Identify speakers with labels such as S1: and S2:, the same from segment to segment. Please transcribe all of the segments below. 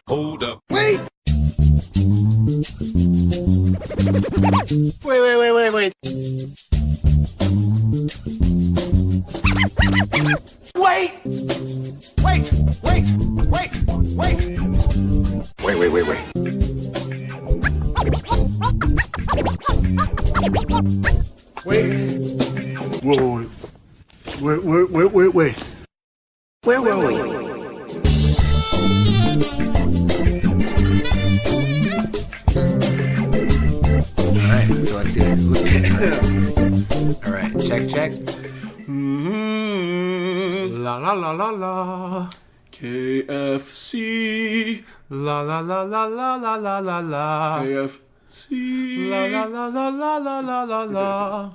S1: Hold up.
S2: Wait! Wait. Wait. Whoa. Wait.
S3: Where were we?
S4: Alright, so let's see. Alright, check. La la la la la.
S1: KFC.
S4: La la la la la la la la la.
S1: KFC.
S4: La la la la la la la la la.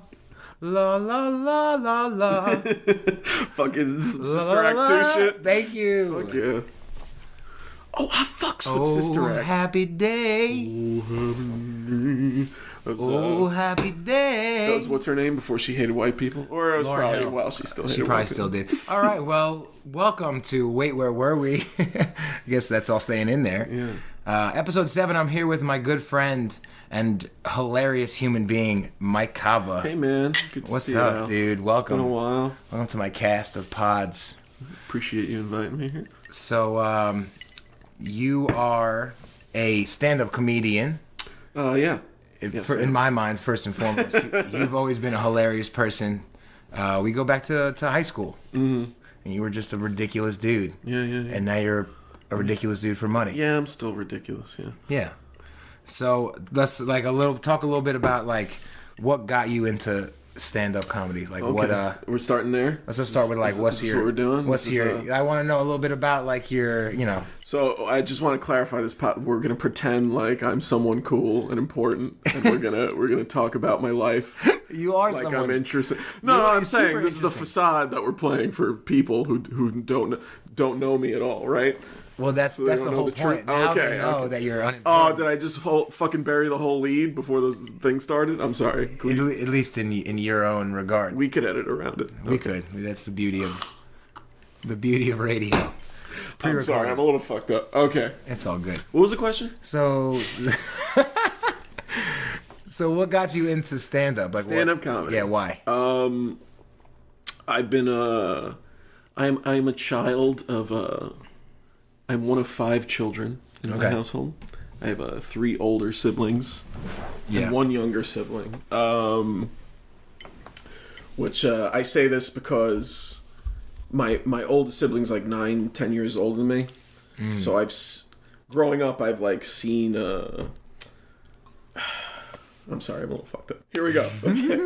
S4: La la la la la.
S1: Fucking Sister Act 2 shit.
S4: Thank you.
S1: Fuck yeah. Oh, I fucks with Sister Act.
S4: Happy day. Happy day.
S1: That was what's her name before she hated white people? Or it was
S4: Lauren
S1: probably
S4: Hill.
S1: while she still hated
S4: She
S1: white
S4: probably
S1: people.
S4: still did. All right, well, welcome to Wait, Where Were We? I guess that's all staying in there.
S1: Yeah.
S4: Episode 7, I'm here with my good friend and hilarious human being, Mike Cava.
S1: Hey, man. Good to
S4: What's
S1: see
S4: up,
S1: you.
S4: dude?
S1: It's
S4: Welcome.
S1: been a while.
S4: Welcome to my cast of pods.
S1: Appreciate you inviting me here.
S4: So, you are a stand-up comedian.
S1: Yeah. Yes,
S4: In my mind, first and foremost. You've always been a hilarious person. We go back to high school.
S1: Mm-hmm.
S4: And you were just a ridiculous dude.
S1: Yeah.
S4: And now you're a ridiculous dude for money.
S1: Yeah, I'm still ridiculous, yeah.
S4: Yeah. So let's talk a little bit about what got you into stand-up comedy. Like
S1: Okay.
S4: what
S1: We're starting there.
S4: let's just start with what's
S1: this
S4: your
S1: what we're doing?
S4: What's
S1: This is,
S4: your I want to know a little bit about your
S1: So I just want to clarify this. We're gonna pretend like I'm someone cool and important, and we're gonna talk about my life
S4: you are
S1: like
S4: someone
S1: I'm interested.
S4: You
S1: No,
S4: are-
S1: I'm
S4: you're
S1: saying
S4: super
S1: this is the
S4: interesting.
S1: facade that we're playing for people who don't know me at all, right?
S4: well that's
S1: they
S4: the
S1: don't know
S4: whole
S1: the truth.
S4: point. Now
S1: Okay,
S4: they know
S1: okay.
S4: that you're
S1: Oh,
S4: unemployed.
S1: did I just fucking bury the whole lead before those things started? I'm sorry.
S4: At least in your own regard.
S1: We could edit around it.
S4: We
S1: Okay.
S4: could. That's the beauty of radio.
S1: I'm sorry. I'm a little fucked up. Okay.
S4: It's all good.
S1: What was the question?
S4: So So what got you into stand-up?
S1: Stand-up comedy.
S4: Yeah, why?
S1: I've been I'm a child of I'm one of 5 children in my
S4: Okay.
S1: household. I have 3 older siblings and 1 younger sibling. Which I say this because my oldest sibling's 9-10 years older than me. So growing up I've seen I'm sorry, I'm a little fucked up. Here we go. Okay.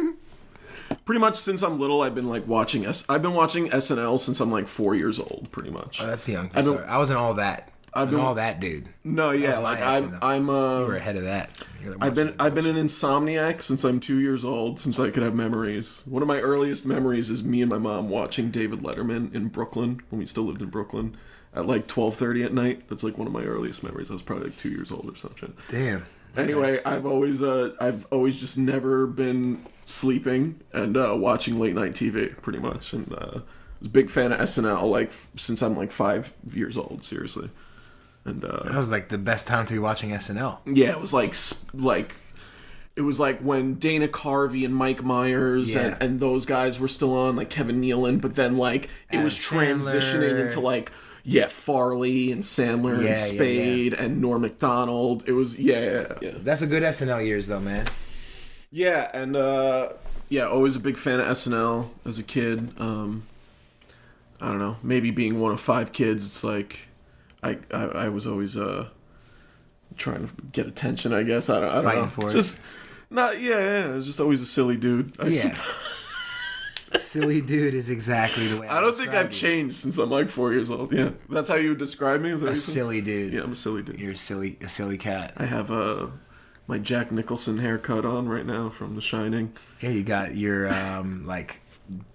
S1: Pretty much since I'm little, I've been watching SNL since I'm 4 years old. Pretty much.
S4: Oh, that's young.
S1: I've been-
S4: I wasn't all that.
S1: I've been-
S4: all that dude.
S1: No, yeah,
S4: was my SNL.
S1: I'm
S4: You were ahead of that.
S1: I've been an insomniac since I'm 2 years old. Since I could have memories. One of my earliest memories is me and my mom watching David Letterman in Brooklyn when we still lived in Brooklyn at 12:30 at night. That's one of my earliest memories. I was probably 2 years old or something.
S4: Damn.
S1: Anyway, I've always just never been sleeping and watching late night TV pretty much, and I was a big fan of SNL since I'm 5 years old, seriously. And
S4: That was the best time to be watching SNL.
S1: yeah, it was it was when Dana Carvey and Mike Myers
S4: Yeah.
S1: and those guys were still on, Kevin Nealon, but then it was
S4: Adam
S1: transitioning
S4: Sandler.
S1: into Farley and Sandler
S4: Yeah,
S1: and Spade and Norm Macdonald. It was yeah.
S4: That's a good SNL years though, man.
S1: Yeah, and always a big fan of SNL as a kid. I don't know, maybe being one of 5 kids, it's I was always trying to get attention, I guess. I don't
S4: Fighting
S1: know.
S4: for it.
S1: Just not I was just always a silly dude.
S4: Yeah. Silly dude is exactly the way
S1: I don't think I've
S4: describe
S1: changed since I'm 4 years old. Yeah, that's how you would describe me. Is that
S4: you.
S1: what
S4: A
S1: you said?
S4: silly dude.
S1: Yeah, I'm a silly dude.
S4: You're a silly cat.
S1: I have my Jack Nicholson haircut on right now from The Shining.
S4: Yeah, you got your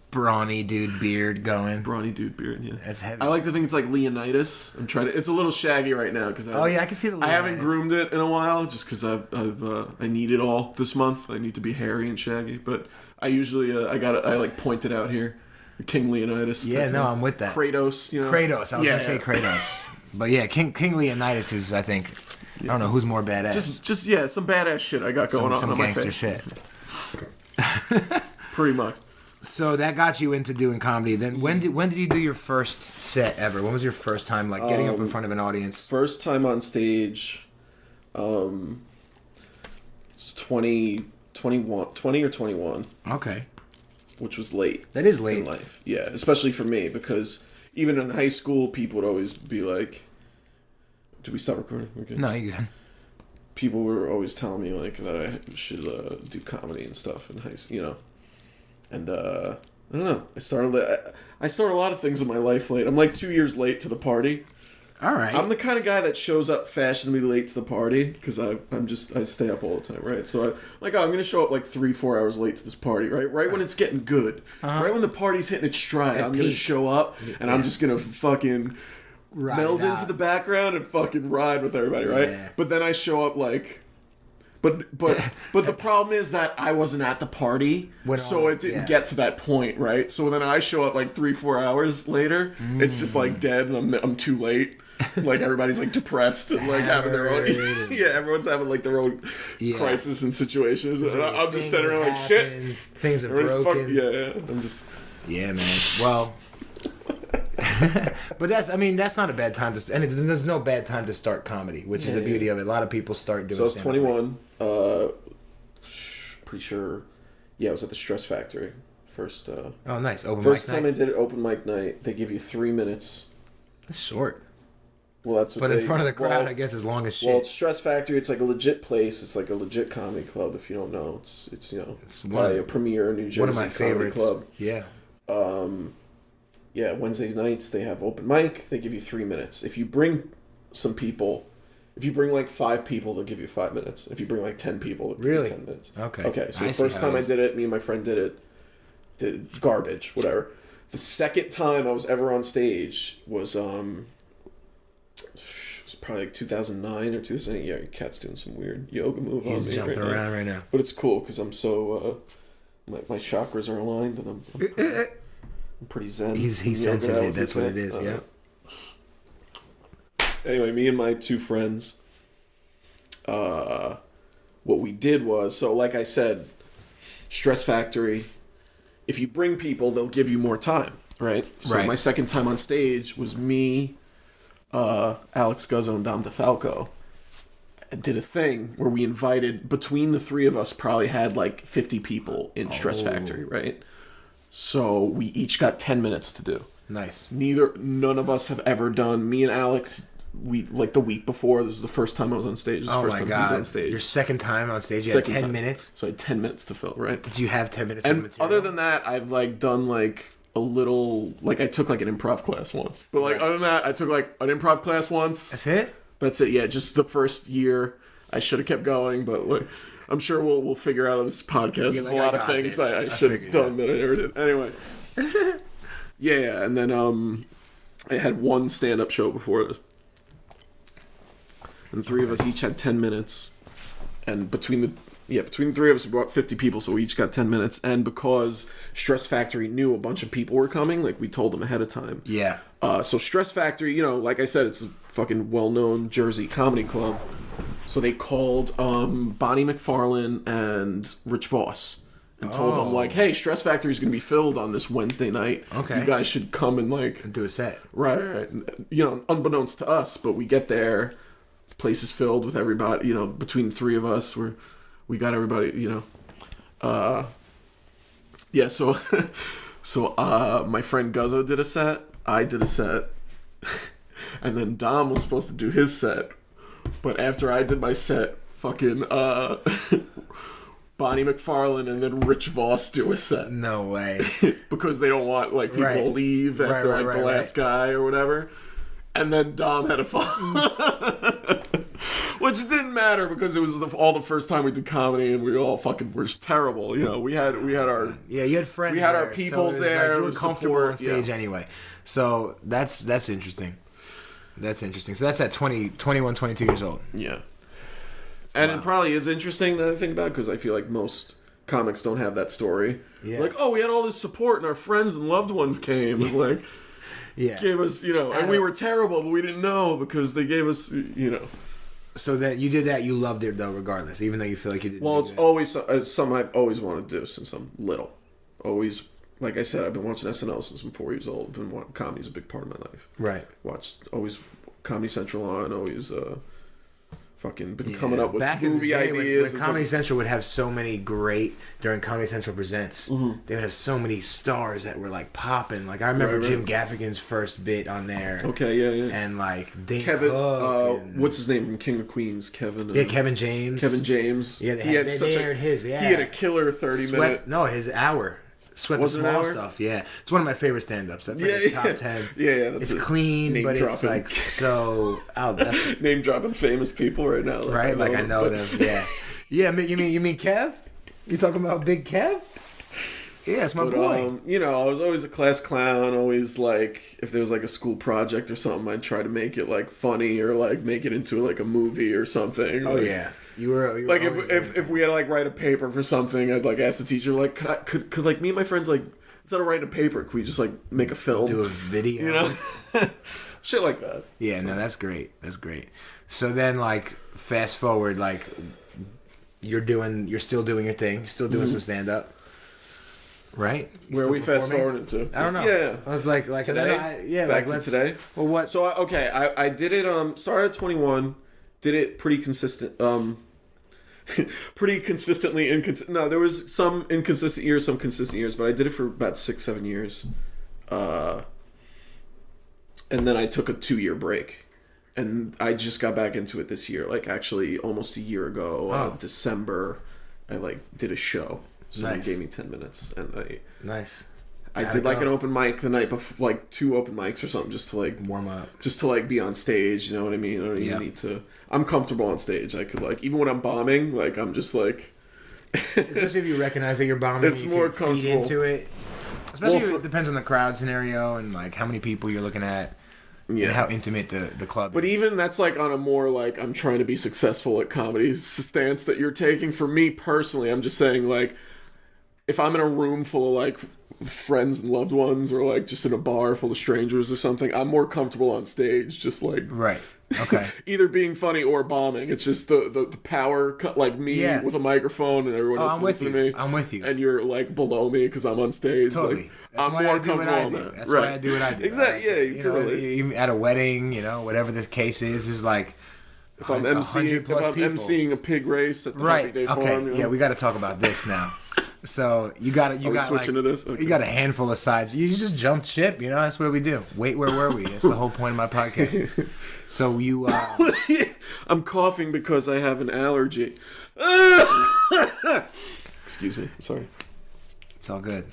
S4: brawny dude beard going.
S1: Brawny dude beard. Yeah,
S4: That's heavy.
S1: I like to think it's like Leonidas. I'm trying to. It's a little shaggy right now because
S4: Oh yeah, I can see the.
S1: I haven't
S4: Leonidas.
S1: groomed it in a while just because I need it all this month. I need to be hairy and shaggy, but I usually I point it out here. The King Leonidas.
S4: Yeah, no, I'm with that.
S1: Kratos,
S4: Kratos. I was
S1: Yeah,
S4: gonna say
S1: yeah.
S4: Kratos. But yeah, King Leonidas is, I think, I don't know who's more badass.
S1: Just some badass shit I got going
S4: some
S1: on my
S4: gangster
S1: face.
S4: shit.
S1: Pretty much.
S4: So that got you into doing comedy. Then when did you do your first set ever? When was your first time like getting up in front of an audience?
S1: First time on stage, was 20 or 21.
S4: Okay.
S1: Which was late.
S4: That is late
S1: in life. Yeah, especially for me, because even in high school, people would always be like, "Did we stop recording?" Okay.
S4: No, you good.
S1: People were always telling me like that I should do comedy and stuff in high school, you know. And I don't know. I started a lot of things in my life late. I'm like 2 years late to the party.
S4: All right.
S1: I'm the kind of guy that shows up fashionably late to the party because I stay up all the time, right? So I'm gonna show up like 3-4 hours late to this party, right when it's getting good, right when the party's hitting its stride. I'm gonna show up and I'm just gonna fucking meld into the background and fucking ride with everybody, right?
S4: Yeah.
S1: But then I show up like. But the problem is that I wasn't at the party, so it didn't get to that point, right? So then I show up like 3-4 hours later. It's just like dead, and I'm too late. Like everybody's like depressed and like having their own. Everyone's having like their own crisis and situations. And I'm just standing around like shit.
S4: Things are broken.
S1: I'm just.
S4: Yeah, man. Well. But that's not a bad time to, and there's no bad time to start comedy, which is the beauty of it. A lot of people start doing.
S1: So I was 21. Pretty sure. Yeah, I was at the Stress Factory first.
S4: Oh, nice.
S1: First time I did it, open mic night. They give you 3 minutes.
S4: That's short.
S1: Well, that's what.
S4: But in front of the crowd, I guess, as long as shit.
S1: Well, it's Stress Factory. It's like a legit place. It's like a legit comedy club. If you don't know, it's probably a premier New Jersey
S4: one of my favorites.
S1: Club.
S4: Yeah.
S1: Yeah, Wednesday nights they have open mic. They give you 3 minutes. If you bring some people, if you bring like 5 people, they'll give you 5 minutes. If you bring like 10 people, they'll give you 10 minutes.
S4: Okay.
S1: Okay. So the first time I did it, me and my friend did garbage, whatever. The second time I was ever on stage was probably like 2009 or 2008. Yeah, your cat's doing some weird yoga move.
S4: He's jumping around right now.
S1: But it's cool because I'm so my chakras are aligned and I'm pretty zen.
S4: He senses it. That's what it is. Yeah.
S1: Anyway, me and my 2 friends. What we did was, so like I said, Stress Factory. If you bring people, they'll give you more time, right? So my second time on stage was me, Alex Guzzo, and Dom DeFalco. Did a thing where we invited, between the 3 of us, probably had like 50 people in Stress Factory, right? So we each got 10 minutes to do.
S4: Nice.
S1: None of us have ever done. Me and Alex, we like the week before. This is the first time I was on stage.
S4: Oh my god! On stage. Your second time on stage. You had 10 minutes.
S1: So I had 10 minutes to fill. Right.
S4: Do you have 10 minutes?
S1: And
S4: of material?
S1: Other than that, I've like done like a little. Like I took like an improv class once. But like other than that, I took like an improv class once.
S4: That's it.
S1: That's it. Yeah, just the first year. I should have kept going, but like, I'm sure we'll figure out on this podcast. There's a lot of things I should have done that I never did. Anyway. Yeah, and then I had one stand-up show before this. And 3 of us each had 10 minutes. And between the 3 of us, about 50 people, so we each got 10 minutes. And because Stress Factory knew a bunch of people were coming, like we told them ahead of time.
S4: Yeah.
S1: So Stress Factory, like I said, it's a fucking well-known Jersey comedy club. So they called Bonnie McFarlane and Rich Voss and told them, like, hey, Stress Factory is going to be filled on this Wednesday night.
S4: Okay.
S1: You guys should come and, like...
S4: do a set.
S1: Right. Unbeknownst to us, but we get there, the place is filled with everybody, between the 3 of us, we got everybody, Yeah, so my friend Guzzo did a set, I did a set, and then Dom was supposed to do his set. But after I did my set, fucking Bonnie McFarlane and then Rich Voss do a set.
S4: No way.
S1: Because they don't want like people to leave after the last guy or whatever. And then Dom had a fall. Which didn't matter because it was all the first time we did comedy and we all fucking were just terrible. We had our
S4: you had friends.
S1: We had
S4: there,
S1: our peoples
S4: so
S1: there.
S4: Like you were comfortable
S1: support,
S4: on stage anyway. So that's interesting. That's interesting. So that's at 21, 22 years old.
S1: Yeah. And it probably is interesting that I think about it because I feel like most comics don't have that story.
S4: Yeah.
S1: Like, oh, we had all this support and our friends and loved ones came. And like,
S4: Yeah.
S1: gave us, and we were terrible, but we didn't know because they gave us,
S4: So that you did that, you loved it though, regardless, even though you feel like you didn't.
S1: Well,
S4: do
S1: it's
S4: that.
S1: always something I've always wanted to do since I'm little. Always, like I said, I've been watching SNL since I'm 4 years old. Comedy's a big part of my life.
S4: Right.
S1: Watched always Comedy Central on. Always fucking been coming up with
S4: Back
S1: movie
S4: in the day,
S1: ideas.
S4: when Comedy Central would have so many great during Comedy Central Presents. They would have so many stars that were like popping. Like I remember Jim Gaffigan's first bit on there.
S1: Okay, yeah.
S4: And like Dane
S1: Kevin,
S4: Cook and,
S1: what's his name from King of Queens? Kevin.
S4: Kevin James.
S1: Kevin James.
S4: Yeah,
S1: he had
S4: his. Yeah,
S1: he had a killer 30-minute.
S4: No, his hour. Sweat the
S1: Was it an
S4: small
S1: hour?
S4: stuff. Yeah, it's one of my favorite stand-ups. That's like a top 10.
S1: Yeah. That's
S4: It's clean, but
S1: dropping.
S4: it's like so. Oh, that's
S1: Name dropping famous people right now.
S4: right. Like I know them. Yeah. Yeah. You mean Kev? You talking about Big Kev? Yeah, it's my boy.
S1: I was always a class clown. Always like, if there was like a school project or something, I'd try to make it like funny or like make it into like a movie or something.
S4: Oh
S1: like,
S4: yeah, you were
S1: like if we had to like write a paper for something, I'd like ask the teacher like, could like me and my friends like instead of writing a paper, could we just like make a film,
S4: do a video,
S1: shit like that.
S4: Yeah, so. No, that's great. That's great. So then, like, fast forward, like, you're still doing your thing, still doing some stand up. Right?
S1: Where are we fast forwarding to?
S4: I don't know.
S1: Yeah.
S4: I was like
S1: today?
S4: Back
S1: to today.
S4: Well, what?
S1: So I did it. Started at 21. Did it pretty consistent. Pretty consistently inconsistent. No, there was some inconsistent years, some consistent years, but I did it for about 6-7 years. And then I took a 2-year break, and I just got back into it this year. Like actually, almost a year ago, December, I like did a show. So
S4: Nice.
S1: they gave me 10 minutes, and I did like an open mic the night before, like 2 open mics or something, just to like
S4: warm up,
S1: just to like be on stage. You know what I mean? I don't even need to. I'm comfortable on stage. I could like even when I'm bombing, like I'm just like.
S4: Especially if you recognize that you're bombing,
S1: it's
S4: you
S1: more
S4: can
S1: comfortable.
S4: feed into it. Especially if it depends on the crowd scenario and like how many people you're looking at. Yeah. And how intimate the club
S1: but
S4: is.
S1: Even that's like on a more like I'm trying to be successful at comedy stance that you're taking. For me personally, I'm just saying like if I'm in a room full of like friends and loved ones or like just in a bar full of strangers or something, I'm more comfortable on stage just like
S4: right. Okay.
S1: either being funny or bombing. It's just the power, like me with a microphone and everyone else listening to me.
S4: I'm with you.
S1: And you're like below me because I'm on stage.
S4: Totally.
S1: Like,
S4: That's
S1: I'm
S4: why
S1: more
S4: I do what
S1: comfortable
S4: I
S1: on
S4: do.
S1: that.
S4: That's
S1: right.
S4: why I do what I do.
S1: Exactly. Yeah.
S4: You know, even at a wedding, whatever the case is like.
S1: If I'm emceeing a pig race at the Happy Day Farm.
S4: Yeah, we got to talk about this now. So you got
S1: switching to this? Okay.
S4: You got a handful of sides. You just jumped ship. That's what we do. Wait, where were we? That's the whole point of my podcast. So you.
S1: I'm coughing because I have an allergy. Excuse me. Sorry.
S4: It's all good.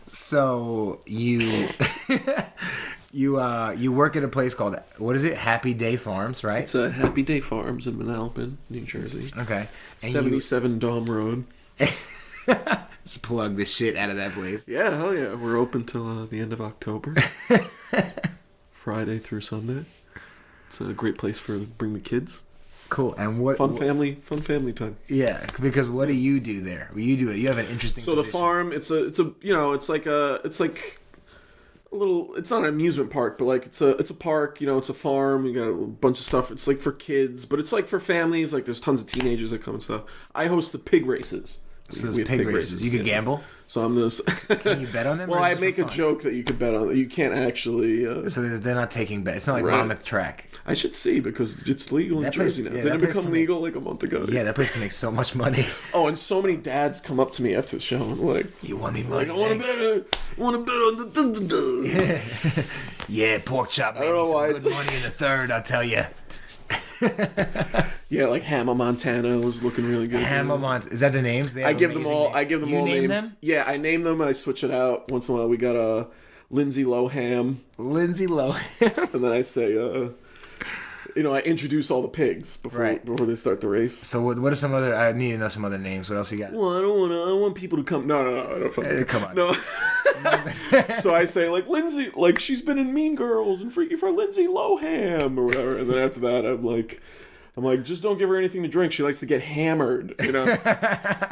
S4: So you. You work at a place called, what is it? Happy Day Farms, right?
S1: It's a Happy Day Farms in Manalapan, New Jersey.
S4: Okay.
S1: And 77 Dom Road.
S4: Just plug the shit out of that place.
S1: Yeah, hell yeah. We're open till the end of October. Friday through Sunday. It's a great place for bring the kids.
S4: Cool. And what
S1: fun family time.
S4: Yeah, because what do you do there? You have an interesting
S1: So position. The farm, it's like a little, it's not an amusement park, but like it's a park, it's a farm. You got a bunch of stuff. It's like for kids, but it's like for families. Like there's tons of teenagers that come and stuff. I host the pig races.
S4: So there's pig races. You can gamble.
S1: So I'm this.
S4: Can you bet on them?
S1: Well, I make a joke that you could bet on. You can't actually.
S4: So they're not taking bets. It's not like Monmouth Track.
S1: I should see because it's legal in Jersey now. Did it become legal like a month ago?
S4: Yeah, that place can make so much money.
S1: Oh, and so many dads come up to me after the show and like,
S4: "You want me money?
S1: Like, I want to bet on the.
S4: Yeah, pork chop made me some good money in the third. I'll tell you.
S1: Yeah, like Hannah Montana was looking really good.
S4: Hannah Montana, is that the names?
S1: I give them all names.
S4: Them?
S1: Yeah, I name them. I switch it out once in a while. We got a Lindsay Lohan. And then I say, I introduce all the pigs before they start the race.
S4: So what are some other? I need to know some other names. What else you got?
S1: Well, I want people to come. No, I don't.
S4: Come on.
S1: No. So I say like Lindsay, like she's been in Mean Girls and Freaky for Lindsay Lohan or whatever, and then after that I'm like, I'm like, just don't give her anything to drink. She likes to get hammered, you know.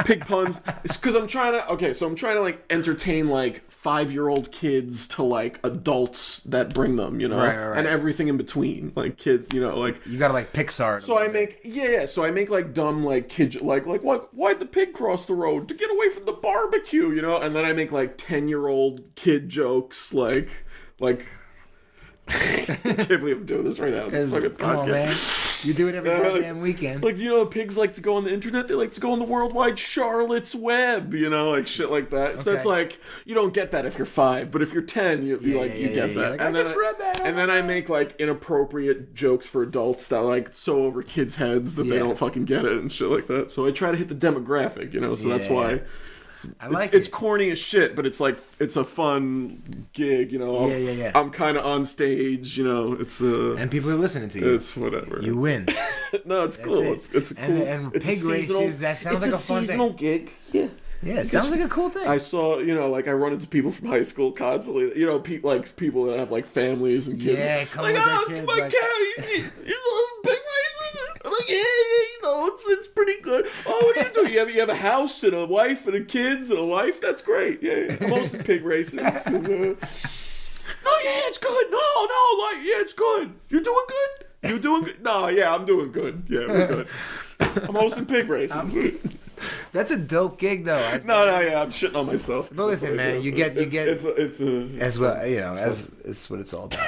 S1: Pig puns. It's because I'm trying to like entertain like 5-year-old kids to like adults that bring them, you know,
S4: right.
S1: and everything in between, like kids, you know, like
S4: you gotta like Pixar.
S1: So I make so I make like dumb like kid like why'd the pig cross the road? To get away from the barbecue, you know, and then I make like 10-year-old kid jokes like. I can't believe I'm doing this right now.
S4: Come on, man. You do it every goddamn weekend.
S1: Like, you know, pigs like to go on the internet. They like to go on the World Wide Charlotte's Web, you know, like shit like that. Okay. So it's like, you don't get that if you're 5, but if you're 10, you get that.
S4: Like,
S1: and
S4: I just read that.
S1: And then I make like inappropriate jokes for adults that like so over kids' heads that they don't fucking get it and shit like that. So I try to hit the demographic, you know, so that's why. It's corny as shit, but it's like it's a fun gig, you know.
S4: Yeah.
S1: I'm kind of on stage, you know. It's
S4: and people are listening to you.
S1: It's whatever.
S4: You win.
S1: No, it's cool. It's cool.
S4: And
S1: it's
S4: pig races. That sounds like a fun
S1: seasonal gig. Yeah.
S4: Yeah, it sounds like a cool thing.
S1: I saw, you know, like I run into people from high school constantly. You know, people that have like families and kids.
S4: Yeah, come
S1: like,
S4: with their kids.
S1: My
S4: like,
S1: you love pig races? I'm like, yeah, you know, it's pretty good. Oh, what do you do? You have a house and a wife and a kids and a life. That's great. Yeah, I'm hosting pig races. No, yeah, it's good. No, like, yeah, it's good. You're doing good. You're doing good. No, yeah, I'm doing good. Yeah, we're good. I'm hosting pig races.
S4: That's a dope gig, though.
S1: Yeah, I'm shitting on myself.
S4: But listen, man, you get
S1: it's
S4: as well, you know, as it's what it's all about.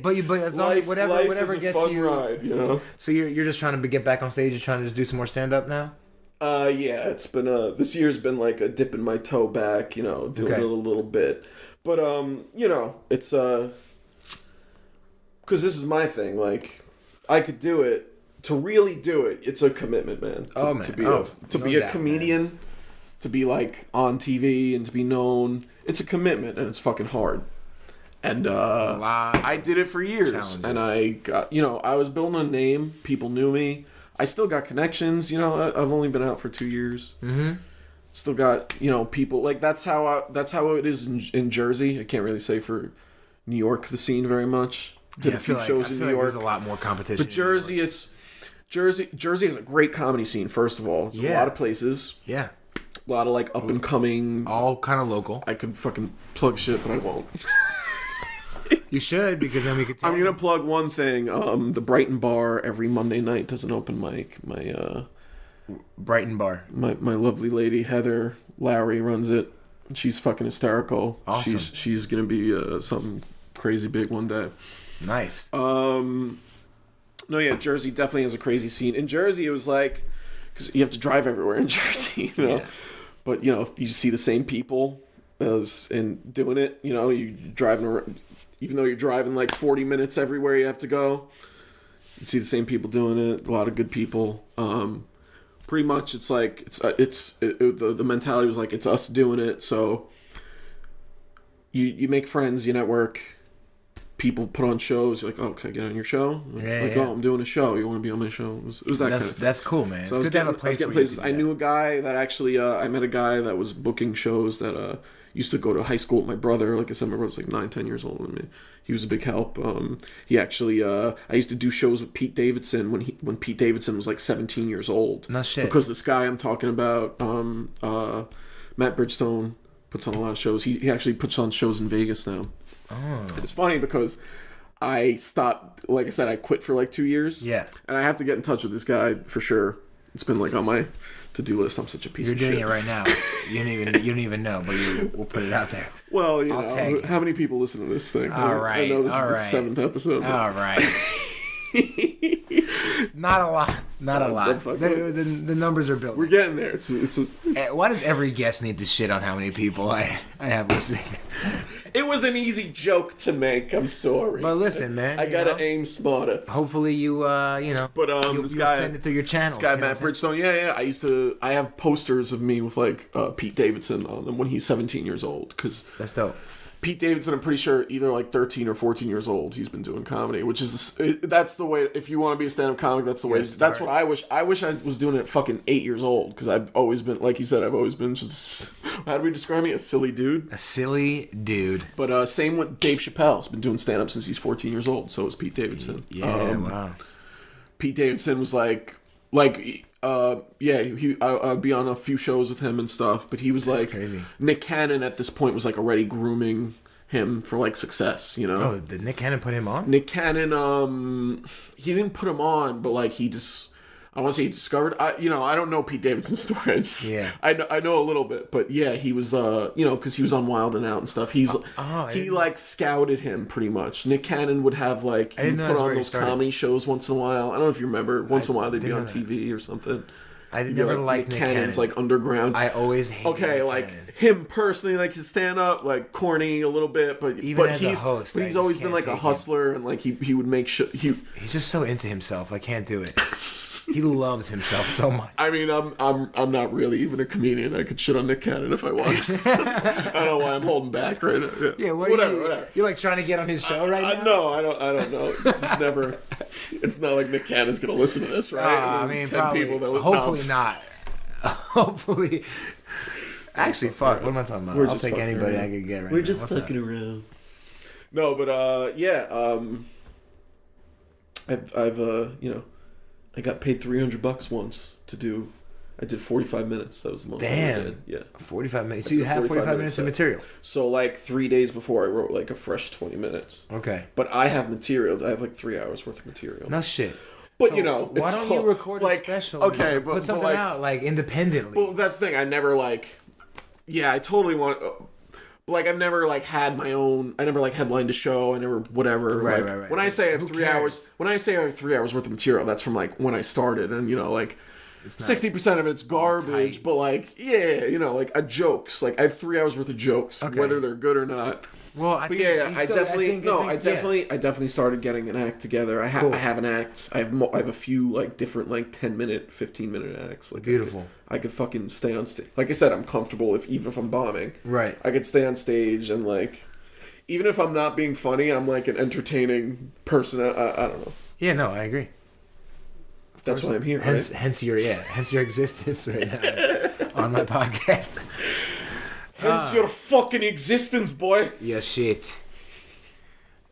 S4: But it's only
S1: life
S4: whatever
S1: is a
S4: gets
S1: fun
S4: you.
S1: Ride, you know.
S4: So you're just trying to get back on stage. You're trying to just do some more stand up now.
S1: Yeah, it's been this year's been like a dipping my toe back, you know, doing it a little bit. But you know, it's because this is my thing. Like, I could do it. To really do it, it's a commitment, man. To be a comedian, man. To be like on TV and to be known, it's a commitment and it's fucking hard. And I did it for years, and I got, you know, I was building a name. People knew me. I still got connections. You know, I've only been out for 2 years. Mm-hmm. Still got, you know, people like that's how it is in Jersey. I can't really say for New York the scene very much. Did a few shows in New York.
S4: There's a lot more competition.
S1: But Jersey, Jersey has a great comedy scene, first of all. It's a lot of places.
S4: Yeah.
S1: A lot of, like, up-and-coming...
S4: All kind of local.
S1: I could fucking plug shit, but I won't.
S4: You should, because then we could tell
S1: I'm going to plug one thing. The Brighton Bar every Monday night does an open mic.
S4: Brighton Bar.
S1: My lovely lady, Heather Lowry, runs it. She's fucking hysterical.
S4: Awesome.
S1: She's going to be something crazy big one day.
S4: Nice.
S1: No, yeah, Jersey definitely has a crazy scene. In Jersey, it was like, because you have to drive everywhere in Jersey, you know. Yeah. But, you know, you see the same people and doing it, you know, you're driving around, even though you're driving like 40 minutes everywhere you have to go, you see the same people doing it, a lot of good people. Pretty much it's like, the mentality was like, it's us doing it, so you make friends, you network. People put on shows. You're like, oh, can I get on your show? Oh, I'm doing a show. You want to be on my show? It was that kind of.
S4: That's cool, man.
S1: So
S4: it's good to have a place where
S1: I knew a guy that actually. I met a guy that was booking shows that used to go to high school with my brother. Like I said, my brother's like 9-10 years older than me. He was a big help. He actually. I used to do shows with Pete Davidson when Pete Davidson was like 17 years old.
S4: No shit.
S1: Because this guy I'm talking about, Matt Bridgestone, puts on a lot of shows. He actually puts on shows in Vegas now. Oh. It's funny because I stopped, like I said, I quit for like 2 years.
S4: Yeah.
S1: And I have to get in touch with this guy for sure. It's been like on my to-do list. I'm such a piece of shit.
S4: You're doing it right now. You don't even know, but we'll put it out there.
S1: Well, you know, how many people listen to this thing?
S4: All right.
S1: I know this is the 7th episode. But...
S4: All right. Not a lot. The numbers are built.
S1: We're getting there.
S4: Why does every guest need to shit on how many people I have listening?
S1: It was an easy joke to make. I'm sorry.
S4: But listen, man.
S1: I gotta aim smarter.
S4: Hopefully you,
S1: But
S4: you'll send it through your channel.
S1: This guy, Matt Bridgestone, yeah. I have posters of me with like Pete Davidson on them when he's 17 years old. Cause
S4: that's dope.
S1: Pete Davidson, I'm pretty sure either like 13 or 14 years old, he's been doing comedy, which is, that's the way, if you want to be a stand-up comic, that's the way, that's what I wish. I wish I was doing it at fucking 8 years old, because I've always been, like you said, I've always been just, how do we describe me? A silly dude?
S4: A silly dude.
S1: But same with Dave Chappelle. He's been doing stand-up since he's 14 years old, so is Pete Davidson.
S4: Yeah, wow.
S1: Pete Davidson was like, I'd be on a few shows with him and stuff, but he was
S4: That's
S1: like,
S4: crazy.
S1: Nick Cannon at this point was like already grooming him for like success, you know?
S4: Oh, did Nick Cannon put him on?
S1: Nick Cannon, he didn't put him on, but like he just, I want to say he discovered, I don't know Pete Davidson's story. I know a little bit, but yeah, he was, because he was on Wild and Out and stuff. He like scouted him pretty much. Nick Cannon would have like, he put on those comedy shows once in a while. I don't know if you remember, once in a while they'd be on TV or something.
S4: I never liked Nick
S1: Cannon's
S4: Cannon.
S1: like underground.
S4: I always hated
S1: Nick like Cannon. Him personally, like his stand up, like corny a little bit, but
S4: as a host,
S1: but he's always been like a hustler and like he would make sure
S4: he's just so into himself. I can't do it. He loves himself so much.
S1: I mean, I'm not really even a comedian. I could shit on Nick Cannon if I wanted. I don't know why I'm holding back right now.
S4: Yeah,
S1: whatever.
S4: You're like trying to get on his show right now?
S1: No, I don't know. This is never. It's not like Nick Cannon's gonna listen to this, right?
S4: I mean, probably. Hopefully not. Hopefully. Actually, fuck. What am I talking about? I'll take anybody I could get right now.
S2: We're just fucking around.
S1: No, but I've I got paid $300 once to do. I did 45 minutes. That was the most I ever did. Yeah,
S4: 45 minutes. So you have 45 minutes of material.
S1: So like 3 days before, I wrote like a fresh 20 minutes.
S4: Okay.
S1: But I have material. I have like 3 hours worth of material.
S4: No shit.
S1: But
S4: so why don't you record a special?
S1: Okay, but
S4: put something out like independently.
S1: Well, that's the thing. I never like. Yeah, I totally want. But like I've never like had my own. I never like headlined a show. I never whatever.
S4: Right.
S1: When I say I have 3 hours, when I say I have 3 hours worth of material, that's from like when I started, and 60% of it's garbage. But like like jokes. Like I have 3 hours worth of jokes, whether they're good or not.
S4: Well, I
S1: definitely started getting an act together. I have an act. I have a few like different like 10-minute, 15-minute acts. Like
S4: beautiful.
S1: I could fucking stay on stage. Like I said, I'm comfortable even if I'm bombing.
S4: Right.
S1: I could stay on stage and like, even if I'm not being funny, I'm like an entertaining person. I don't know.
S4: Yeah, no, I agree.
S1: That's why I'm here.
S4: Hence your existence right now on my podcast.
S1: Hence your fucking existence, boy.
S4: Yeah, shit.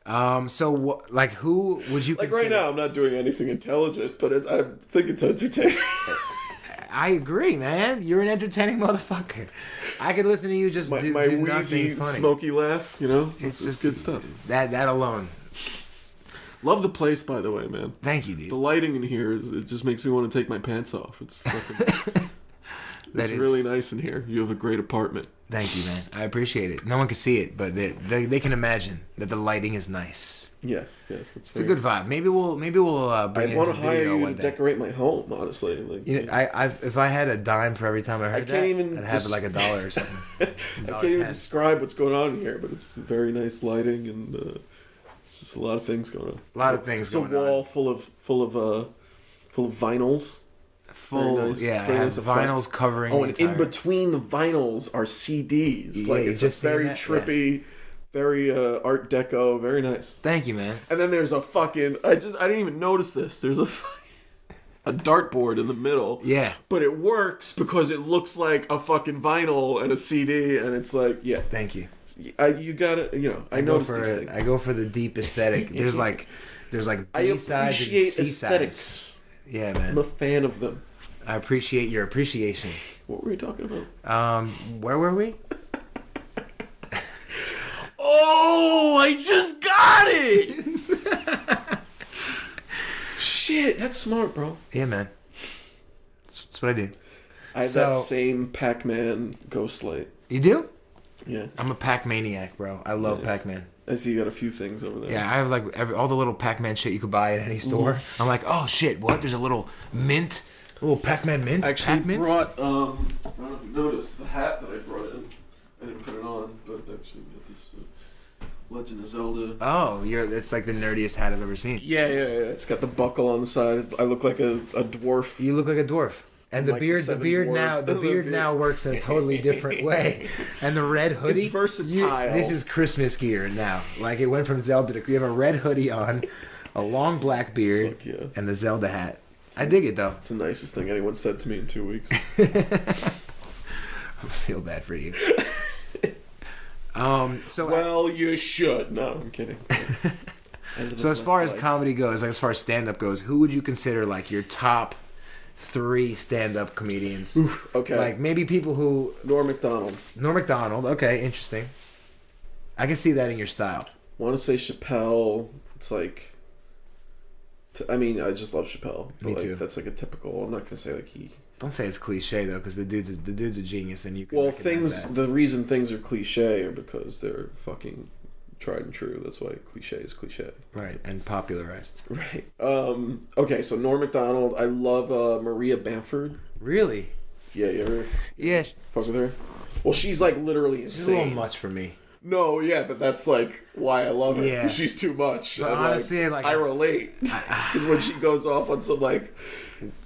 S4: So, like, who would you
S1: like
S4: consider...
S1: right now? I'm not doing anything intelligent, but I think it's entertaining.
S4: I agree, man. You're an entertaining motherfucker. I could listen to you just do
S1: wheezy,
S4: nothing funny.
S1: Smoky laugh.
S4: It's just
S1: good stuff.
S4: That alone.
S1: Love the place, by the way, man.
S4: Thank you, dude.
S1: The lighting in here it just makes me want to take my pants off. It's fucking. It's really nice in here. You have a great apartment.
S4: Thank you, man. I appreciate it. No one can see it, but they can imagine that the lighting is nice.
S1: Yes, that's
S4: it's a good vibe. Maybe we'll bring it into video one day.
S1: I want to hire you to decorate my home. Honestly, like
S4: if I had a dime for every time I heard I'd have like $1 or something.
S1: I can't even describe what's going on in here, but it's very nice lighting and it's just a lot of things going on.
S4: A lot of things going on.
S1: It's a wall full of vinyls.
S4: Has vinyls covering.
S1: Oh, and in between the vinyls are CDs.
S4: Yeah,
S1: like it's a very trippy, very Art Deco, very nice.
S4: Thank you, man.
S1: And then there's a fucking. I didn't even notice this. There's a dartboard in the middle.
S4: Yeah.
S1: But it works because it looks like a fucking vinyl and a CD, and it's like, yeah.
S4: Thank you.
S1: You gotta, I notice these things.
S4: I go for the deep aesthetic. There's like B sides and C sides. Yeah, man.
S1: I'm a fan of them.
S4: I appreciate your appreciation.
S1: What were we talking about?
S4: Where were we?
S1: Oh, I just got it! Shit, that's smart, bro.
S4: Yeah, man. That's what I do.
S1: I have that same Pac-Man ghost light.
S4: You do?
S1: Yeah.
S4: I'm a Pac-maniac, bro. I love Pac-Man.
S1: I see you got a few things over there.
S4: Yeah, I have like all the little Pac-Man shit you could buy at any store. I'm like, oh shit, what? There's a little mint, a little Pac-Man mint.
S1: Actually, brought. I don't know if you noticed the hat that I brought in. I didn't put it on, but actually got this Legend of Zelda.
S4: Oh, it's like the nerdiest hat I've ever seen.
S1: Yeah. It's got the buckle on the side. I look like a dwarf.
S4: You look like a dwarf. And the beard now works in a totally different way. And the red hoodie.
S1: It's versatile.
S4: This is Christmas gear now. Like it went from Zelda to you have a red hoodie on, a long black beard, and the Zelda hat. I dig it though.
S1: It's the nicest thing anyone said to me in 2 weeks.
S4: I feel bad for you.
S1: Well, you should. No, I'm kidding.
S4: So as far as comedy goes, like as far as stand-up goes, who would you consider like your top 3 stand-up comedians?
S1: Oof, okay.
S4: Like maybe people who...
S1: Norm Macdonald.
S4: Norm Macdonald. Okay, interesting. I can see that in your style.
S1: Want to say Chappelle. It's like... I mean, I just love Chappelle. But
S4: Me
S1: like,
S4: too.
S1: That's like a typical... I'm not going to say like he...
S4: Don't say it's cliche though, because the dude's a genius, and you can.
S1: Well,
S4: recognize that.
S1: the reason things are cliche are because they're fucking tried and true. That's why cliche is cliche.
S4: Right, and popularized.
S1: Right. Okay, so Norm Macdonald. I love Maria Bamford.
S4: Really?
S1: Yeah, you ever
S4: Yes.
S1: fuck with her? Well, she's like literally
S4: It's a little
S1: insane.
S4: much for me.
S1: No, yeah, but that's like why I love her.
S4: Yeah.
S1: She's too much.
S4: But
S1: And,
S4: honestly, like
S1: I relate because when she goes off on some like,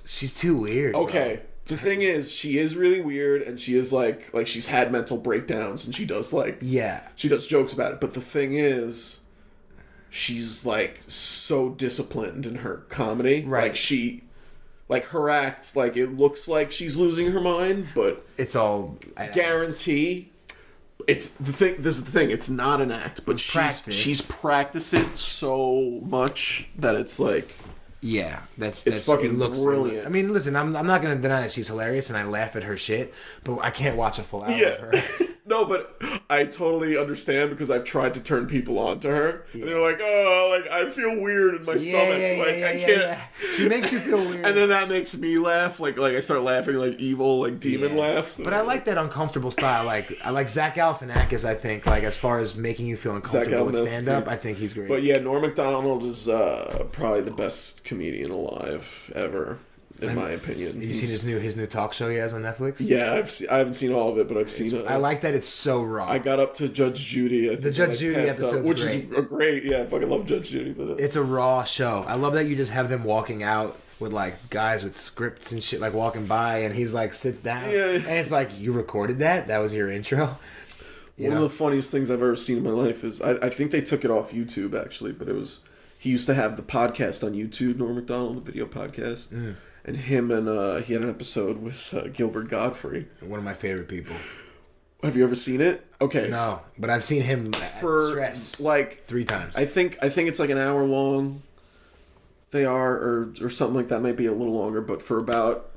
S4: she's too weird.
S1: okay. The thing is, she is really weird, and she is like she's had mental breakdowns, and she does
S4: Yeah.
S1: she does jokes about it. But the thing is, she's like so disciplined in her comedy.
S4: Right.
S1: Like her acts, like it looks like she's losing her mind, but
S4: It's all
S1: guarantee. It's the thing. This is the thing. It's not an act, but
S4: practice.
S1: she's practiced it so much that it's like.
S4: Yeah, that's
S1: fucking
S4: it looks
S1: brilliant.
S4: I mean, listen, I'm not gonna deny that she's hilarious and I laugh at her shit, but I can't watch a full hour of her.
S1: No, but I totally understand because I've tried to turn people on to her. And they're like, oh, like I feel weird in my stomach. I can't.
S4: Yeah. She makes you feel weird.
S1: And then that makes me laugh. Like I start laughing like evil, like demon laughs.
S4: But I like that uncomfortable style. Like I like Zach Galifianakis. I think like as far as making you feel uncomfortable with stand up, I think he's great.
S1: But yeah, Norm Macdonald is probably the best comedian alive ever. In my opinion,
S4: have you seen his new talk show he has on Netflix?
S1: Yeah, I haven't seen all of it, but I've seen it.
S4: I like that it's so raw.
S1: I got up to Judge Judy.
S4: The Judge Judy episode's
S1: which
S4: great.
S1: is great. Yeah, I fucking love Judge Judy. But
S4: it's a raw show. I love that you just have them walking out with like guys with scripts and shit like walking by, and he's like sits down, and it's like you recorded that. That was your intro.
S1: One of the funniest things I've ever seen in my life is I think they took it off YouTube actually, but it was he used to have the podcast on YouTube, Norm Macdonald, the video podcast. And him and he had an episode with Gilbert Godfrey.
S4: One of my favorite people.
S1: Have you ever seen it? Okay.
S4: No, but I've seen him
S1: for
S4: stress
S1: like
S4: 3 times.
S1: I think it's like an hour long. They are or something like that. Might be a little longer, but for about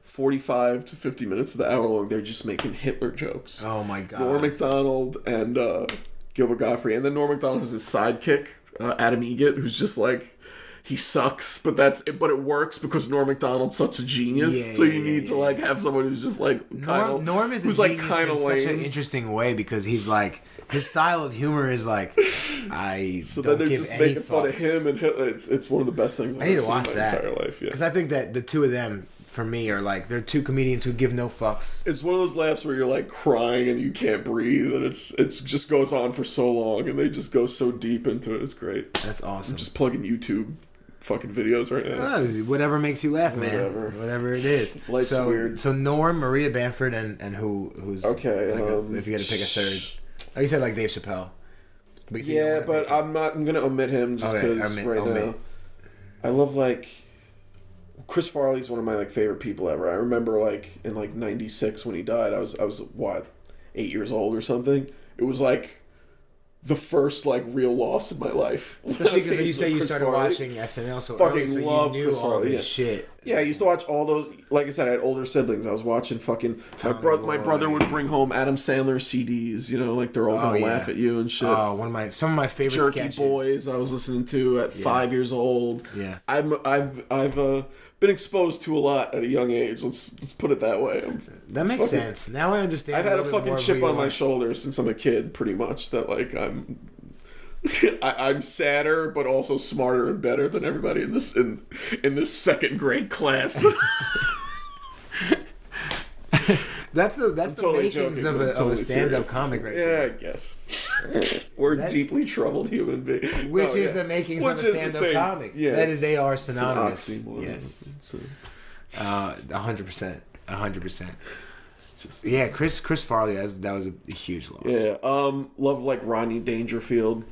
S1: 45 to 50 minutes of the hour long, they're just making Hitler jokes.
S4: Oh my god.
S1: Norm Macdonald and Gilbert Godfrey, and then Norm Macdonald has his sidekick Adam Egget, who's just like. He sucks, but it works because Norm Macdonald's such a genius. So you need to like have someone who's just like
S4: Norm is
S1: who's
S4: a
S1: like
S4: genius
S1: kind
S4: in
S1: of
S4: such
S1: lame.
S4: an interesting way because he's like his style of humor is like
S1: So
S4: don't
S1: then they're
S4: give
S1: just
S4: any
S1: making fun of
S4: fucks.
S1: him and Hitler. It's one of the best things I've
S4: I need
S1: ever
S4: to
S1: seen
S4: watch
S1: in my
S4: that
S1: entire life. Yeah,
S4: because I think that the two of them for me are like they're two comedians who give no fucks.
S1: it's one of those laughs where you're like crying and you can't breathe, and it's just goes on for so long, and they just go so deep into it. It's great.
S4: That's awesome.
S1: I'm just plugging YouTube fucking videos right now.
S4: Oh, whatever makes you laugh, man. Whatever it is.
S1: Life's weird.
S4: So Norm, Maria Bamford, and who's
S1: Okay.
S4: like if you had to pick a third. Oh, you said like Dave Chappelle. But you
S1: Yeah, but I'm gonna omit him just because now I love like Chris Farley's one of my like favorite people ever. I remember like in like '96 when he died. I was what 8 years old or something. It was like the first like real loss in my life.
S4: Especially because you say you
S1: Chris
S4: started
S1: Farley.
S4: watching SNL so
S1: Fucking
S4: early, so
S1: love
S4: you knew
S1: Chris
S4: all
S1: Farley,
S4: this shit.
S1: Yeah, I used to watch all those. Like I said, I had older siblings. I was watching fucking my brother would bring home Adam Sandler CDs. You know, like they're all gonna laugh at you and shit.
S4: Oh, some of my favorite
S1: Jerky
S4: sketches.
S1: Boys. I was listening to at 5 years old.
S4: Yeah,
S1: I've been exposed to a lot at a young age. Let's put it that way.
S4: That makes sense. Now I understand.
S1: I've had a fucking chip on my
S4: shoulder.
S1: shoulder since I'm a kid, pretty much. That like I'm sadder, but also smarter and better than everybody in this second grade class.
S4: That's the
S1: totally
S4: makings
S1: joking,
S4: of a
S1: totally
S4: stand-up
S1: serious.
S4: comic right
S1: Yeah,
S4: there.
S1: I guess. We're deeply troubled human beings.
S4: Which is the makings of a stand-up comic.
S1: Yes.
S4: That is, they are synonymous.
S1: It's an oxymoron.
S4: Yes. 100%. 100%. Yeah, Chris Farley, that was a huge loss.
S1: Yeah, love like Rodney Dangerfield.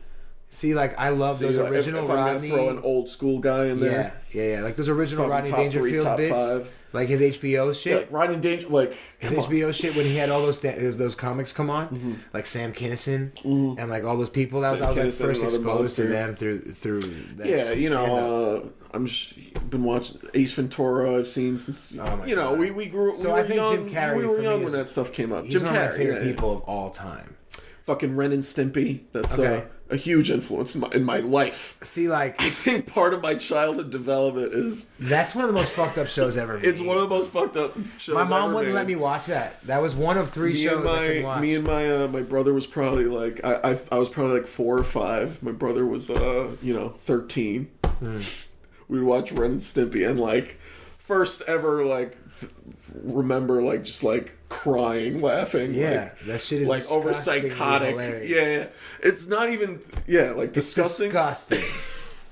S4: See, like, I love those original
S1: if I'm
S4: Rodney.
S1: gonna throw an old school guy in there.
S4: Yeah. Like those original
S1: Talking
S4: Rodney
S1: top three,
S4: Dangerfield
S1: top
S4: bits.
S1: 5.
S4: Like his HBO shit.
S1: Yeah, like Rodney Danger, like
S4: His HBO shit when he had all those comics come on, like Sam Kinison and like all those people. I was like
S1: Kinison,
S4: first
S1: another
S4: exposed to
S1: monster.
S4: them through. That
S1: yeah, you
S4: stand-up.
S1: know, been watching Ace Ventura. I've seen since
S4: Oh my
S1: you know
S4: God.
S1: we grew.
S4: So
S1: we
S4: I
S1: were
S4: think
S1: young,
S4: Jim Carrey
S1: we were
S4: for me
S1: young
S4: is-
S1: when that stuff came up.
S4: He's
S1: Jim
S4: one of my
S1: Carrey,
S4: favorite
S1: yeah.
S4: people of all time.
S1: Fucking Ren and Stimpy. That's
S4: Okay.
S1: a huge influence in my life.
S4: See, like
S1: I think part of my childhood development is
S4: that's one of the most fucked up shows ever made.
S1: it's one of the most fucked up shows.
S4: My mom
S1: ever
S4: wouldn't
S1: made.
S4: let me watch that. That was one of 3 shows I couldn't watch.
S1: Me and my brother was probably like I was probably like 4 or 5. My brother was 13. We'd watch Ren and Stimpy and like first ever like remember like just like crying, laughing.
S4: Yeah,
S1: like,
S4: that shit is
S1: like over
S4: disgustingly
S1: psychotic.
S4: hilarious.
S1: Yeah. It's not even like disgusting.
S4: Disgusting.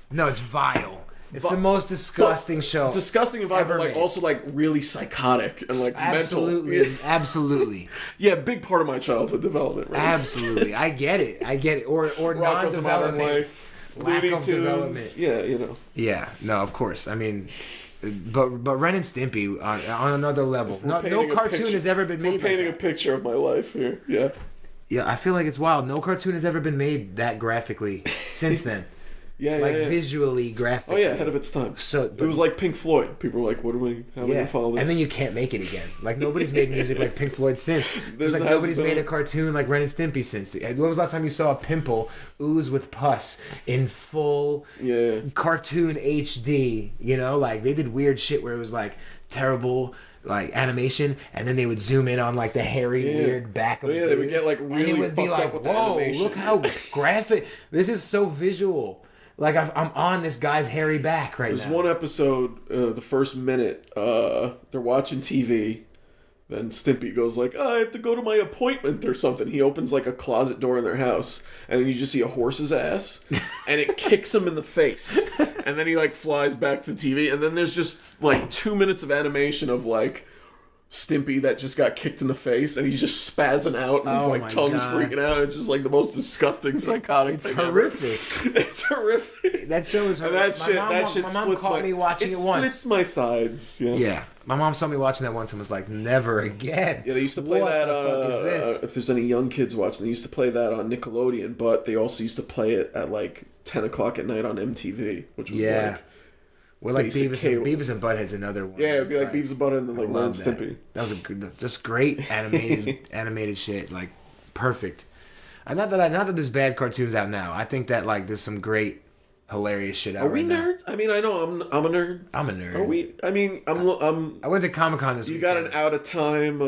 S4: No, it's vile. It's the most disgusting show.
S1: Disgusting and vibe, but like
S4: made.
S1: also like really psychotic and like
S4: Absolutely,
S1: mental.
S4: absolutely,
S1: Yeah, big part of my childhood development. Right?
S4: absolutely. I get it. Or
S1: Rocko's Modern
S4: non-development.
S1: Life,
S4: Lack
S1: Looney
S4: of
S1: Tunes.
S4: development.
S1: Yeah, you know.
S4: Yeah, no, of course. I mean, but Ren and Stimpy on another level. No
S1: Painting a
S4: cartoon
S1: picture-
S4: has ever been
S1: We're
S4: made.
S1: painting
S4: Like
S1: a picture of my life here. Yeah.
S4: yeah, I feel like it's wild. No cartoon has ever been made that graphically since then.
S1: Yeah,
S4: Like
S1: yeah.
S4: visually graphic.
S1: Oh yeah, ahead of its time.
S4: So
S1: It was like Pink Floyd. People were like, "What are we? How are we gonna follow this?"
S4: and then you can't make it again. Like nobody's made music like Pink Floyd since. Just like
S1: hasn't
S4: nobody's
S1: been
S4: made
S1: a-
S4: a cartoon like Ren and Stimpy since. When was the last time you saw a pimple ooze with pus in full
S1: Yeah.
S4: cartoon HD? You know, like they did weird shit where it was like terrible like animation, and then they would zoom in on like the hairy weird back of
S1: Oh, yeah,
S4: the
S1: they would
S4: dude,
S1: get, like,
S4: and
S1: really
S4: it would be
S1: fucked up
S4: like,
S1: with the
S4: whoa,
S1: animation."
S4: look how graphic. This is so visual. Like I'm on this guy's hairy back right
S1: There's
S4: now.
S1: one episode, the first minute, they're watching TV. Then Stimpy goes like, "Oh, I have to go to my appointment or something." He opens like a closet door in their house, and then you just see a horse's ass, and it kicks him in the face. And then he like flies back to the TV, and then there's just like 2 minutes of animation of like Stimpy that just got kicked in the face, and he's just spazzing out, and his
S4: Oh
S1: like
S4: my
S1: tongue's
S4: God.
S1: freaking out. It's just like the most disgusting, psychotic
S4: It's
S1: thing ever.
S4: horrific.
S1: It's horrific.
S4: That show is
S1: And
S4: horrific.
S1: that shit
S4: My mom
S1: splits
S4: caught me watching it once.
S1: splits my sides. Yeah.
S4: Yeah, my mom saw me watching that once and was like, "Never again."
S1: Yeah, they used to play
S4: What
S1: that
S4: the
S1: on.
S4: fuck is this?
S1: If there's any young kids watching, they used to play that on Nickelodeon, but they also used to play it at like 10 o'clock at night on MTV, which was
S4: Yeah.
S1: like,
S4: Well, like
S1: basic cable.
S4: Beavis and Butthead's another one.
S1: yeah, it'd be
S4: It's
S1: like Beavis and Butthead and then like
S4: I
S1: Ren and
S4: love that.
S1: Stimpy.
S4: That was a good, just great animated shit, like perfect. And not that there's bad cartoons out now. I think that like there's some great, hilarious shit out.
S1: Are we
S4: right now.
S1: nerds? I mean, I know I'm a nerd.
S4: I'm a nerd.
S1: Are we? I mean, I'm.
S4: I went to Comic-Con this
S1: You
S4: weekend.
S1: got an out of time.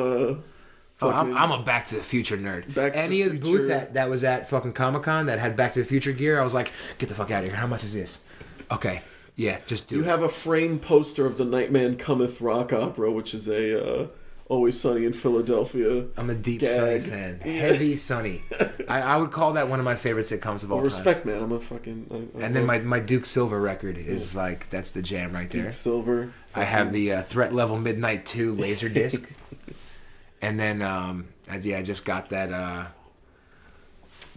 S4: I'm a Back to the Future nerd.
S1: Back to
S4: Any
S1: the
S4: of the
S1: Future.
S4: booth that was at fucking Comic-Con that had Back to the Future gear, I was like, get the fuck out of here. How much is this? Okay. Yeah, just do
S1: You
S4: it.
S1: have a framed poster of the Nightman Cometh rock opera, which is a Always Sunny in Philadelphia.
S4: I'm a deep
S1: gag.
S4: Sunny fan. Heavy Sunny. I would call that one of my favorite sitcoms of all time.
S1: Respect, man. I'm a fucking. I
S4: And then
S1: love
S4: my Duke Silver record is like, that's the jam right there.
S1: Silver.
S4: I have the Threat Level Midnight 2 laser disc. And then, I just got that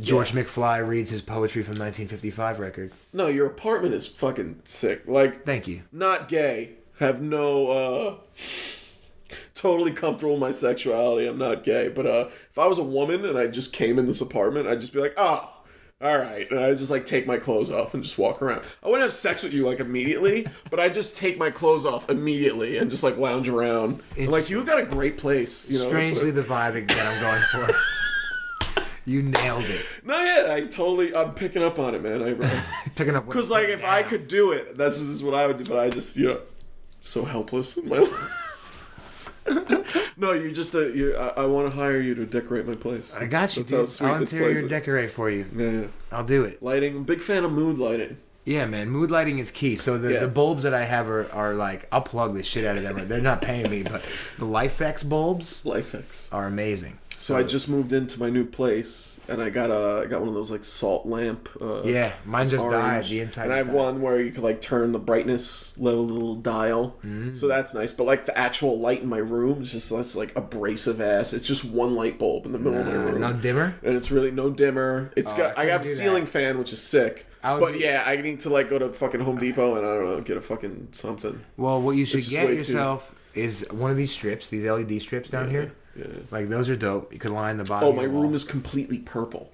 S4: George McFly reads his poetry from 1955 record.
S1: No, your apartment is fucking sick. Like,
S4: Thank you.
S1: not gay. Have no, totally comfortable with my sexuality. I'm not gay. But if I was a woman and I just came in this apartment, I'd just be like, oh, all right. And I'd just like take my clothes off and just walk around. I wouldn't have sex with you like immediately, but I'd just take my clothes off immediately and just like lounge around. And, like, you got a great place. You know,
S4: Strangely
S1: that's
S4: the vibe that I'm going for. You nailed it.
S1: what I'm picking up on it, man.
S4: Picking up
S1: Because, like, if I could do it, this is what I would do. But I just, so helpless in my life. No, you just, I want to hire you to decorate my place.
S4: I got you,
S1: That's how
S4: dude.
S1: sweet
S4: I'll
S1: this
S4: interior
S1: place is.
S4: decorate for you.
S1: Yeah.
S4: I'll do it.
S1: Lighting. I'm a big fan of mood lighting.
S4: Yeah, man. Mood lighting is key. So the bulbs that I have are like, I'll plug the shit out of them. They're not paying me, but the LifeX bulbs
S1: LifeX.
S4: are amazing.
S1: So I just moved into my new place, and I got one of those like salt lamp.
S4: Yeah, mine just
S1: orange.
S4: died. The inside.
S1: And I have
S4: died.
S1: one where you could like turn the brightness level, little dial. So that's nice. But like the actual light in my room is just it's like abrasive ass. It's just one light bulb in the middle of my room.
S4: No dimmer.
S1: And it's really no dimmer. It's got I have a ceiling fan, which is sick. But yeah, I need to like go to fucking Home Depot and I don't know, get a fucking something.
S4: Well, what you should get yourself is one of these strips, these LED strips down here.
S1: Yeah.
S4: Like those are dope. You could line the bottom.
S1: Oh, my room is completely purple.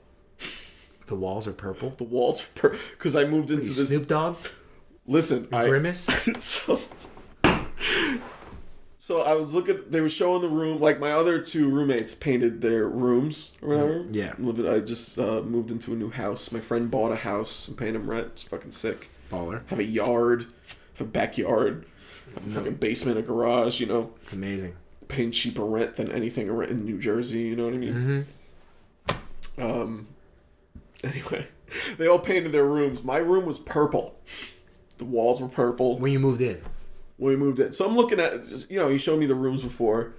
S4: The walls are purple.
S1: The walls are purple because I moved into this.
S4: Snoop Dogg.
S1: Listen,
S4: Grimace.
S1: So I was looking. They were showing the room. Like my other two roommates painted their rooms or whatever.
S4: Yeah.
S1: I just moved into a new house. My friend bought a house and paid him rent. It's fucking sick.
S4: Baller.
S1: Have a yard, have a backyard, have a fucking basement, a garage. You know.
S4: It's amazing.
S1: Paying cheaper rent than anything in New Jersey. You know what I mean? Mm-hmm. Anyway, they all painted their rooms. My room was purple. The walls were purple.
S4: When you moved in?
S1: When we moved in. So I'm looking at, he showed me the rooms before.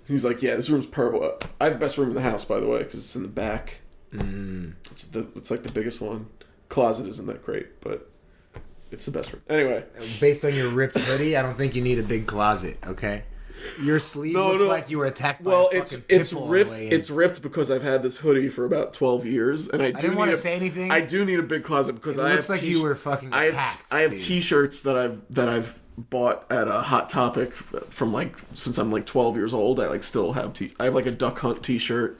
S1: He's like, yeah, this room's purple. I have the best room in the house, by the way, because it's in the back. It's like the biggest one. Closet isn't that great, but it's the best room. Anyway.
S4: Based on your ripped hoodie, I don't think you need a big closet, okay? Your sleeve looks like you were attacked by a fucking
S1: it's
S4: pit bull
S1: ripped.
S4: on the way in.
S1: It's ripped because I've had this hoodie for about 12 years, and I
S4: didn't want to say anything.
S1: I do need a big closet because
S4: it looks like you were fucking attacked.
S1: I have T-shirts that I've bought at a Hot Topic from like since I'm like 12 years old. I like still have I have like a Duck Hunt T-shirt.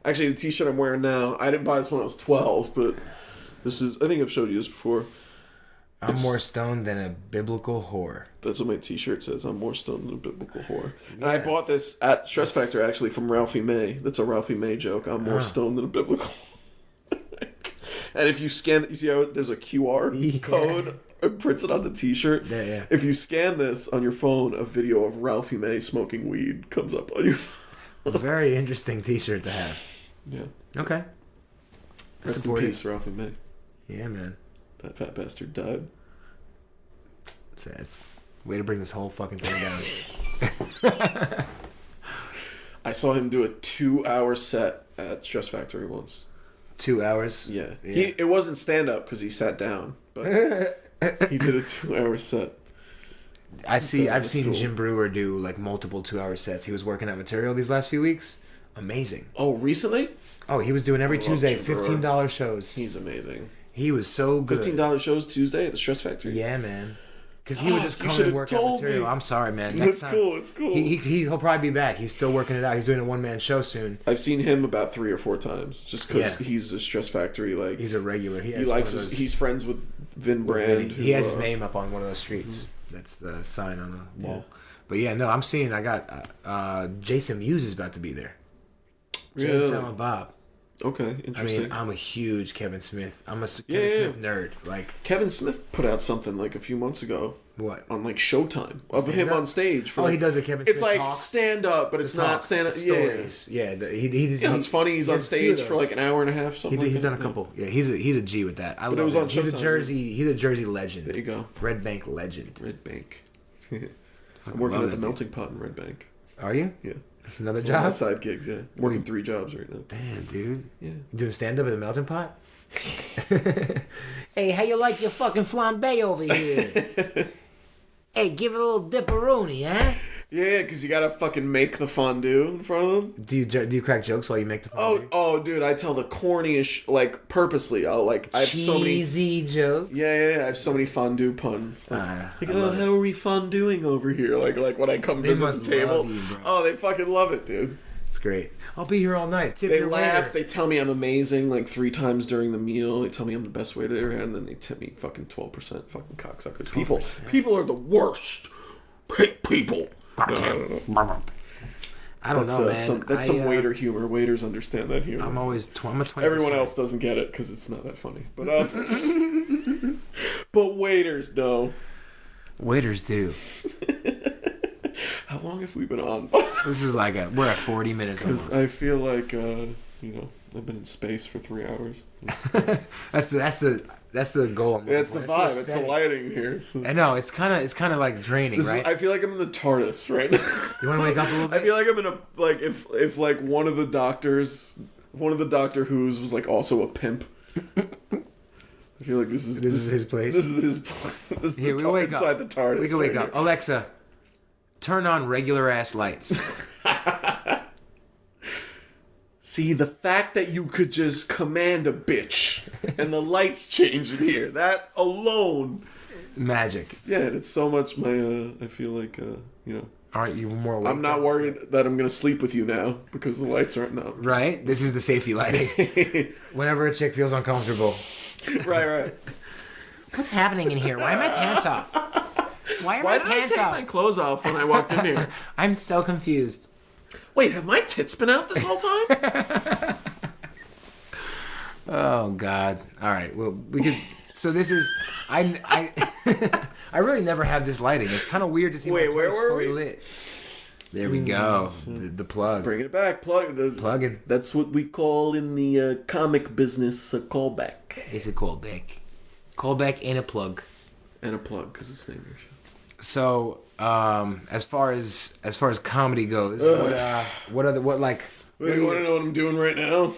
S1: Actually, the T-shirt I'm wearing now, I didn't buy this when I was 12, but this is. I think I've showed you this before.
S4: I'm more stoned than a biblical whore.
S1: That's what my T-shirt says. I'm more stoned than a biblical whore. Yeah. And I bought this at Stress Factor actually from Ralphie May. That's a Ralphie May joke. I'm more stoned than a biblical. And if you scan, you see how there's a QR code printed on the T-shirt.
S4: Yeah.
S1: If you scan this on your phone, a video of Ralphie May smoking weed comes up on your phone.
S4: A very interesting T-shirt to have.
S1: Yeah.
S4: Okay.
S1: Rest in peace, Ralphie May.
S4: Yeah, man.
S1: That fat bastard died.
S4: Sad. Way to bring this whole fucking thing down.
S1: I saw him do a 2-hour set at Stress Factory once.
S4: 2 hours?
S1: Yeah. It wasn't stand-up because he sat down, but he did a 2-hour set.
S4: I've seen Jim Brewer do like multiple 2-hour sets. He was working at material these last few weeks. Amazing.
S1: Oh, recently?
S4: Oh, he was doing every Tuesday $15 shows.
S1: He's amazing.
S4: He was so good.
S1: $15 shows Tuesday at the Stress Factory?
S4: Yeah, man. Because he would just come and work at material. Me. I'm sorry, man.
S1: Next time, it's cool.
S4: He'll probably be back. He's still working it out. He's doing a one-man show soon.
S1: I've seen him about 3 or 4 times just because he's a Stress Factory. Like
S4: he's a regular.
S1: He's friends with Vin Brand.
S4: He has his name up on one of those streets. That's the sign on the wall. Yeah. But yeah, no, I'm seeing. I got Jason Mewes is about to be there.
S1: Really?
S4: Jay and Bob.
S1: Okay, interesting.
S4: I mean, I'm a huge Kevin Smith. I'm a Kevin Smith nerd. Like
S1: Kevin Smith put out something like a few months ago.
S4: What?
S1: On like Showtime of him on stage.
S4: For he does a Kevin Smith.
S1: It's like
S4: talks.
S1: Stand up, but it's not stand up.
S4: Stories. Yeah,
S1: it's funny. He's on stage for like an hour and a half.
S4: He's done a couple. Yeah, he's a G with that. I love him. He's a Jersey legend.
S1: There you go.
S4: Red Bank legend.
S1: Red Bank. I'm working at the Melting Pot in Red Bank.
S4: Are you?
S1: Yeah.
S4: It's another job?
S1: One of my side gigs, yeah. I'm working 3 jobs right now.
S4: Damn, dude.
S1: Yeah.
S4: You doing stand-up at the Melting Pot? Hey, how you like your fucking flambe over here? Hey, give it a little dipperoni, huh?
S1: Yeah, because you gotta fucking make the fondue in front of them.
S4: Do you crack jokes while you make the fondue?
S1: Oh, dude, I tell the corniest, like, purposely. I have so many
S4: cheesy jokes.
S1: Yeah, I have so many fondue puns. How are we fonduing over here? Like when I come visit the table. They fucking love it, dude.
S4: It's great. I'll be here all night.
S1: They laugh. They tell me I'm amazing like 3 times during the meal. They tell me I'm the best waiter there, and then they tip me fucking 12%. Fucking cocksuckers. People are the worst. People.
S4: I don't know, man.
S1: That's some waiter humor. Waiters understand that humor.
S4: I'm a 20%.
S1: Everyone else doesn't get it because it's not that funny. But but waiters know.
S4: Waiters do.
S1: How long have we been on?
S4: This is like we're at 40 minutes almost.
S1: I feel like I've been in space for 3 hours.
S4: That's the goal.
S1: It's the vibe. It's the lighting here.
S4: I know it's kind of like draining, right?
S1: I feel like I'm in the TARDIS right now.
S4: You want to wake up a little bit?
S1: I feel like I'm in a if like one of the doctors one of the Doctor Who's was like also a pimp. I feel like this is
S4: his place.
S1: This is his place. This is
S4: Here,
S1: the
S4: we wake
S1: inside
S4: up.
S1: the TARDIS.
S4: We can wake
S1: right
S4: up. Alexa, turn on regular ass lights.
S1: See, the fact that you could just command a bitch and the lights change in here, that alone.
S4: Magic.
S1: Yeah, and it's so much my, I feel like, you know.
S4: Aren't you more awake?
S1: I'm not worried that I'm going to sleep with you now because the lights aren't up.
S4: Right? This is the safety lighting. Whenever a chick feels uncomfortable.
S1: Right.
S4: What's happening in here? Why are my pants off? Why
S1: did I take my clothes off when I walked in here?
S4: I'm so confused.
S1: Wait, have my tits been out this whole time?
S4: Oh God! All right. Well, we could. So this is. I I really never have this lighting. It's kind of weird to see
S1: Wait,
S4: my
S1: where
S4: place
S1: were
S4: fully
S1: we?
S4: lit. There we go. The plug.
S1: Bringing it back. Plugging. That's what we call in the comic business a callback.
S4: It's a callback. Callback and a plug.
S1: And a plug, because it's the name of your show.
S4: So, as far as comedy goes, what like?
S1: Wait, you want to know what I'm doing right now?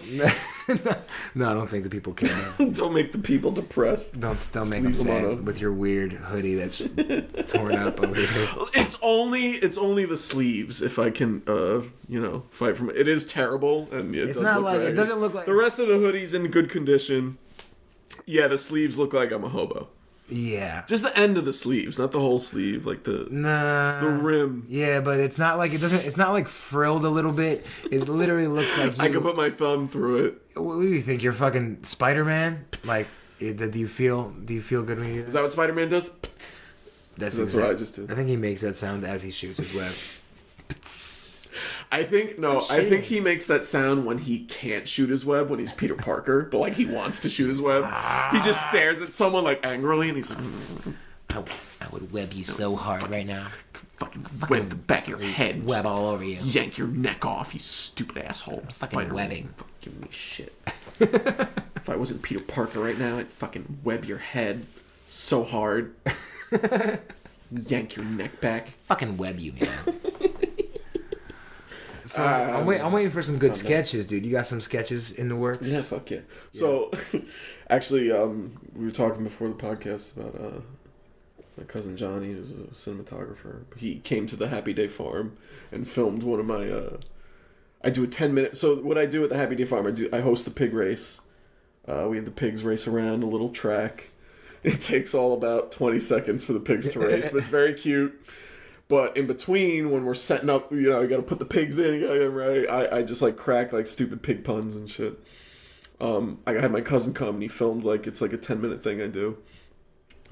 S4: No, I don't think the people care.
S1: Don't make the people depressed.
S4: Don't make them sad with your weird hoodie that's torn up over here.
S1: It's only the sleeves. If I can, fight from it. It is terrible, and it
S4: It's not like it doesn't look like
S1: the rest of the hoodie's in good condition. Yeah, the sleeves look like I'm a hobo.
S4: Yeah,
S1: just the end of the sleeves, not the whole sleeve, like the rim.
S4: Yeah, but it's not like it's not like frilled a little bit. It literally looks like
S1: I could put my thumb through it.
S4: What do you think? You're fucking Spider-Man? Like, do you feel good when you do that?
S1: Is that what Spider-Man does? That's what I just did.
S4: I think he makes that sound as he shoots his web.
S1: I think he makes that sound when he can't shoot his web, when he's Peter Parker, but like he wants to shoot his web. He just stares at someone like angrily, and he's like,
S4: I would web you so hard right now.
S1: Fucking web the back of your head.
S4: Web all over you.
S1: Yank your neck off, you stupid asshole.
S4: Fucking webbing.
S1: Give me shit. If I wasn't Peter Parker right now, I'd fucking web your head so hard. Yank your neck back.
S4: Fucking web you, man. So I'm waiting for some good sketches, dude. You got some sketches in the works?
S1: Yeah, fuck yeah. So, actually, we were talking before the podcast about my cousin Johnny, who's a cinematographer. He came to the Happy Day Farm and filmed one of my. I do a 10-minute. So what I do at the Happy Day Farm, I host the pig race. We have the pigs race around a little track. It takes all about 20 seconds for the pigs to race, but it's very cute. But in between, when we're setting up, you got to put the pigs in, you got to get them ready. I just like crack like stupid pig puns and shit. I had my cousin come and he filmed it's like a 10-minute thing I do.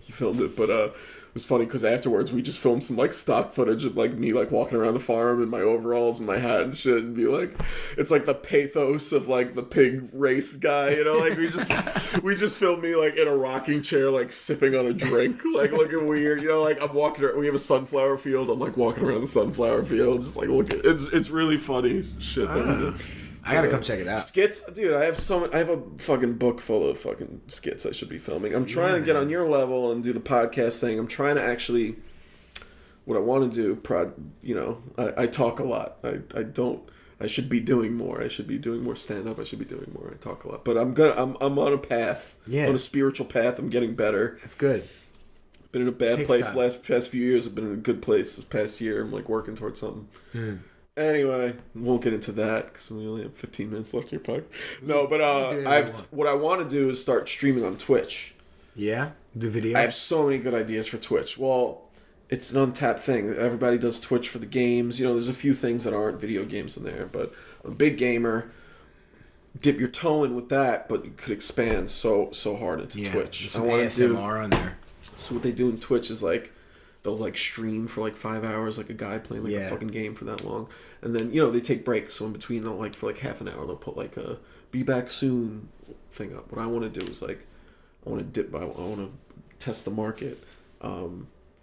S1: He filmed it, but it was funny because afterwards we just filmed some like stock footage of like me like walking around the farm in my overalls and my hat and shit, and be like, it's like the pathos of like the pig race guy, like we just filmed me like in a rocking chair like sipping on a drink, like looking weird, like I'm walking around, we have a sunflower field, I'm like walking around the sunflower field, just like looking, it's really funny shit that we did.
S4: I gotta come check it out.
S1: Skits, dude. I have a fucking book full of fucking skits I should be filming. I'm trying to get on your level and do the podcast thing. I'm trying to actually, what I want to do. I talk a lot. I should be doing more. I should be doing more stand up. I should be doing more. I talk a lot, but I'm on a path.
S4: Yeah.
S1: On a spiritual path. I'm getting better.
S4: It's good.
S1: Been in a bad place the past few years. I've been in a good place this past year. I'm like working towards something. Anyway, won't get into that because we only have 15 minutes left here, Puck. No, but what I want to do is start streaming on Twitch.
S4: Yeah, the video.
S1: I have so many good ideas for Twitch. Well, it's an untapped thing. Everybody does Twitch for the games. There's a few things that aren't video games in there, but I'm a big gamer. Dip your toe in with that, but you could expand so hard into Twitch.
S4: Some ASMR on there.
S1: So what they do in Twitch is like, they'll like stream for like 5 hours, like a guy playing like a fucking game for that long, and then they take breaks. So in between, they'll like for like half an hour, they'll put like a "be back soon" thing up. What I want to do is like, I want to test the market.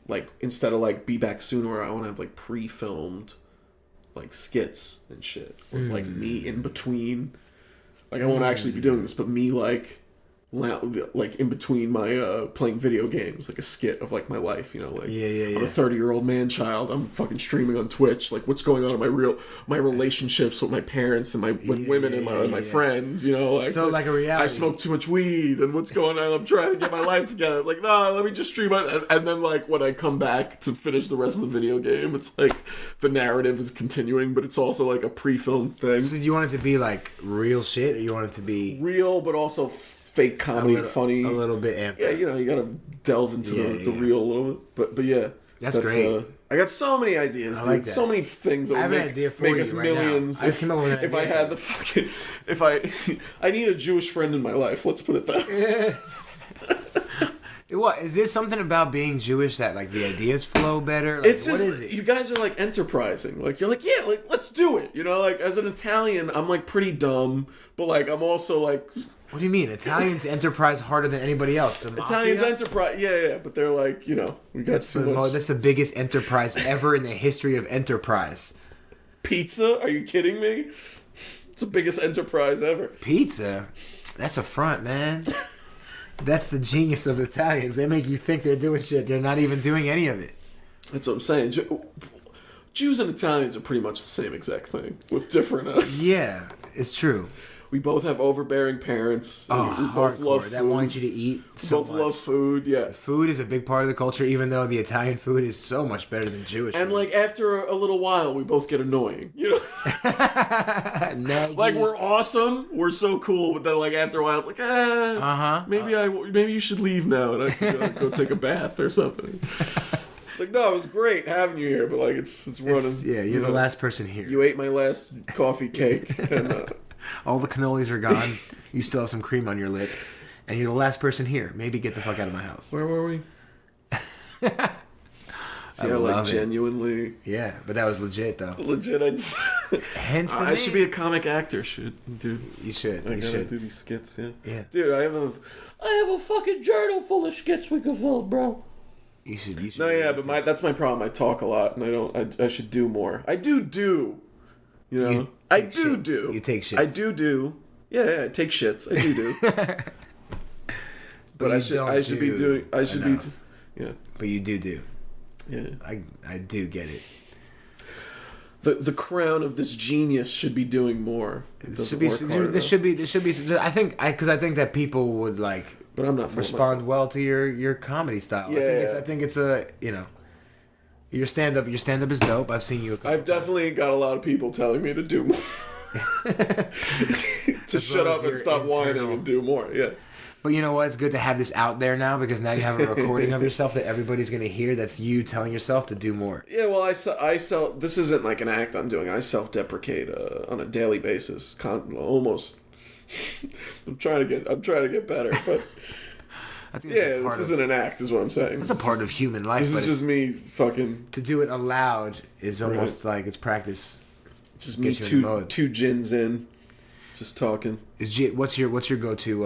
S1: Like instead of like "be back soon," or I want to have like pre-filmed like skits and shit with like me in between. Like I won't actually be doing this, but me like like in between my playing video games, like a skit of like my life, you know, like
S4: Yeah.
S1: I'm a 30-year-old man child. I'm fucking streaming on Twitch. Like, what's going on in my relationships with my parents and with women and my friends, you know, like
S4: So like a reality.
S1: I smoke too much weed and what's going on? I'm trying to get my life together. Like, nah, let me just stream it. And then like when I come back to finish the rest of the video game, it's like the narrative is continuing, but it's also like a pre-filmed thing.
S4: So you want it to be like real shit, or you want it to be
S1: Real, but also fake comedy, funny,
S4: a little bit amped
S1: yeah,
S4: up?
S1: you know, you gotta delve into the real a little bit. But yeah,
S4: that's great.
S1: I got so many ideas, dude.
S4: like that.
S1: So many things that
S4: I have
S1: would
S4: an idea for
S1: make
S4: you
S1: us
S4: right now.
S1: millions.
S4: I just came up with an
S1: if
S4: idea
S1: I had the fucking, if I need a Jewish friend in my life. Let's put it that way.
S4: What is this something about being Jewish that like the ideas flow better? Like,
S1: It's
S4: what
S1: just
S4: is it?
S1: you guys are like enterprising. Like you're like, yeah, like let's do it. You know, like as an Italian, I'm like pretty dumb, but like I'm also like
S4: What do you mean? Italians enterprise harder than anybody else. The mafia?
S1: Italians enterprise. Yeah, but they're like, you know, we got so much
S4: That's the biggest enterprise ever in the history of enterprise.
S1: pizza. Are you kidding me? It's the biggest enterprise ever.
S4: Pizza? That's a front, man. That's the genius of Italians. They make you think they're doing shit. They're not even doing any of it.
S1: That's what I'm saying. Jews and Italians are pretty much the same exact thing with different.
S4: Yeah, it's true.
S1: We both have overbearing parents.
S4: Oh,
S1: we both
S4: hardcore.
S1: love food.
S4: That want you to eat so
S1: both
S4: much.
S1: love food. Yeah.
S4: Food is a big part of the culture, even though the Italian food is so much better than Jewish
S1: And
S4: food.
S1: like after a little while, we both get annoying. You know,
S4: Naggy.
S1: like we're awesome, we're so cool, but then like after a while, it's like, maybe you should leave now and I can go take a bath or something. Like, no, it was great having you here, but like it's running.
S4: You're the last person here.
S1: You ate my last coffee cake, and
S4: All the cannolis are gone. You still have some cream on your lip. And you're the last person here. Maybe get the fuck out of my house.
S1: where were we? See, I
S4: love
S1: like
S4: it.
S1: genuinely,
S4: Yeah, but that was legit, though.
S1: legit.
S4: Hence the
S1: I
S4: name.
S1: should be a comic actor, dude.
S4: You should.
S1: I
S4: You
S1: gotta
S4: should.
S1: do these skits, yeah.
S4: Yeah.
S1: Dude, I have a fucking journal full of skits we can film, bro.
S4: You should.
S1: No,
S4: do
S1: yeah,
S4: that
S1: but
S4: too.
S1: that's my problem. I talk a lot, and I should do more. I do. You know,
S4: You
S1: I
S4: take
S1: do
S4: shit.
S1: do.
S4: You take shits.
S1: I do. Yeah, I take shits. I do. But
S4: you
S1: I should
S4: don't
S1: be
S4: do
S1: doing. I should
S4: enough.
S1: be. Yeah.
S4: But you do.
S1: Yeah.
S4: I do get it.
S1: The crown of this genius should be doing more. It doesn't work hard
S4: This
S1: enough.
S4: should be. I think that people would like
S1: But I'm not fooling
S4: respond well to your comedy style.
S1: Yeah.
S4: I think it's a your stand up is dope. I've seen you.
S1: I've definitely got a lot of people telling me to do more. To shut
S4: well as
S1: up and
S4: your
S1: stop whining
S4: internal-
S1: and do more. Yeah.
S4: But you know what? It's good to have this out there now because now you have a recording of yourself that everybody's going to hear. That's you telling yourself to do more.
S1: Yeah, well, I sell. This isn't like an act I'm doing. I self-deprecate on a daily basis. Almost. I'm trying to get better, but
S4: I think
S1: yeah, this isn't an act, is what I'm saying.
S4: It's a part of human life.
S1: This
S4: but
S1: is just me fucking.
S4: to do it aloud is almost like it's practice.
S1: Just me
S4: Get you in the mode.
S1: two gins in, just talking.
S4: What's your go-to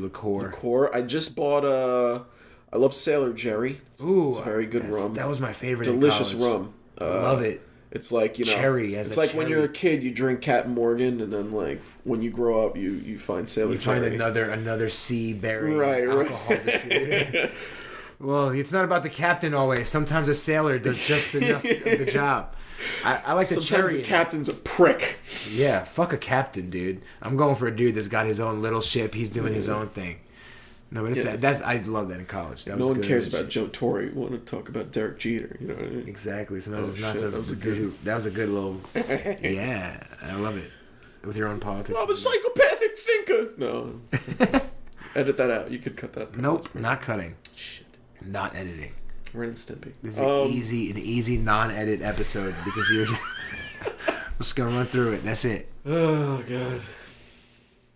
S4: liqueur?
S1: Core. I just bought I love Sailor Jerry.
S4: Ooh,
S1: it's very good rum.
S4: That was my favorite.
S1: Delicious
S4: in college.
S1: rum.
S4: Love it.
S1: It's like, you know,
S4: Cherry as
S1: it's
S4: a
S1: like when
S4: cherry.
S1: you're a kid, you drink Captain Morgan, and then like when you grow up, you find Sailor
S4: You
S1: Jerry.
S4: find another sea berry
S1: Right.
S4: alcohol distributor. Well, it's not about the captain always. Sometimes a sailor does just enough of the job. I like the
S1: Sometimes
S4: cherry.
S1: the
S4: in it.
S1: captain's a prick.
S4: Yeah, fuck a captain, dude. I'm going for a dude that's got his own little ship. He's doing his own thing. No, but if I love that in college. That
S1: No
S4: was
S1: one
S4: good
S1: cares
S4: as
S1: about
S4: shit.
S1: Joe Torre. We want to talk about Derek Jeter. You know what I mean?
S4: Exactly. Sometimes it's not
S1: shit,
S4: the
S1: that was a
S4: dude
S1: good-
S4: who. That was a good little. Yeah, I love it. With your own politics.
S1: I'm a psychopathic thinker. No. Edit that out. You could cut that.
S4: Nope, not cutting.
S1: Shit.
S4: Not editing.
S1: Ren and Stimpy.
S4: This is an easy non-edit episode because you're just gonna run through it. That's it.
S1: Oh god.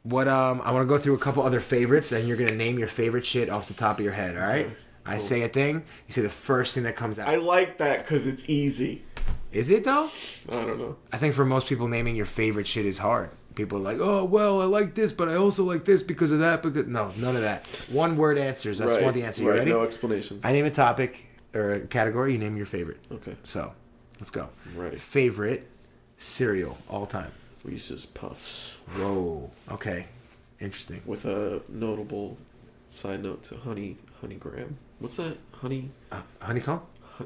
S4: What I want to go through a couple other favorites, and you're gonna name your favorite shit off the top of your head. All right?
S1: Okay,
S4: I say a thing, you say the first thing that comes out.
S1: I like that because it's easy.
S4: Is it though?
S1: I don't know.
S4: I think for most people, naming your favorite shit is hard. People are like, oh well, I like this, but I also like this because of that. Because no, none of that. One word answers. I just want the answer. You
S1: Right.
S4: ready?
S1: No explanations.
S4: I name a topic or a category. You name your favorite.
S1: Okay.
S4: So, let's go.
S1: I'm ready.
S4: Favorite cereal all time.
S1: Reese's Puffs.
S4: Whoa. Okay. Interesting.
S1: With a notable side note to honey graham. What's that?
S4: Honeycomb?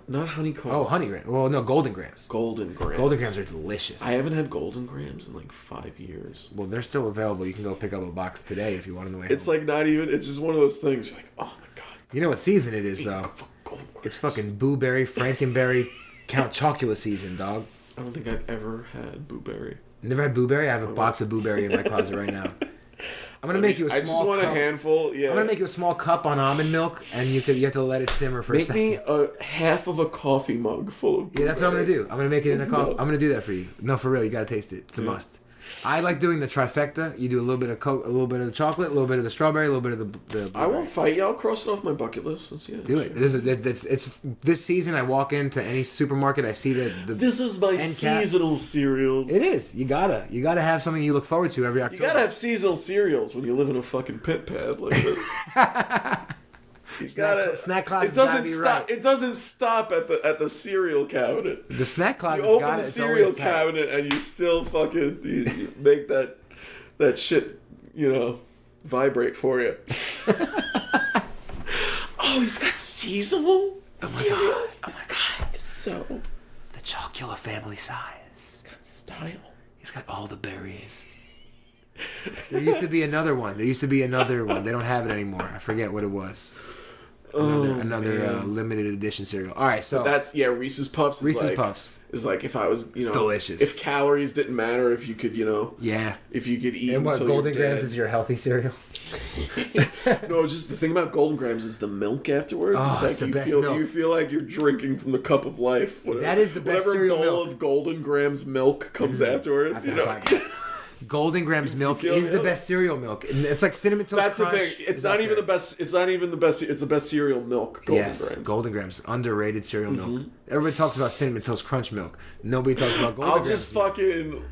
S1: Not honeycomb.
S4: Oh, honey graham. Well, no, golden grams.
S1: Golden grams.
S4: Golden grams are delicious.
S1: I haven't had golden grams in like 5 years.
S4: Well, they're still available. You can go pick up a box today if you want on the way
S1: It's
S4: home.
S1: like not even. It's just one of those things. You're like, oh my god.
S4: You know what season it is, though?
S1: Golden grams.
S4: It's fucking Blueberry, Frankenberry, Count Chocula season, dog.
S1: I don't think I've ever had blueberry.
S4: Never had blueberry? I have a box of blueberry in my closet right now. I'm gonna make you a small
S1: I just want
S4: cup.
S1: a handful. Yeah.
S4: I'm gonna make you a small cup on almond milk, and you have to let it simmer for a
S1: Make
S4: second.
S1: me a half of a coffee mug full of blueberry.
S4: Yeah, that's what I'm gonna do. I'm gonna make it in a cup.
S1: No.
S4: I'm gonna do that for you. No, for real, you gotta taste it. It's a must. I like doing the trifecta. You do a little bit of Coke, a little bit of the chocolate, a little bit of the strawberry, a little bit of the blueberry.
S1: I won't fight you. I'll cross it off my bucket list.
S4: Do it. It's this season. I walk into any supermarket, I see the
S1: This is my
S4: end cap.
S1: seasonal cereals.
S4: It is. You gotta have something you look forward to every October.
S1: You gotta have seasonal cereals when you live in a fucking pit pad like this. You gotta
S4: snack closet's
S1: It doesn't
S4: gotta be
S1: stop.
S4: right.
S1: It doesn't stop at the cereal cabinet.
S4: The snack
S1: You
S4: closet's
S1: open
S4: got
S1: the
S4: it. It's
S1: cereal
S4: always tight.
S1: cabinet and you still fucking you make that shit vibrate for you. Oh, he's got seasonal cereals. Oh my god, it's so.
S4: The Chocula family size.
S1: He's got style.
S4: He's got all the berries. There used to be another one. They don't have it anymore. I forget what it was. Another limited edition cereal. All right, so
S1: That's Reese's Puffs.
S4: Reese's Puffs
S1: is like if I was
S4: delicious.
S1: If calories didn't matter, if you could
S4: yeah.
S1: if you could eat.
S4: And what
S1: until
S4: Golden
S1: you're
S4: Grams
S1: dead.
S4: is your healthy cereal?
S1: No, just the thing about Golden Grams is the milk afterwards.
S4: Oh, it's the
S1: you
S4: best
S1: feel
S4: milk.
S1: You feel like you're drinking from the cup of life.
S4: That is the best
S1: whatever
S4: cereal
S1: bowl
S4: milk.
S1: of Golden Grams milk comes afterwards.
S4: Golden Grams milk
S1: feel
S4: is the
S1: me?
S4: best cereal milk. And it's like Cinnamon Toast
S1: That's
S4: Crunch.
S1: the thing. It's
S4: is
S1: not
S4: up
S1: even
S4: there.
S1: the best. It's not even the best. It's the best cereal milk. Golden
S4: Yes,
S1: Grams.
S4: Golden Grams, underrated cereal milk. Everybody talks about Cinnamon Toast Crunch milk. Nobody talks about Golden
S1: I'll
S4: Grams.
S1: just
S4: milk.
S1: fucking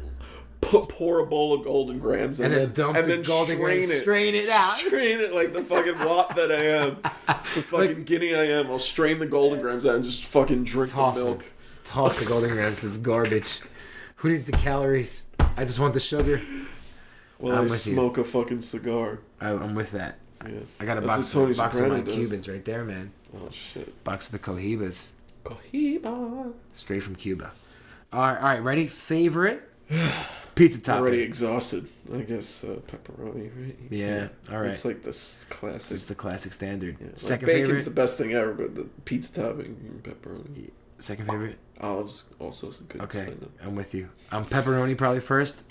S1: pour a bowl of Golden Grams
S4: And then dump the Golden Grams, strain it out.
S1: Strain it like the fucking wop that I am. The fucking guinea I am. I'll strain the Golden Grams out and just fucking drink
S4: Toss
S1: the
S4: it.
S1: milk.
S4: Toss the Golden Grams. It's garbage. Who needs the calories? I just want the sugar.
S1: While
S4: I'm
S1: I
S4: with you.
S1: smoke a fucking cigar.
S4: I'm with that.
S1: Yeah.
S4: I got a
S1: That's
S4: box,
S1: what Tony
S4: of my
S1: Soprano does.
S4: Cubans right there, man.
S1: Oh shit.
S4: Box of the Cohibas.
S1: Cohiba.
S4: Straight from Cuba. All right, ready? Favorite pizza topping.
S1: Already exhausted. I guess pepperoni, right?
S4: Yeah, all right.
S1: It's like this
S4: This
S1: classic.
S4: is the classic standard.
S1: Yeah. Like
S4: Second
S1: bacon's
S4: favorite.
S1: the best thing ever, but the pizza topping, pepperoni.
S4: Second favorite.
S1: Olives also some good.
S4: Okay,
S1: side note.
S4: I'm with you. Pepperoni probably first.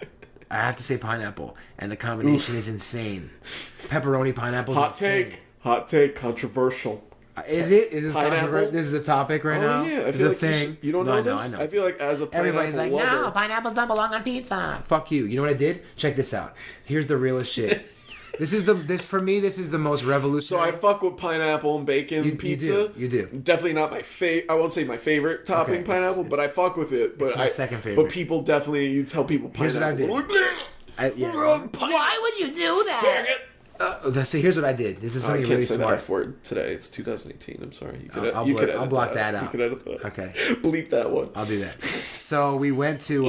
S4: I have to say pineapple, and the combination is insane. Pepperoni, pineapple.
S1: Hot take, controversial.
S4: Is it? Is this
S1: Pineapple?
S4: controversial? This is a topic right now.
S1: Yeah, I
S4: It's
S1: feel
S4: a
S1: like
S4: thing.
S1: you don't know
S4: No,
S1: this.
S4: I know.
S1: I feel like as a pineapple
S4: Everybody's like,
S1: lover,
S4: no, pineapples don't belong on pizza. Fuck you. You know what I did? Check this out. Here's the realest shit. For me. This is the most
S1: So
S4: revolutionary.
S1: I fuck with pineapple and bacon pizza.
S4: You do.
S1: Definitely not my favorite. I won't say my favorite topping
S4: Okay,
S1: pineapple, but I fuck with it. But
S4: my second favorite.
S1: But people definitely, you tell people
S4: Here's
S1: pineapple.
S4: what I did.
S1: they're like, "Bleh,
S3: Why would you do that?
S4: So here's what I did. This is
S1: I
S4: something
S1: can't
S4: really
S1: say that
S4: smart.
S1: F word today. It's 2018. I'm sorry. You could,
S4: I'll
S1: you
S4: blur-
S1: could edit
S4: I'll block that out.
S1: You could edit that.
S4: Okay.
S1: Bleep that one.
S4: I'll do that. So we went to,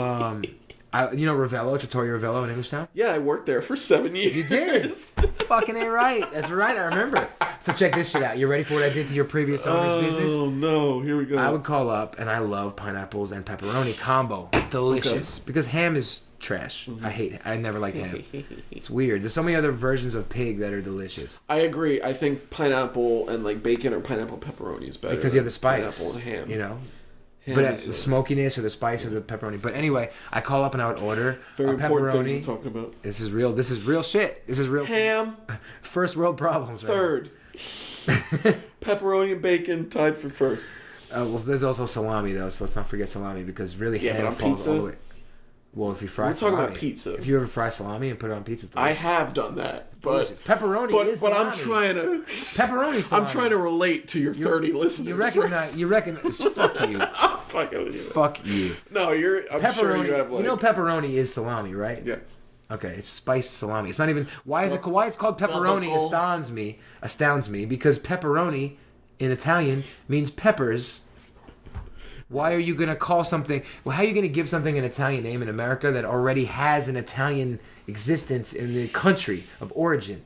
S4: Ravello, Trattoria Ravello in Englishtown.
S1: Yeah, I worked there for 7 years.
S4: You did. Fucking ain't right. That's right. I remember. So check this shit out. You ready for what I did to your previous owner's business?
S1: Oh no! Here we go.
S4: I would call up, and I love pineapples and pepperoni combo. Delicious. Because ham is trash. I never liked ham. It's weird. There's so many other versions of pig that are delicious.
S1: I agree. I think pineapple and like bacon or pineapple pepperoni is better.
S4: Because you have the spice.
S1: Pineapple and ham.
S4: You know?
S1: Ham
S4: But
S1: is
S4: the smokiness or the spice or the pepperoni. But anyway, I call up and I would order
S1: very
S4: a
S1: important things
S4: pepperoni.
S1: we're talking about.
S4: This is real. This is real shit. This is real.
S1: Ham.
S4: First world problems. Right?
S1: Third. Pepperoni and bacon tied for first.
S4: Well, there's also salami though, so let's not forget salami because really
S1: Yeah, but
S4: ham
S1: on
S4: falls
S1: pizza?
S4: all the way. Well, if you fry
S1: We're talking
S4: salami,
S1: about pizza.
S4: If you ever fry salami and put it on pizza, it's
S1: I
S4: delicious.
S1: have done that, but
S4: Delicious. Pepperoni is
S1: but I'm
S4: salami.
S1: trying to
S4: Pepperoni salami.
S1: I'm trying to relate to your 30 listeners.
S4: You recognize. Fuck you.
S1: I'm fucking with you.
S4: Fuck you.
S1: No, I'm
S4: Pepperoni.
S1: sure you have like.
S4: Pepperoni is salami, right?
S1: Yes.
S4: Okay, it's spiced salami. It's not even. Why it's called pepperoni?
S1: Gabagool.
S4: Astounds me because pepperoni in Italian means peppers. Why are you gonna call something? Well, how are you gonna give something an Italian name in America that already has an Italian existence in the country of origin.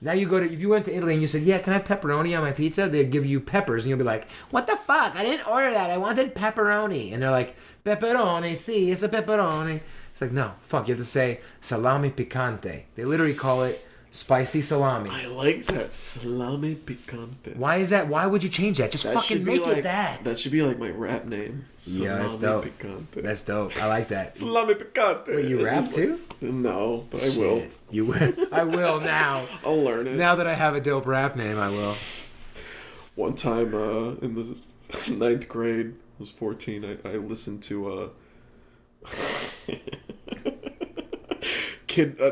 S4: Now if you went to Italy and you said, yeah, can I have pepperoni on my pizza? They'd give you peppers and you'll be like, what the fuck? I didn't order that. I wanted pepperoni. And they're like, pepperoni, sì, it's a pepperoni. It's like, no, fuck, you have to say salami picante. They literally call it spicy salami.
S1: I like that. Salami picante.
S4: Why is that? Why would you change that? Just fucking make it that.
S1: That should be like my rap name.
S4: Yeah, that's dope.
S1: Picante.
S4: That's dope. I like that.
S1: Salami picante.
S4: Wait, you rap too?
S1: No, but I will.
S4: You will? I will now.
S1: I'll learn it.
S4: Now that I have a dope rap name, I will.
S1: One time in the 9th grade, I was 14, I listened to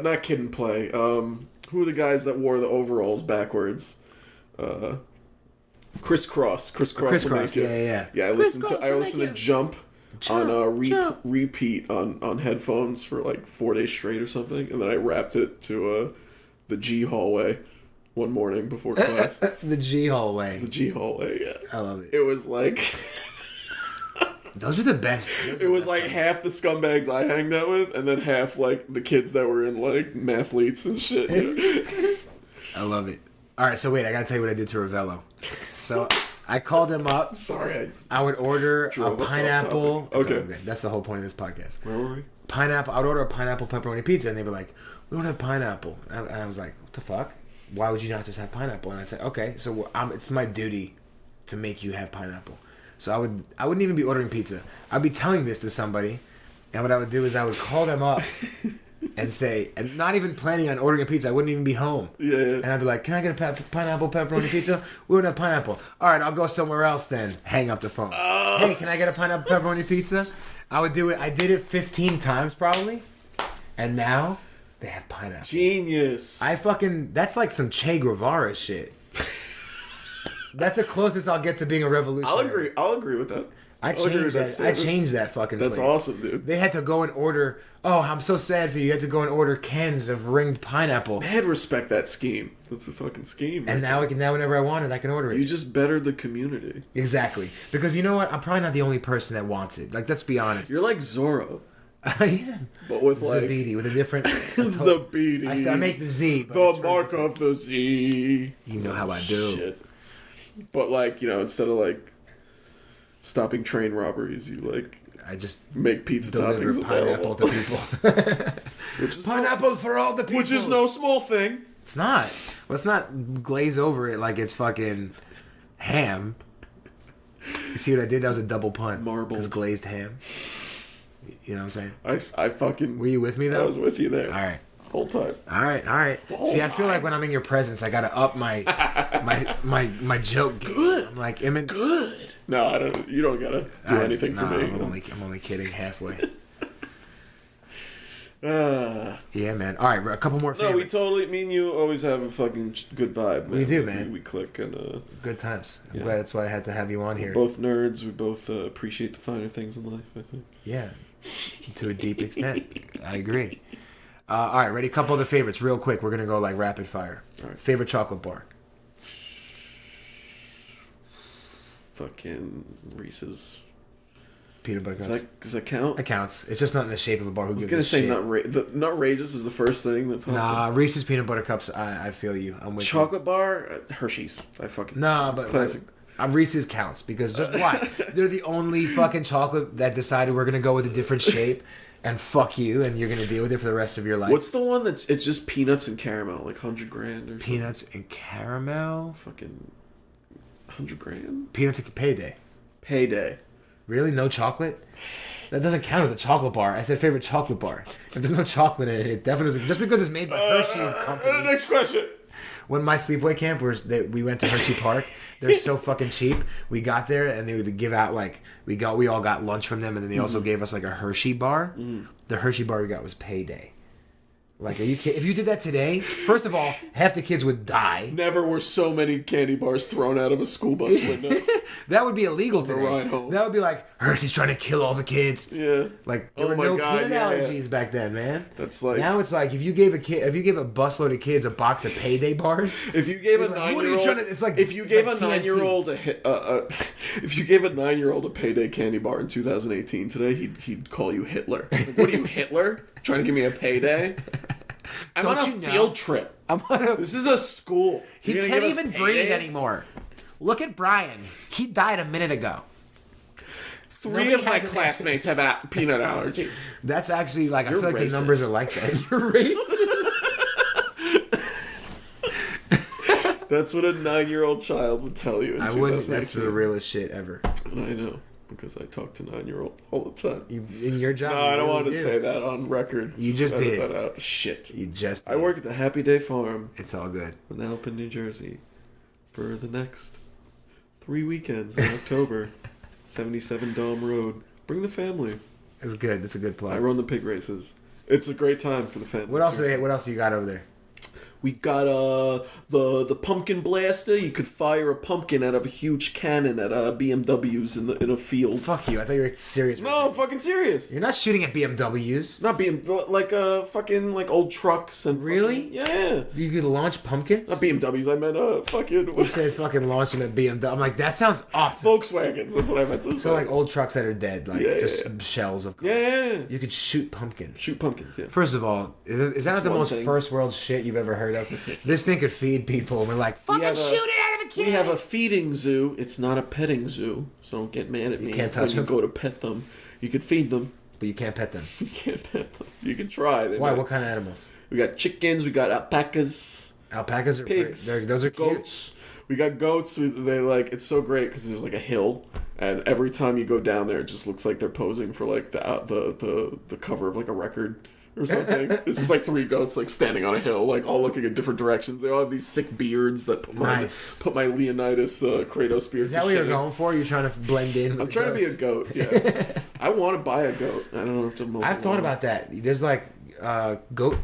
S1: not Kid and Play. Who are the guys that wore the overalls backwards? Crisscross.
S4: Crisscross. Yeah.
S1: Yeah, I listened to Jump on repeat on headphones for like 4 days straight or something, and then I rapped it to the G hallway one morning before class.
S4: The G hallway.
S1: The G hallway. Yeah,
S4: I love it.
S1: It was like.
S4: Those were the best.
S1: It was like half the scumbags I hanged out with, and then half like the kids that were in like mathletes and shit. You know?
S4: I love it. All right, so wait, I gotta tell you what I did to Ravello. So I called him up.
S1: Sorry,
S4: I would order a pineapple.
S1: Okay,
S4: that's the whole point of this podcast.
S1: Where were we?
S4: Pineapple. I'd order a pineapple pepperoni pizza, and they were like, "We don't have pineapple." And I was like, "What the fuck? Why would you not just have pineapple?" And I said, "Okay, so it's my duty to make you have pineapple." So I wouldn't even be ordering pizza. I'd be telling this to somebody, and what I would do is I would call them up and say, and not even planning on ordering a pizza. I wouldn't even be home.
S1: Yeah.
S4: And I'd be like, "Can I get a pineapple pepperoni pizza?" We wouldn't have pineapple. All right, I'll go somewhere else then. Hang up the phone. Hey, can I get a pineapple pepperoni pizza? I would do it. I did it 15 times probably, and now they have pineapple.
S1: Genius.
S4: That's like some Che Guevara shit. That's the closest I'll get to being a revolutionary.
S1: I'll agree with that.
S4: I changed that fucking place.
S1: That's awesome, dude.
S4: They had to go and order. Oh, I'm so sad for you. You had to go and order cans of ringed pineapple.
S1: Mad respect that scheme. That's a fucking scheme.
S4: And now whenever I want it, I can order it.
S1: You just bettered the community.
S4: Exactly. Because you know what? I'm probably not the only person that wants it. Like, let's be honest.
S1: You're like Zorro.
S4: I am.
S1: But with like...
S4: Zabidi, with a different...
S1: Zabidi.
S4: I make the Z.
S1: The mark of the Z.
S4: You know how I do.
S1: Shit. But like, instead of like stopping train robberies, you like
S4: I just
S1: make pizza
S4: deliver
S1: toppings
S4: pineapple
S1: available.
S4: to people.
S1: Which is
S4: pineapple for all the people.
S1: Which is no small thing.
S4: It's not. Let's not glaze over it like it's fucking ham. You see what I did? That was a double pun.
S1: Marble.
S4: It's glazed ham. You know what I'm saying?
S1: I fucking...
S4: Were you with me though?
S1: I was with you there.
S4: All right.
S1: Whole time.
S4: All right. See, I feel like when I'm in your presence, I gotta up my joke game.
S1: Good.
S4: I'm like,
S1: good. No, I don't. You don't gotta do anything for me.
S4: I'm only kidding halfway.
S1: Yeah,
S4: man. All right, a couple more favorites.
S1: No, me and you always have a fucking good vibe, man.
S4: We do, man.
S1: We click and
S4: good times. I'm glad that's why I had to have you on here.
S1: We're both nerds. We both appreciate the finer things in life, I think.
S4: Yeah, to a deep extent. I agree. All right, ready? A couple other favorites, real quick. We're gonna go like rapid fire.
S1: All right.
S4: Favorite chocolate bar?
S1: Fucking Reese's.
S4: Peanut butter cups.
S1: Does that count?
S4: It counts. It's just not in the shape of a bar. Who
S1: I was gonna say Nutrageous is the first thing that popped up.
S4: Reese's peanut butter cups. I feel you. I'm with
S1: chocolate bar, Hershey's. I fucking
S4: but
S1: classic.
S4: Reese's counts because just why? They're the only fucking chocolate that decided we're gonna go with a different shape. And fuck you, and you're gonna deal with it for the rest of your life.
S1: What's the one it's just peanuts and caramel, like 100 grand or
S4: peanuts and caramel?
S1: Fucking 100 grand?
S4: Peanuts and payday.
S1: Payday.
S4: Really? No chocolate? That doesn't count as a chocolate bar. I said favorite chocolate bar. If there's no chocolate in it, it definitely isn't. Just because it's made by Hershey and Company.
S1: Next question.
S4: When my sleepaway camp we went to Hershey Park, they're so fucking cheap. We got there and they would give out like we all got lunch from them, and then they also gave us like a Hershey bar. The Hershey bar we got was payday. Like, are you kidding? If you did that today, first of all, half the kids would die.
S1: Never were so many candy bars thrown out of a school bus window.
S4: That would be illegal today.
S1: Ride home.
S4: That would be like, Hershey's trying to kill all the kids.
S1: Yeah.
S4: Like, there were no peanut allergies back then, man.
S1: That's like...
S4: Now it's like, if you gave a busload of kids a box of payday bars...
S1: If you gave a 9-year-old...
S4: It's like...
S1: If you gave a
S4: TNT.
S1: 9-year-old if you gave a 9-year-old a payday candy bar in 2018 today, he'd call you Hitler. Like, what are you, Hitler? Trying to give me a payday? I'm
S4: Don't
S1: on a
S4: you know?
S1: field trip. This is a school.
S4: He
S1: You're gonna
S4: can't
S1: give us
S4: even breathe
S1: paydays?
S4: anymore. Look at Brian. He died a minute ago.
S1: 3
S4: Nobody
S1: of my
S4: has it.
S1: classmates have peanut allergies.
S4: That's actually like, I
S1: You're
S4: feel like the
S1: racist.
S4: numbers are like that. You're racist.
S1: That's what a 9-year-old child would tell you in
S4: I wouldn't. That's
S1: 2018.
S4: the realest shit ever.
S1: And I know, because I talk to 9-year-olds all the time.
S4: In your job.
S1: No,
S4: you
S1: I don't
S4: really
S1: want to
S4: do.
S1: say that on record.
S4: You just
S1: edit
S4: did.
S1: that out. Shit.
S4: You just.
S1: I work at the Happy Day Farm
S4: It's all good.
S1: in Alpin, New Jersey for the next 3 weekends in October. 77 Dom Road. Bring the family.
S4: It's good. That's a good
S1: I
S4: plug.
S1: run the pig races. It's a great time for the family.
S4: What else?
S1: seriously.
S4: What else you got over there?
S1: We got the pumpkin blaster. You could fire a pumpkin out of a huge cannon at BMWs in a field.
S4: Fuck you. I thought you were serious.
S1: No, I'm fucking serious.
S4: You're not shooting at BMWs.
S1: Not like fucking like old trucks and
S4: Really?
S1: fucking, yeah.
S4: You could launch pumpkins.
S1: Not BMWs. I meant fucking
S4: You said fucking launch them at BMW. I'm like, that sounds awesome.
S1: Volkswagens. That's what I meant to say.
S4: So like old trucks that are dead, like
S1: Yeah,
S4: just
S1: yeah.
S4: shells of.
S1: Yeah.
S4: You could shoot pumpkins.
S1: Shoot pumpkins. Yeah.
S4: First of all, is that not the
S1: one
S4: most
S1: thing.
S4: first world shit you've ever heard of? This thing could feed people, and we're like, fucking
S1: have a-
S4: shoot it out of a kid.
S1: We have a feeding zoo. It's not a petting zoo, so don't get mad at me.
S4: can't touch
S1: when you
S4: them?
S1: go to pet them. You could feed them.
S4: But you can't pet them.
S1: You can't pet them. You can try. They
S4: Why?
S1: might-
S4: What kind of animals?
S1: We got chickens. We got alpacas.
S4: Alpacas are
S1: Pigs.
S4: those are cute.
S1: Goats. We got goats. They like it's so great because there's like a hill, and every time you go down there, it just looks like they're posing for like the cover of like a record or something. It's just like 3 goats like standing on a hill, like all looking in different directions. They all have these sick beards that put my Leonidas Kratos beard.
S4: Is that
S1: to
S4: what you're
S1: shame.
S4: going for? You're trying to blend in. With
S1: I'm
S4: the
S1: trying to be a
S4: goats?
S1: goat. Yeah, I want to buy a goat. I don't know if to mow
S4: I've
S1: the
S4: thought
S1: lawn.
S4: about that. There's like goat.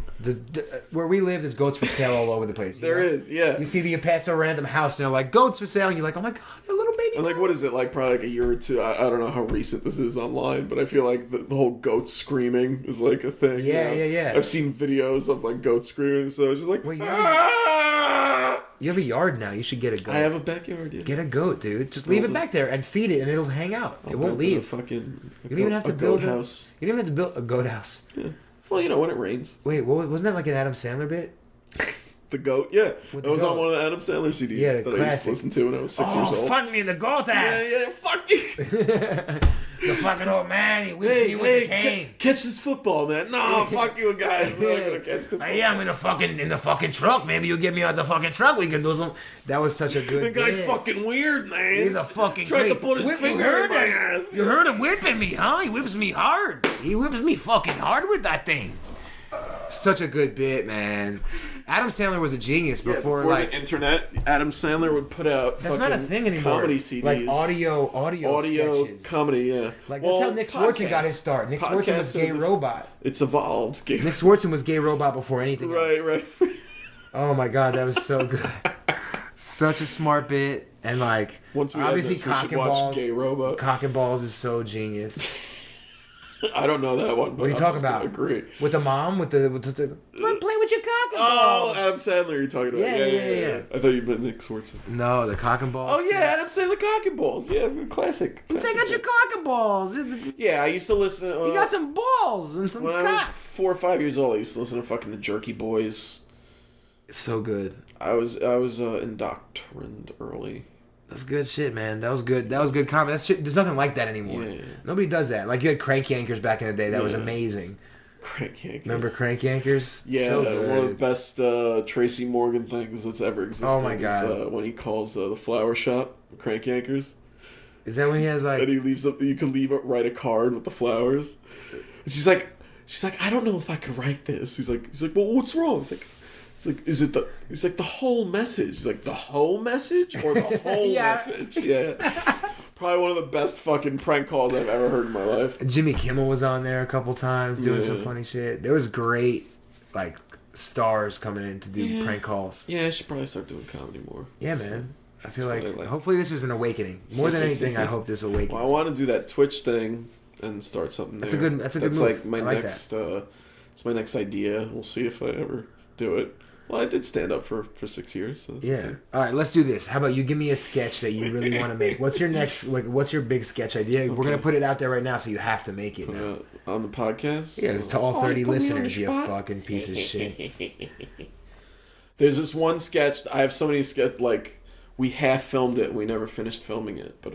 S4: Where we live, there's goats for sale all over the place. you
S1: There
S4: know?
S1: is, yeah.
S4: You see the you pass a random house and they're like goats for sale, and you're like, oh my god, they're little baby.
S1: And like, what is it like? Probably like a year or two. I don't know how recent this is online, but I feel like the whole goat screaming is like a thing.
S4: Yeah,
S1: you know?
S4: yeah.
S1: I've seen videos of like goats screaming, so it's just like.
S4: Well, yeah.
S1: "Ah!"
S4: You have a yard now. You should get a goat.
S1: I have a backyard. Yeah.
S4: Get a goat, dude. Just leave it back there and feed it, and it'll hang out. It won't leave.
S1: Fucking.
S4: You don't even have to
S1: goat
S4: build
S1: house.
S4: You don't even have to build a goat house.
S1: Yeah. Well, you know when it rains.
S4: Wait, wasn't that like an Adam Sandler bit?
S1: The goat, yeah.
S4: With
S1: That
S4: the
S1: was on
S4: goat.
S1: one of the Adam Sandler CDs
S4: Yeah, the
S1: that I used to
S4: classic.
S1: listen to when I was 6 years old.
S4: fuck me in the goat
S1: Yeah, fuck you.
S4: The fucking old man, he whips
S1: Hey,
S4: me with the
S1: hey,
S4: cane.
S1: catch this football, man. No, fuck you guys. I'm not gonna catch the football.
S4: Hey, I'm in the fucking truck. Maybe you'll get me out the fucking truck. We can do some. That was such a good.
S1: The guy's
S4: bit.
S1: fucking weird, man.
S4: He's a fucking.
S1: Tried to
S4: great
S1: put his
S4: whip.
S1: finger
S4: You heard
S1: in my
S4: him.
S1: ass.
S4: You heard him whipping me, huh? He whips me hard. He whips me fucking hard with that thing. Such a good bit, man. Adam Sandler was a genius before like
S1: the internet. Adam Sandler would put out.
S4: that's not a
S1: fucking
S4: thing anymore.
S1: Comedy CDs,
S4: like audio
S1: audio
S4: sketches.
S1: comedy. Yeah,
S4: Like that's how Nick Swartzen got his start. Nick Swartzen was
S1: Podcasts
S4: Gay
S1: are the-
S4: Robot.
S1: It's evolved. Gay.
S4: Nick Swartzen was Gay Robot before anything else.
S1: Right.
S4: Oh my god, that was so good. Such a smart bit, and like
S1: Once we
S4: obviously
S1: have this, we
S4: Cock
S1: should
S4: and
S1: watch
S4: Balls.
S1: Gay Robot.
S4: Cock and Balls is so genius.
S1: I don't know that one. But
S4: What are you
S1: I'm
S4: talking
S1: just gonna
S4: about?
S1: Agree.
S4: With the mom, with the play with your cock and
S1: Oh,
S4: balls.
S1: Adam Sandler, you're talking about?
S4: Yeah.
S1: I thought you meant Nick Swartzen.
S4: No, the cock and balls.
S1: Oh yeah, Adam Sandler cock and balls. Yeah, classic.
S4: Take
S1: classic
S4: out your
S1: bit.
S4: cock and balls. You
S1: Yeah, I used to listen.
S4: got some balls and some
S1: when I was
S4: cock.
S1: 4 or 5 years old. I used to listen to fucking the Jerky Boys.
S4: It's so good.
S1: I was indoctrined early.
S4: That's good shit, man. That was good. That was good comedy. That's shit. There's nothing like that anymore.
S1: Yeah.
S4: Nobody does that. Like you had Crank Yankers back in the day. That was
S1: Yeah.
S4: amazing.
S1: Crank Yankers.
S4: Remember Crank Yankers?
S1: Yeah,
S4: so
S1: one of the
S4: good.
S1: best Tracy Morgan things that's ever existed.
S4: Oh my
S1: is,
S4: God.
S1: when he calls the flower shop Crank Yankers,
S4: Is that when he has like?
S1: and he leaves up. You can write a card with the flowers. And she's like, I don't know if I could write this. He's like, well, what's wrong? He's like, is it the? He's like, the whole message. He's like, the whole message or the whole
S4: Yeah.
S1: message? Yeah. Probably one of the best fucking prank calls I've ever heard in my life.
S4: Jimmy Kimmel was on there a couple times doing some
S1: Yeah.
S4: funny shit. There was great like stars coming in to do prank calls.
S1: Yeah, I should probably start doing comedy more.
S4: Yeah, man. I feel
S1: That's
S4: like,
S1: what I like.
S4: hopefully this is an awakening. More than anything, I hope this awakens.
S1: Well, I want to do that Twitch thing and start something.
S4: That's a
S1: there.
S4: good- that's a good
S1: That's
S4: move.
S1: like my
S4: I like
S1: next. It's my next idea. We'll see if I ever do it. Well, I did stand up for 6 years. So
S4: Yeah.
S1: okay.
S4: All right, let's do this. How about you give me a sketch that you really want to make? What's your next? What's your big sketch idea? We're gonna put it out there right now, so you have to make it now.
S1: On the podcast?
S4: Yeah, to all 30
S1: put me on the
S4: listeners, you
S1: spot.
S4: fucking piece of shit.
S1: There's this one sketch. I have so many sketch. Like, we half filmed it. We never finished filming it. But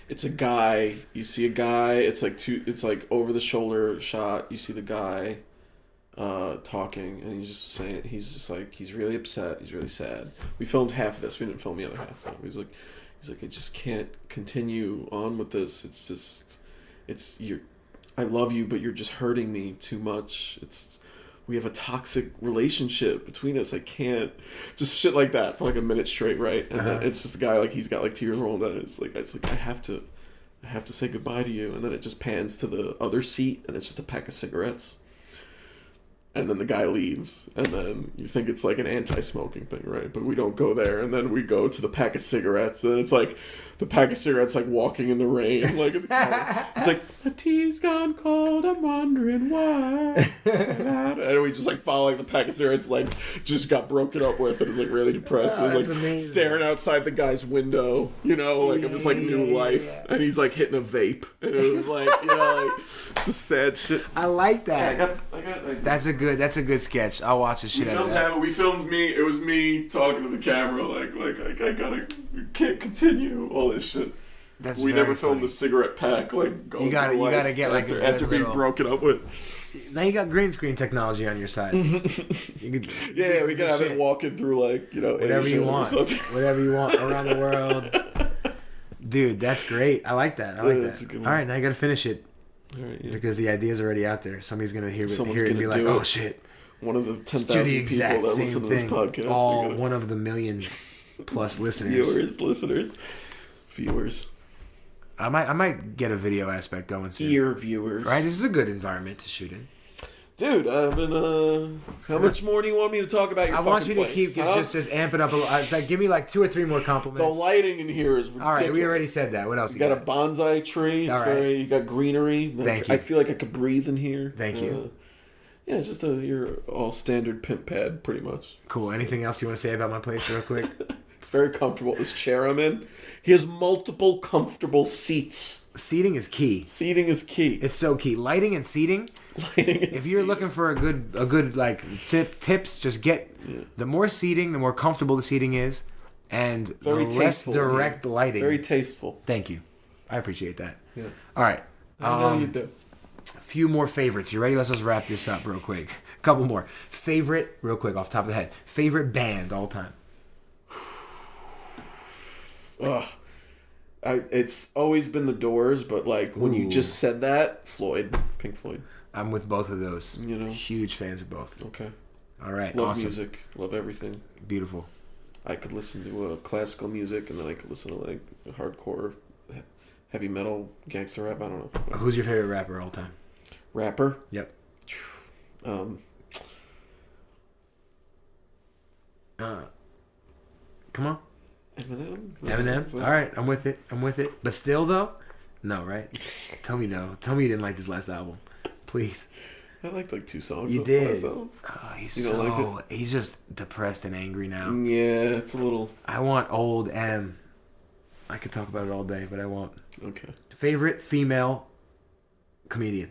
S1: it's a guy. You see a guy. It's like over the shoulder shot. You see the guy talking, and he's just saying, he's really upset. He's really sad. We filmed half of this. We didn't film the other half. Though. He's like, I just can't continue on with this. I love you, but you're just hurting me too much. We have a toxic relationship between us. I can't, just shit like that for like a minute straight, right? And then it's just the guy, like, he's got like tears rolling down. It's like I have to say goodbye to you. And then it just pans to the other seat, and it's just a pack of cigarettes. And then the guy leaves, and then you think it's like an anti-smoking thing, right? But we don't go there, and then we go to the pack of cigarettes, and it's like the pack of cigarettes like walking in the rain, like in the car. It's like, the tea's gone cold, I'm wondering why. And we just like follow like the pack of cigarettes, like just got broken up with, and it's like really depressed.
S4: Oh,
S1: and it's
S4: that's
S1: like
S4: amazing.
S1: staring outside the guy's window, like of this like new life, and he's like hitting a vape, and it was like like just sad shit.
S4: I like that.
S1: I got like,
S4: That's a good sketch. I'll watch the shit out of that.
S1: We filmed me. It was me talking to the camera, like I can't continue all this shit.
S4: That's
S1: we
S4: very
S1: never filmed
S4: funny.
S1: the cigarette pack. Like going
S4: You gotta
S1: through life
S4: get like a
S1: after
S4: good
S1: being
S4: little...
S1: broken up with.
S4: Now you got green screen technology on your side. You could,
S1: Yeah, we can have it walking through like
S4: whatever
S1: Asia
S4: you
S1: or
S4: want,
S1: something.
S4: whatever you want around the world. Dude, that's great. I like that.
S1: That's a
S4: That.
S1: good one.
S4: All right, now you got to finish it
S1: All right, yeah.
S4: because the idea's already out there. Somebody's gonna hear it
S1: Someone's
S4: and be
S1: gonna
S4: like,
S1: do
S4: "Oh
S1: it.
S4: shit!"
S1: One of the
S4: Do
S1: 10,000
S4: the
S1: people
S4: exact
S1: that
S4: same
S1: listen to this
S4: thing.
S1: podcast.
S4: All
S1: are
S4: one of the million plus listeners.
S1: viewers.
S4: I might get a video aspect going soon.
S1: Ear viewers.
S4: Right, this is a good environment to shoot in.
S1: Dude, I've been, how much more do you want me to talk about your
S4: I want you to
S1: place,
S4: keep
S1: huh?
S4: just amp it up a little. Give me like 2 or 3 more
S1: The
S4: compliments.
S1: lighting in here is ridiculous.
S4: All right, we already said that. What else
S1: You got a
S4: got?
S1: bonsai tree. It's
S4: All right.
S1: you got greenery.
S4: Thank
S1: I
S4: you.
S1: feel like I could breathe in here.
S4: Thank you.
S1: Yeah, it's just your all standard pimp pad, pretty much.
S4: Cool. Anything else you want to say about my place, real quick?
S1: It's very comfortable. This chair I'm in. He has multiple comfortable seats.
S4: Seating is key.
S1: Seating is key.
S4: It's so key. Lighting and seating.
S1: Lighting and
S4: If you're looking for a good like tips, just get the more seating, the more comfortable the seating is, and
S1: Very
S4: the less
S1: tasteful,
S4: direct lighting.
S1: Very tasteful.
S4: Thank you. I appreciate that.
S1: Yeah.
S4: All right.
S1: I know you do.
S4: A few more favorites. You ready? Let's just wrap this up real quick. A couple more. Favorite, real quick, off the top of the head. Favorite band all time.
S1: Ugh. It's always been the Doors, but like when you just said that, Pink Floyd.
S4: I'm with both of those.
S1: You know?
S4: Huge fans of both.
S1: Okay.
S4: All right.
S1: Love
S4: awesome.
S1: music. Love everything.
S4: Beautiful.
S1: I could listen to classical music, and then I could listen to like hardcore, heavy metal, gangster rap. I don't know.
S4: Who's your favorite rapper all time?
S1: Rapper.
S4: Yep. Come on.
S1: Eminem.
S4: Eminem. All right, I'm with it. But still, though, no, right? Tell me no. Tell me you didn't like this last album, please.
S1: I liked like 2 songs.
S4: You
S1: off the last
S4: did.
S1: album.
S4: Oh, he's
S1: You don't
S4: so
S1: like
S4: he's just depressed and angry now.
S1: Yeah, it's a little
S4: I want old M. I could talk about it all day, but I won't.
S1: okay.
S4: Favorite female comedian?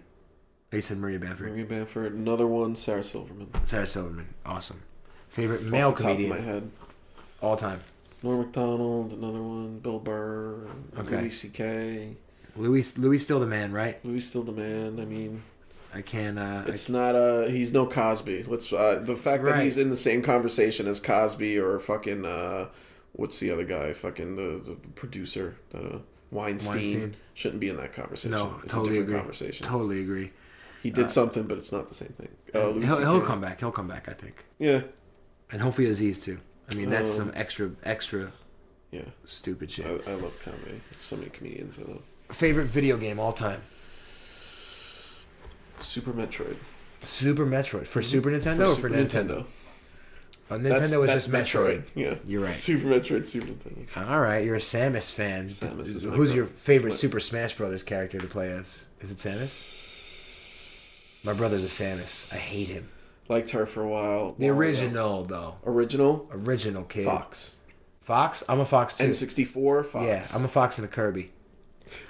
S4: They said Maria Bamford.
S1: Maria Bamford. Another one. Sarah Silverman.
S4: Sarah Silverman. Awesome. Favorite male
S1: Off the top
S4: comedian
S1: of my head.
S4: all time?
S1: Norm Macdonald. Another one. Bill Burr.
S4: Okay.
S1: Louis C.K.
S4: Louis still the man, right?
S1: Louis still the man. I mean,
S4: I can.
S1: it's not he's no Cosby. Let's the fact that
S4: Right.
S1: he's in the same conversation as Cosby or fucking what's the other guy? Fucking the producer that Weinstein shouldn't be in that conversation.
S4: No,
S1: It's
S4: totally
S1: a different
S4: agree.
S1: conversation.
S4: Totally agree.
S1: He did something, but it's not the same thing. Louis
S4: He'll
S1: CK.
S4: come back. He'll come back. I think.
S1: Yeah.
S4: And hopefully Aziz too. I mean, that's some extra
S1: Yeah.
S4: stupid shit.
S1: I love comedy. So many comedians I love.
S4: Favorite video game all time?
S1: Super Metroid.
S4: Super Metroid for Super Nintendo or for Nintendo? Nintendo was just Metroid.
S1: Yeah,
S4: You're right.
S1: Super Metroid, Super Nintendo.
S4: All right, you're a Samus fan.
S1: Samus is my
S4: Who's
S1: girl.
S4: your favorite
S1: It's my-
S4: Super Smash Brothers character to play as? Is it Samus? My brother's a Samus. I hate him.
S1: Liked her for a while.
S4: The original though.
S1: Original
S4: Kid.
S1: Fox.
S4: Fox? I'm a Fox too.
S1: N64 Fox.
S4: Yeah, I'm a Fox and a Kirby.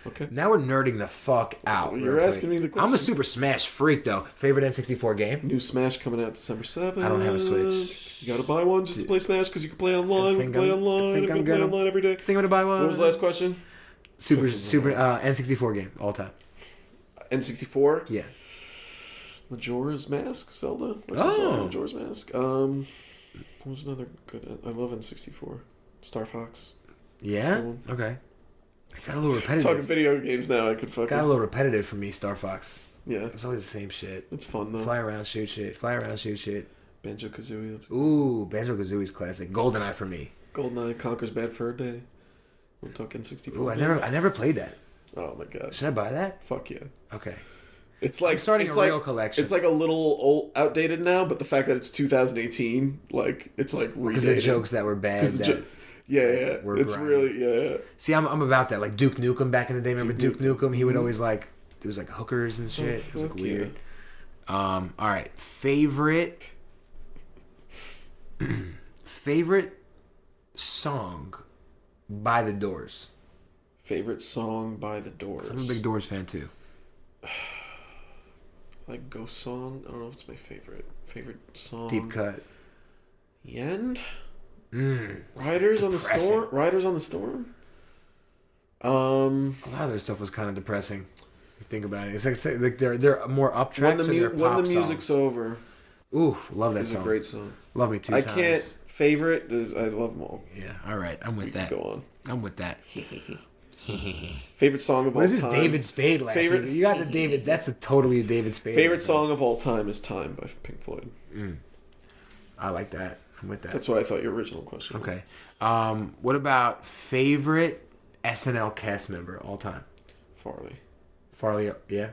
S1: Okay.
S4: Now we're nerding the fuck out.
S1: Well, you're asking me the questions.
S4: I'm a Super Smash freak though. Favorite N64 game?
S1: New Smash coming out December 7th.
S4: I don't have a Switch.
S1: You gotta buy one just to play Smash because you can play online. We can play online.
S4: I'm
S1: play online every day.
S4: I think I'm gonna buy one.
S1: What was the last question?
S4: Super N64 game all time.
S1: N64?
S4: Yeah.
S1: Majora's Mask? Zelda? Majora's Mask. What was another good? I love N64. Star Fox.
S4: Yeah? Okay. I got a little repetitive.
S1: Talking video games now, I could fucking...
S4: Got a little repetitive for me, Star Fox.
S1: Yeah.
S4: It's always the same shit.
S1: It's fun, though.
S4: Fly around, shoot shit. Fly around, shoot shit.
S1: Banjo-Kazooie.
S4: Ooh, Banjo-Kazooie's classic. GoldenEye for me.
S1: GoldenEye Conquers Bad Fur Day. We're talking 64
S4: Ooh, I never played that.
S1: Oh, my God.
S4: Should I buy that?
S1: Fuck yeah.
S4: Okay.
S1: It's like...
S4: I'm starting
S1: it's
S4: a
S1: like,
S4: real collection.
S1: It's like a little old, outdated now, but the fact that it's 2018, like, it's like redated.
S4: Because the jokes that were bad.
S1: Yeah. It's
S4: grimy.
S1: really, yeah.
S4: See, I'm about that. Like Duke Nukem back in the day. Remember Duke Nukem? He would always like, there was like hookers and shit. It was like weird. All right. Favorite song by The Doors.
S1: Favorite song by The Doors.
S4: I'm a big Doors fan too.
S1: Like Ghost Song. I don't know if it's my favorite. Favorite song.
S4: Deep Cut.
S1: The End. Riders on the Storm. Riders on the Storm.
S4: A lot of their stuff was kind of depressing. If you think about it, it's like they're more up tracks. When
S1: the music's over.
S4: Ooh, love that
S1: It's
S4: song.
S1: a great song.
S4: Love Me Two Times.
S1: I can't favorite. I love them all.
S4: Yeah. All right. I'm with that.
S1: Go on.
S4: I'm with that.
S1: Favorite song of all time.
S4: What is this David Spade laugh?
S1: Favorite.
S4: You got the David. That's totally a David Spade.
S1: Favorite song of all time is "Time" by Pink Floyd.
S4: I like that. I'm with that.
S1: That's what I thought your original question was.
S4: Okay. What about favorite SNL cast member all time?
S1: Farley.
S4: Farley, yeah.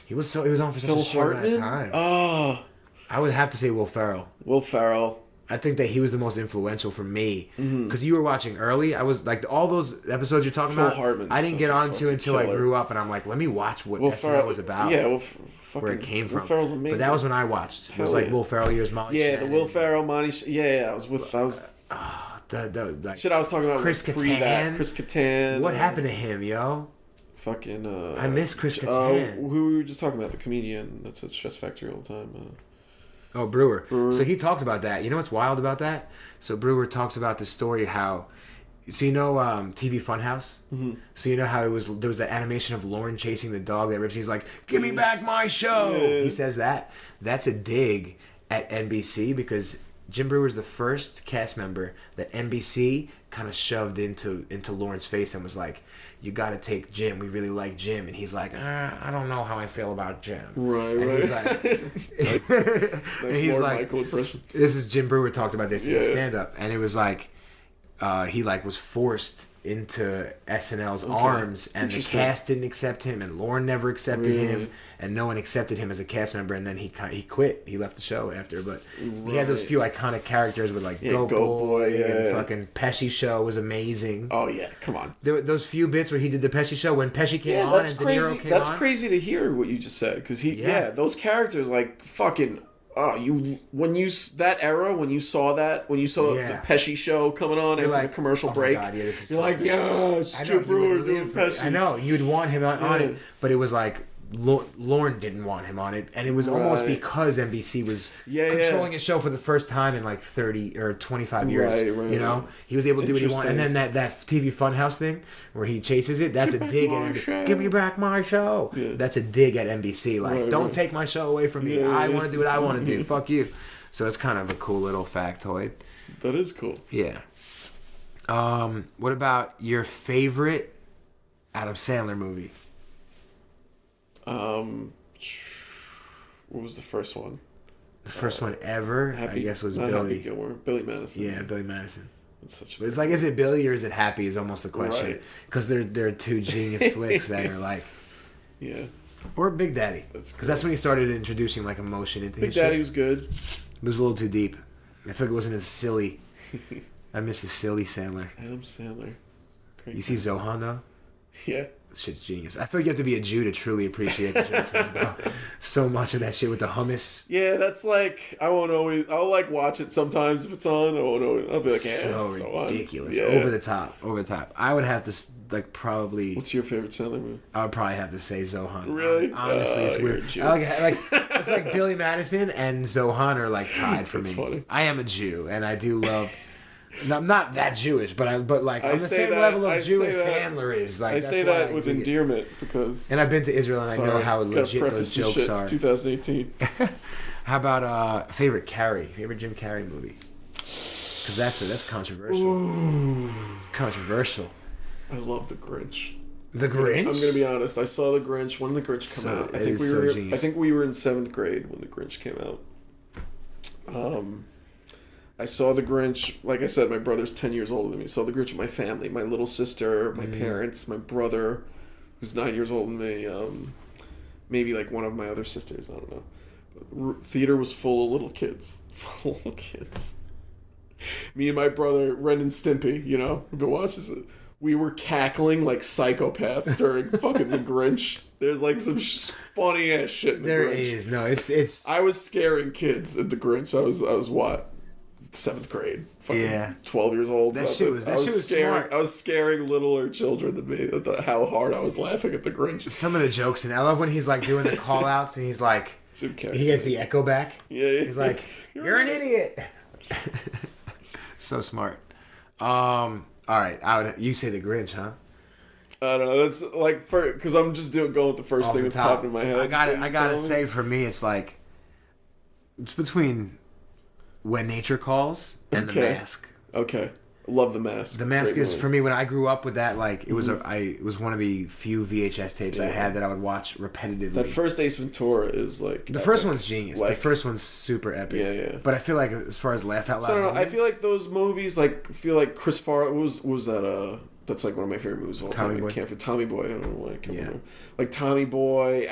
S4: He was on for such a short amount of time.
S1: Oh.
S4: I would have to say Will Ferrell.
S1: Will Ferrell.
S4: I think that he was the most influential for me because you were watching early. I was like all those episodes you're talking about.
S1: Hartman's
S4: I didn't get onto until
S1: killer.
S4: I grew up, and I'm like, let me watch what
S1: Will
S4: SNL
S1: Ferrell
S4: was about.
S1: Yeah,
S4: where it came from.
S1: Will Ferrell's amazing.
S4: But that was when I watched. It was like Will Ferrell years, Molly.
S1: Yeah,
S4: Shannon.
S1: the Will Ferrell, Monty. I was with. I was.
S4: Like,
S1: Shit, I was talking about
S4: Chris Kattan.
S1: Chris Kattan.
S4: What happened to him, yo?
S1: Fucking.
S4: I miss Chris Kattan.
S1: Who we were just talking about, the comedian that's at Stress Factory all the time.
S4: Oh, Brewer. So he talks about that. You know what's wild about that? So Brewer talks about the story how, so you know TV Funhouse? Mm-hmm. So you know how there was that animation of Lauren chasing the dog that rips. He's like, give me back my show. Yeah. He says that. That's a dig at NBC because Jim Brewer's the first cast member that NBC kind of shoved into Lauren's face and was like, you got to take Jim. We really like Jim. And he's like, I don't know how I feel about Jim.
S1: Right.
S4: He's like,
S1: nice
S4: he's
S1: Lord
S4: like,
S1: Michael impression.
S4: This is Jim Brewer talked about this in his stand-up, and it was like he like was forced into SNL's arms, and the cast didn't accept him, and Lauren never accepted him, and no one accepted him as a cast member, and then he quit. He left the show after, but he had those few iconic characters with like Go Boy and fucking Pesci show was amazing.
S1: Oh yeah, come on.
S4: There were those few bits where he did the Pesci show when Pesci came on and De Niro came on.
S1: That's crazy to hear what you just said because those characters like fucking. When you saw the Pesci show coming on after the commercial break, you're like, yeah, it's Jim Brewer doing Pesci.
S4: I know, you'd want him on it, but it was like Lauren didn't want him on it, and it was almost because NBC was controlling his show for the first time in like 30 or 25 years. You know, he was able to do what he wanted, and then that TV Funhouse thing where he chases it, that's a dig at NBC. Give me back my show. Yeah. That's a dig at NBC. Like, don't take my show away from me. I want to do what I want to do. Fuck you. So it's kind of a cool little factoid.
S1: That is cool.
S4: Yeah. What about your favorite Adam Sandler movie?
S1: What was the first one?
S4: The first one ever, I guess, was Billy.
S1: Billy Madison.
S4: Yeah, Billy Madison.
S1: It's
S4: like, is it Billy or is it Happy? Is almost the question because they're two genius flicks that are like, or Big Daddy, because that's when he started introducing like emotion into
S1: Big
S4: his
S1: Daddy
S4: shit.
S1: was good.
S4: It was a little too deep. I feel like it wasn't as silly. I miss the silly Sandler.
S1: Adam Sandler.
S4: You see Zohan though?
S1: Yeah.
S4: Shit's genius. I feel like you have to be a Jew to truly appreciate the jokes. So much of that shit with the hummus.
S1: Yeah, that's like I'll like watch it sometimes if it's on. I'll be like,
S4: So
S1: on.
S4: ridiculous.
S1: Yeah.
S4: Over the top. I would have to like probably.
S1: What's your favorite Sandler movie?
S4: I would probably have to say Zohan.
S1: Really?
S4: Honestly, it's
S1: You're a
S4: weird.
S1: Jew.
S4: It's like Billy Madison and Zohan are like tied for me.
S1: Funny.
S4: I am a Jew, and I do love. I'm not that Jewish, but I'm the
S1: say
S4: same
S1: that-
S4: level
S1: I
S4: of Jew
S1: say
S4: as
S1: that-
S4: Sandler is. Like
S1: I
S4: that's
S1: say
S4: why
S1: that
S4: I
S1: with
S4: dig it.
S1: endearment because.
S4: And I've been to Israel, and I know how
S1: Gotta
S4: legit
S1: preface
S4: those
S1: this
S4: jokes
S1: shit.
S4: are.
S1: It's 2018.
S4: How about favorite Jim Carrey movie? Because that's controversial.
S1: Ooh.
S4: It's controversial.
S1: I love The Grinch.
S4: The Grinch.
S1: I'm gonna be honest. I saw The Grinch when The Grinch came out. I think we were in 7th grade when The Grinch came out. I saw The Grinch. Like I said, my brother's 10 years older than me. Saw The Grinch with my family, my little sister, my parents, my brother, who's 9 years older than me. Maybe like one of my other sisters. I don't know. Theater was full of little kids. Full of kids. Me and my brother, Ren and Stimpy, we've been watching this. We were cackling like psychopaths during fucking The Grinch. There's like some funny ass shit in The Grinch.
S4: There is. No, it's.
S1: I was scaring kids at The Grinch. I was what? 7th grade. Fucking 12 years old.
S4: That shit was
S1: scaring,
S4: smart.
S1: I was scaring littler children than me. How hard I was laughing at The Grinch.
S4: Some of the jokes, and I love when he's like doing the call outs and he's like, he gets the echo back.
S1: Yeah.
S4: He's like, you're an idiot. So smart. All right, you say The Grinch, huh?
S1: I don't know. That's like because I'm just going with the first thing that's popping in my head.
S4: I gotta say, for me, it's like it's between When Nature Calls and The Mask.
S1: Okay, I love The Mask.
S4: The Mask
S1: Great
S4: is
S1: movie.
S4: for me when I grew up with that. Like it was it was one of the few VHS tapes I had that I would watch repetitively.
S1: That first Ace Ventura is like
S4: the first one's genius.
S1: Like,
S4: the first one's super epic.
S1: Yeah.
S4: But I feel like as far as laugh out loud,
S1: So I don't know. I
S4: moments,
S1: feel like those movies, Chris Farley was that that's like one of my favorite movies of all
S4: Tommy
S1: time.
S4: Boy.
S1: I can't for Tommy Boy. I don't know why I can't remember. Like Tommy Boy,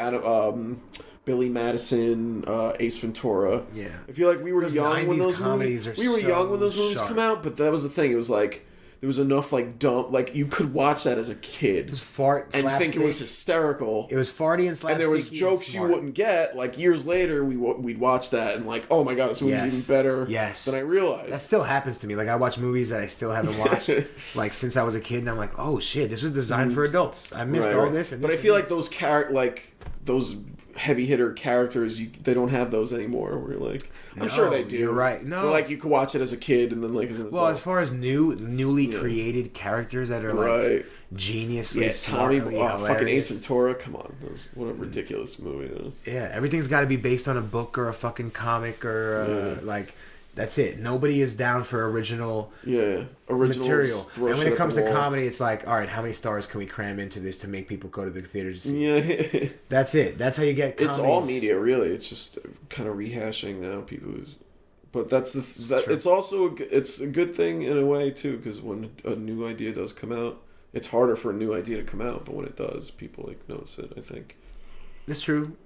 S1: Billy Madison, Ace Ventura.
S4: Yeah.
S1: I feel like we were
S4: Those
S1: young when
S4: 90s
S1: those
S4: comedies
S1: movies.
S4: are
S1: We were
S4: so
S1: young when those movies
S4: sharp.
S1: come out, but that was the thing. It was like there was enough like dumb, like you could watch that as a kid
S4: it was fart
S1: and think it was
S4: slapstick.
S1: hysterical.
S4: It was farty and slapstick.
S1: And there was jokes you wouldn't get. Like years later, we'd watch that and like, oh my god, this movie's even better than I realized.
S4: That still happens to me. Like I watch movies that I still haven't watched, like since I was a kid, and I'm like, oh shit, this was designed for adults. I missed all this. And
S1: but
S4: this
S1: I feel
S4: and
S1: like those heavy hitter characters, they don't have those anymore. We're like, I'm sure they do.
S4: You're right. No,
S1: but like you could watch it as a kid and then like as an adult.
S4: well, as far as newly created characters that are like geniusly
S1: Tommy,
S4: smartly
S1: fucking Ace
S4: hilarious.
S1: Ventura. Come on, what a ridiculous movie. Though.
S4: Yeah, everything's got to be based on a book or a fucking comic or like. That's it. Nobody is down for original material. And when it comes to comedy, it's like, all right, how many stars can we cram into this to make people go to the theater to see?
S1: Yeah,
S4: that's it. That's how you get.
S1: It's all media, really. It's just kind of rehashing now. But it's also it's a good thing in a way too, because when a new idea does come out, it's harder for a new idea to come out. But when it does, people like notice it. I think
S4: it's true.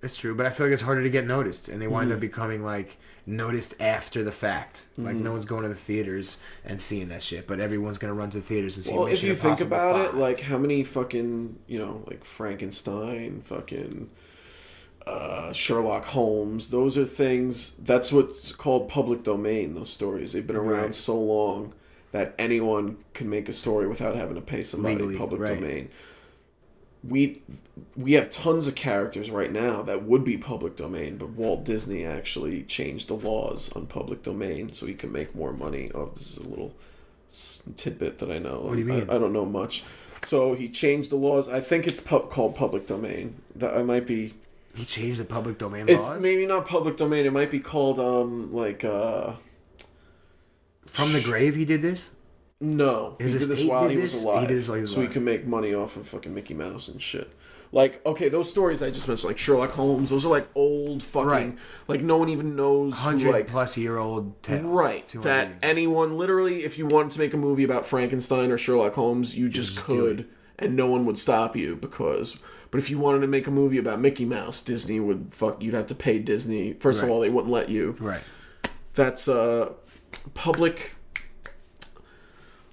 S4: It's true, but I feel like it's harder to get noticed, and they wind up becoming like noticed after the fact. Like no one's going to the theaters and seeing that shit, but everyone's gonna run to the theaters and see.
S1: Well, if
S4: Mission
S1: you think
S4: Impossible
S1: about
S4: 5.
S1: it, like how many fucking like Frankenstein, fucking Sherlock Holmes, those are things. That's what's called public domain. Those stories, they've been around so long that anyone can make a story without having to pay somebody.
S4: Legally,
S1: public
S4: right.
S1: domain. We have tons of characters right now that would be public domain, but Walt Disney actually changed the laws on public domain so he can make more money. Oh, this is a little tidbit that I know.
S4: What do you mean?
S1: I don't know much. So he changed the laws. I think it's called public domain. That I might be.
S4: He changed the public domain
S1: It's
S4: laws.
S1: maybe not public domain. It might be called
S4: From the grave, he did this.
S1: No,
S4: His
S1: he did this
S4: estate
S1: while
S4: did
S1: he was
S4: this?
S1: alive.
S4: He did this while he was
S1: so he
S4: alive.
S1: can make money off of fucking Mickey Mouse and shit. Like, okay, those stories I just mentioned, like Sherlock Holmes, those are like old fucking, like no one even knows who,
S4: 100-plus-year-old tales.
S1: Right,
S4: 200
S1: that anyone, literally, if you wanted to make a movie about Frankenstein or Sherlock Holmes, you just could, and no one would stop you because... But if you wanted to make a movie about Mickey Mouse, Disney would you'd have to pay Disney. First of all, they wouldn't let you.
S4: Right.
S1: That's public...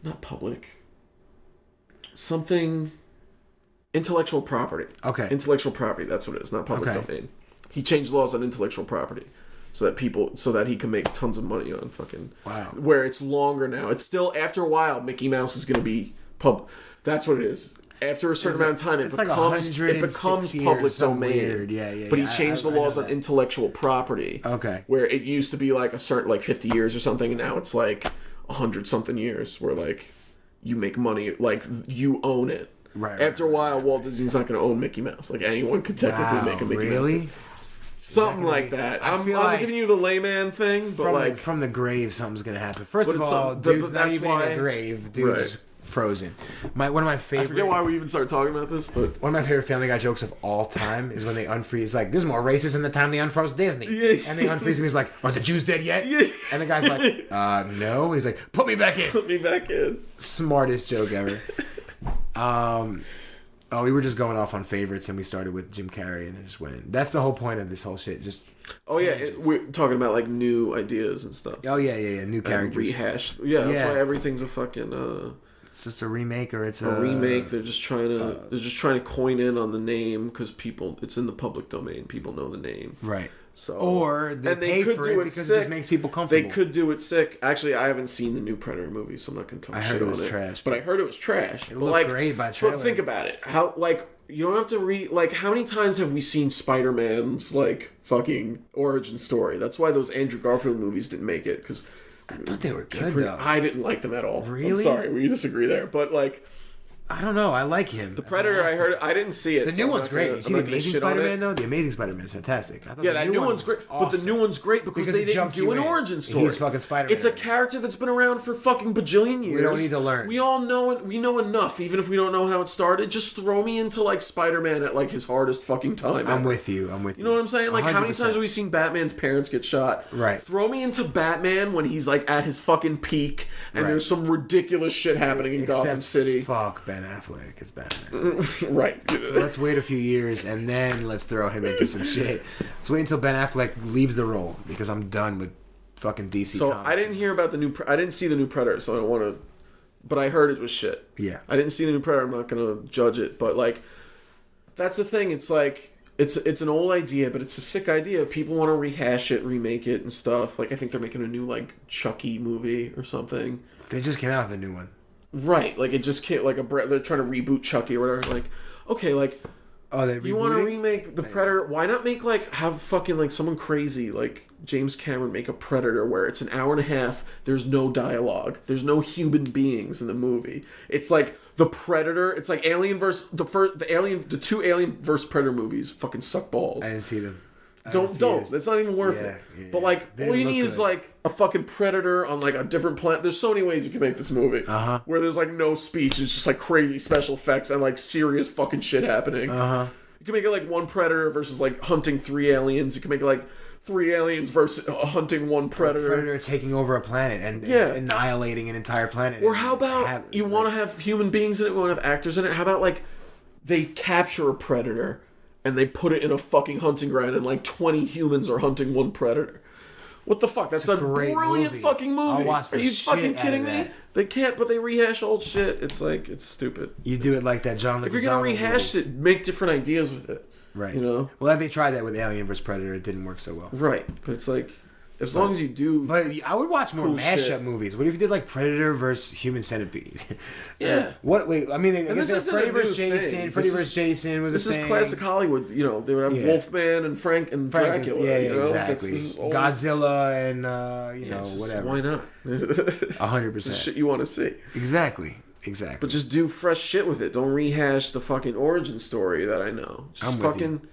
S1: Not public... Something Intellectual property.
S4: Okay.
S1: Intellectual property. That's what it is. Not public
S4: Okay.
S1: domain. He changed laws on intellectual property so that he can make tons of money on fucking.
S4: Wow.
S1: Where it's longer now. It's still after a while. Mickey Mouse is going to be That's what it is. After a certain amount of time, it becomes public domain.
S4: Weird. Yeah.
S1: But he changed the laws on intellectual property.
S4: Okay.
S1: Where it used to be like a certain 50 years or something, and now it's like 100 something years where like you make money, like you own it.
S4: Right.
S1: After a while, Walt Disney's not going to own Mickey Mouse. Like anyone could technically make a Mickey Mouse.
S4: Really?
S1: Something like that. I'm giving you the layman thing, but
S4: from the grave, something's gonna happen. First of
S1: it's
S4: all, dude's not even in a grave. Dude's frozen. One of my favorite.
S1: I forget why we even started talking about this, but
S4: one of my favorite Family Guy jokes of all time is when they unfreeze. Like, this is more racist than the time they unfroze Disney.
S1: Yeah.
S4: And they unfreeze him. He's like, "Are the Jews dead yet?"
S1: Yeah.
S4: And the guy's like, "No." And he's like, "Put me back in."
S1: Put me back in.
S4: Smartest joke ever. We were just going off on favorites, and we started with Jim Carrey, and then just went in. That's the whole point of this whole shit. Just
S1: we're talking about like new ideas and stuff.
S4: Oh yeah, new characters,
S1: rehash. Yeah, that's why everything's a fucking.
S4: It's just a remake, or it's a
S1: remake. They're just trying to coin in on the name because it's in the public domain. People know the name,
S4: right?
S1: So
S4: or they pay for it because it just makes people comfortable.
S1: They could do it sick. Actually, I haven't seen the new Predator movie, so I'm not going to talk shit on it.
S4: I heard it was trash.
S1: But I heard it was trash.
S4: It looked great by trailer.
S1: But think about it. How you don't have to how many times have we seen Spider-Man's fucking origin story? That's why those Andrew Garfield movies didn't make it, because
S4: I thought they were good though.
S1: I didn't like them at all.
S4: Really?
S1: I'm sorry, we disagree there. But
S4: I don't know. I like him.
S1: The Predator, I didn't see it.
S4: The new one's great. You see the Amazing Spider-Man though? The Amazing Spider-Man is fantastic.
S1: That new one's great. Awesome. But the new one's great because they didn't do an origin story.
S4: He's fucking Spider-Man.
S1: It's a character that's been around for fucking bajillion years.
S4: We don't need to learn.
S1: We all know it. We know enough, even if we don't know how it started. Just throw me into Spider-Man at his hardest fucking time.
S4: I'm with you. You
S1: know what I'm saying?
S4: 100%.
S1: How many times have we seen Batman's parents get shot?
S4: Right.
S1: Throw me into Batman when he's at his fucking peak and there's some ridiculous shit happening in Gotham City.
S4: Fuck Ben Affleck. Batman.
S1: Right.
S4: So let's wait a few years and then let's throw him into some shit. Let's wait until Ben Affleck leaves the role because I'm done with fucking DC.
S1: So
S4: comics.
S1: I didn't hear about I didn't see the new Predator, so I don't want to. But I heard it was shit.
S4: Yeah.
S1: I didn't see the new Predator. I'm not gonna judge it, but that's the thing. It's it's an old idea, but it's a sick idea. People want to rehash it, remake it, and stuff. I think they're making a new Chucky movie or something.
S4: They just came out with a new one.
S1: Right, it just can't they're trying to reboot Chucky or whatever. Okay,
S4: oh, they
S1: you want to remake the Predator? Why not make have fucking someone crazy James Cameron make a Predator where it's an hour and a half. There's no dialogue. There's no human beings in the movie. It's the Predator. It's Alien versus the two Alien versus Predator movies. Fucking suck balls.
S4: I didn't see them.
S1: Don't. It's not even worth it.
S4: Yeah,
S1: but all you need is a fucking Predator on a different planet. There's so many ways you can make this movie. Where there's no speech. It's just crazy special effects and serious fucking shit happening. You can make it one Predator versus hunting three aliens. You can make it three aliens versus hunting one Predator.
S4: Predator taking over a planet and annihilating an entire planet.
S1: Or how about you want to have human beings in it? You want to have actors in it? How about they capture a Predator and they put it in a fucking hunting ground and 20 humans are hunting one Predator. What the fuck? That's a brilliant fucking movie.
S4: I'll watch the
S1: Are you
S4: shit
S1: fucking kidding
S4: out of
S1: me?
S4: that.
S1: They can't, but they rehash old shit. It's it's stupid.
S4: You do it like that, John.
S1: If you're gonna rehash it, make different ideas with it.
S4: Right.
S1: You know?
S4: Well, they tried that with Alien vs. Predator. It didn't work so well.
S1: Right. But it's as long as you do.
S4: But I would watch more
S1: cool
S4: mashup
S1: shit.
S4: movies. What if you did Predator versus Human Centipede?
S1: Yeah.
S4: What? Wait. I mean,
S1: this isn't
S4: Freddy
S1: a new
S4: vs. Jason.
S1: thing.
S4: Freddy vs. Jason was
S1: This
S4: a
S1: is
S4: thing.
S1: classic Hollywood. They would have Wolfman and Frank and Dracula.
S4: Yeah,
S1: you know?
S4: exactly. Godzilla and whatever.
S1: Why not?
S4: 100%.
S1: The shit you want to see.
S4: Exactly.
S1: But just do fresh shit with it. Don't rehash the fucking origin story that I know. Just
S4: I'm with
S1: fucking.
S4: you.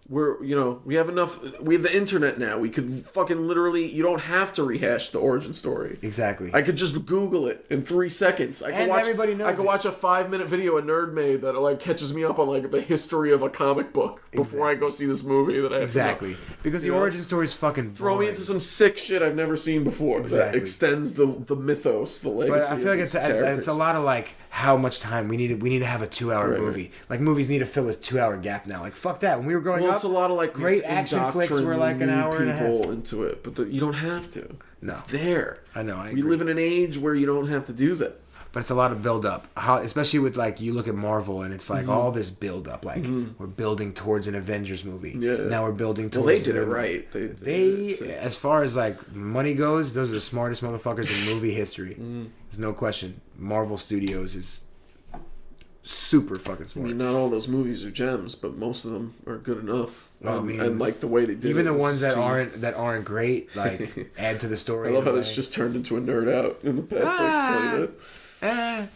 S1: We have enough. We have the internet now. We could fucking literally. You don't have to rehash the origin story.
S4: Exactly.
S1: I could just Google it in 3 seconds.
S4: Everybody knows.
S1: I could watch a 5-minute video a nerd made that catches me up on the history of a comic book before I go see this movie that I have to know.
S4: Because the origin story is fucking
S1: throw
S4: boring.
S1: me into some sick shit I've never seen before that extends the mythos, the legacy.
S4: But I feel it's a lot of how much time we need to have a 2-hour movie. Movies need to fill this 2-hour gap now. Fuck that. When we were growing up,
S1: it's a lot of
S4: great action flicks were an hour and a half.
S1: Into it, but you don't have to.
S4: No.
S1: It's there.
S4: I know.
S1: We live in an age where you don't have to do that.
S4: but it's a lot of build up. How, especially with like you look at Marvel and it's like all this build up. Like we're building towards an Avengers movie. Yeah. Now we're building towards.
S1: Well, they did it right.
S4: They as far as like money goes, those are the smartest motherfuckers in movie history. There's no question. Marvel Studios is super fucking smart.
S1: I mean, not all those movies are gems, but most of them are good enough. And like the way they did
S4: even
S1: it,
S4: the ones that aren't great, like add to the story.
S1: I love how this just turned into a nerd out in the past like 20 minutes.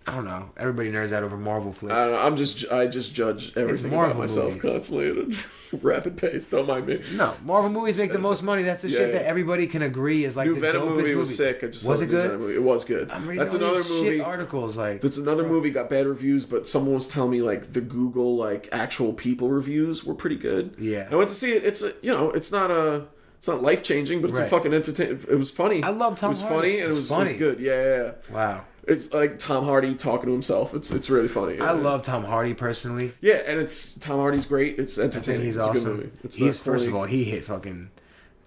S4: I don't know. Everybody nerds out over Marvel flicks.
S1: I don't know. I just judge everything about myself constantly at a rapid pace. Don't mind me.
S4: No, Marvel movies make the most money. That's the shit that everybody can agree is like
S1: New
S4: the
S1: Venom
S4: dopest
S1: movie was
S4: movie.
S1: sick. I just
S4: was
S1: saw
S4: it
S1: the
S4: good?
S1: Venom movie. It was good.
S4: I'm reading
S1: That's
S4: all
S1: another
S4: these
S1: movie.
S4: Shit articles like.
S1: That's another movie got bad reviews, but someone was telling me like the Google like actual people reviews were pretty good.
S4: Yeah.
S1: I went to see it. It's it's not life changing, but it's a fucking entertaining. It was funny.
S4: I love Tom Hardy.
S1: It was funny and it was good. Yeah.
S4: Wow.
S1: It's like Tom Hardy talking to himself. It's really funny.
S4: I love Tom Hardy personally.
S1: Yeah, and it's Tom Hardy's great. It's entertaining.
S4: He's
S1: it's
S4: awesome.
S1: A good movie.
S4: He's first of all, he hit fucking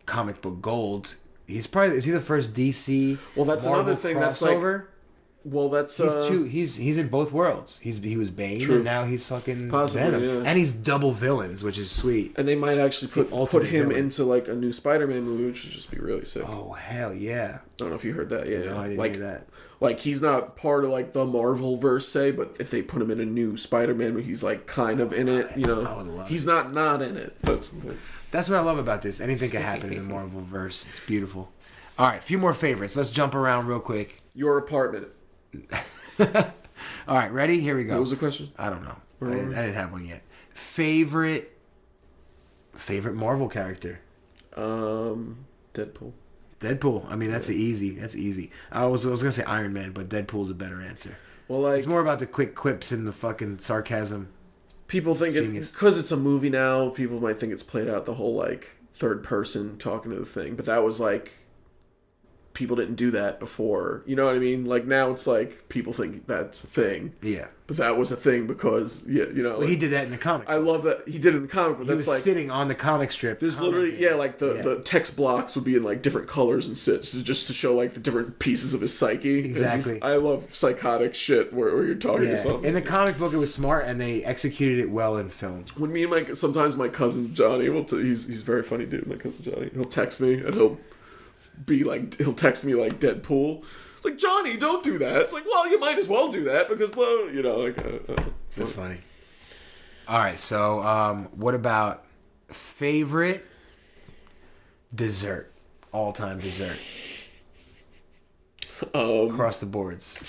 S4: comic book gold. Is he the first DC?
S1: Well, that's
S4: Marvel
S1: another thing.
S4: crossover?
S1: That's like.
S4: He's in both worlds. He was Bane,
S1: True.
S4: and now he's fucking
S1: Possibly,
S4: Venom,
S1: yeah.
S4: and he's double villains, which is sweet.
S1: And they might actually put him
S4: villain.
S1: into like a new Spider-Man movie, which would just be really sick.
S4: Oh hell yeah!
S1: I don't know if you heard that. Yeah,
S4: No, I didn't hear that.
S1: Like he's not part of like the Marvel verse, say, but if they put him in a new Spider-Man movie, he's like kind of in it. You know, he's not in it.
S4: That's what I love about this. Anything can happen in the Marvel verse. It's beautiful. All right, a few more favorites. Let's jump around real quick.
S1: Your apartment.
S4: All right, ready? Here we go.
S1: What was the question?
S4: I don't know. I didn't have one yet. Favorite Marvel character?
S1: Deadpool.
S4: Deadpool. I mean, that's easy. That's easy. I was gonna say Iron Man, but Deadpool's a better answer.
S1: Well, like
S4: it's more about the quick quips and the fucking sarcasm.
S1: People think because it's a movie now. People might think it's played out the whole like third person talking to the thing, but that was like. People didn't do that before. You know what I mean? Like now it's like people think that's a thing.
S4: Yeah.
S1: But that was a thing because
S4: Well, he did that in the comic.
S1: I love that he did it in the comic, but
S4: he
S1: that's
S4: was
S1: like
S4: sitting on the comic strip.
S1: There's literally the text blocks would be in like different colors and sits just to show like the different pieces of his psyche.
S4: Exactly.
S1: I love psychotic shit where you're talking to something.
S4: In the comic book, it was smart and they executed it well in film.
S1: When me and sometimes my cousin Johnny will he's a very funny dude. My cousin Johnny, he'll text me and he'll text me like Deadpool, like Johnny, don't do that. It's like, well, you might as well do that because, well, you know, like
S4: that's funny. All right, so what about favorite dessert, all-time dessert, across the boards,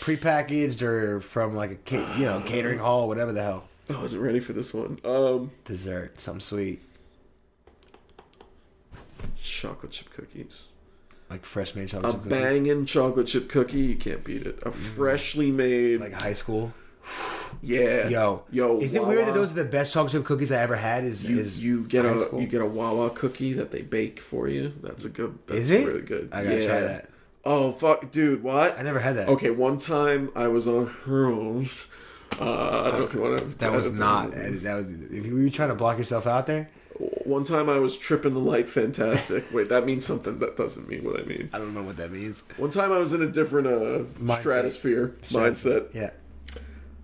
S4: prepackaged or from like a catering hall, whatever the hell.
S1: I wasn't ready for this one.
S4: Dessert, something sweet,
S1: chocolate chip cookies.
S4: Like fresh made chocolate chip cookies?
S1: A banging chocolate chip cookie, you can't beat it. A freshly made...
S4: Like high school?
S1: Yeah.
S4: Yo. Is it weird that those are the best chocolate chip cookies I ever had?
S1: You get a Wawa cookie that they bake for you. That's really good.
S4: I gotta try that.
S1: Oh, fuck. Dude, what?
S4: I never had that.
S1: Okay, one time I was on Hurls. I don't know if you want to...
S4: That was not... That was... If you were trying to block yourself out there...
S1: One time I was tripping the light fantastic. Wait, that means something. That doesn't mean what I mean.
S4: I don't know what that means.
S1: One time I was in a different stratosphere mindset.
S4: Yeah.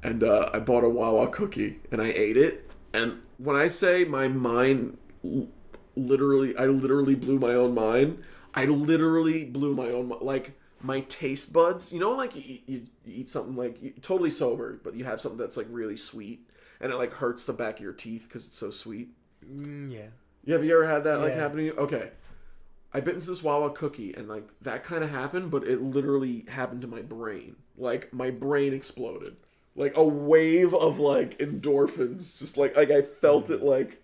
S1: And I bought a Wawa cookie and I ate it. And when I say my mind, I literally blew my own mind. I literally blew my own mind. Like my taste buds, you know, like you eat something like totally sober, but you have something that's like really sweet and it like hurts the back of your teeth because it's so sweet.
S4: Yeah.
S1: Have you ever had that like happen to you? Okay. I bit into this Wawa cookie and like that kind of happened, but it literally happened to my brain. Like my brain exploded. Like a wave of like endorphins. Just like I felt it like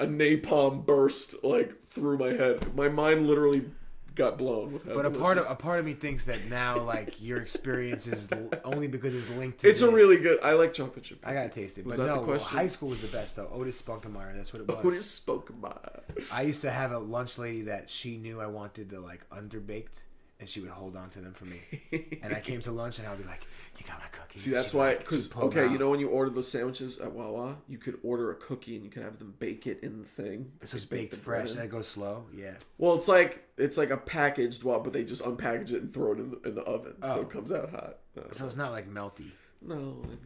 S1: a napalm burst like through my head. My mind literally got blown with.
S4: But a part of me thinks that now like your experience is only because it's linked to.
S1: It's a really good. I like chocolate chip cookies.
S4: I gotta taste it.
S1: Was
S4: but
S1: that
S4: no,
S1: the question?
S4: high school was the best though. Otis Spunkemeyer, that's what it was.
S1: Otis Spunkemeyer.
S4: I used to have a lunch lady that she knew I wanted to like underbaked, and she would hold on to them for me. And I came to lunch and I would be like, "You got my cookies."
S1: See, that's why, because, okay, you know when you order those sandwiches at Wawa, you could order a cookie and you can have them bake it in the thing.
S4: So it's baked fresh. That goes slow. Yeah.
S1: Well, it's like a packaged one, but they just unpackage it and throw it in the oven, so it comes out hot.
S4: So it's not like melty.
S1: No, I mean...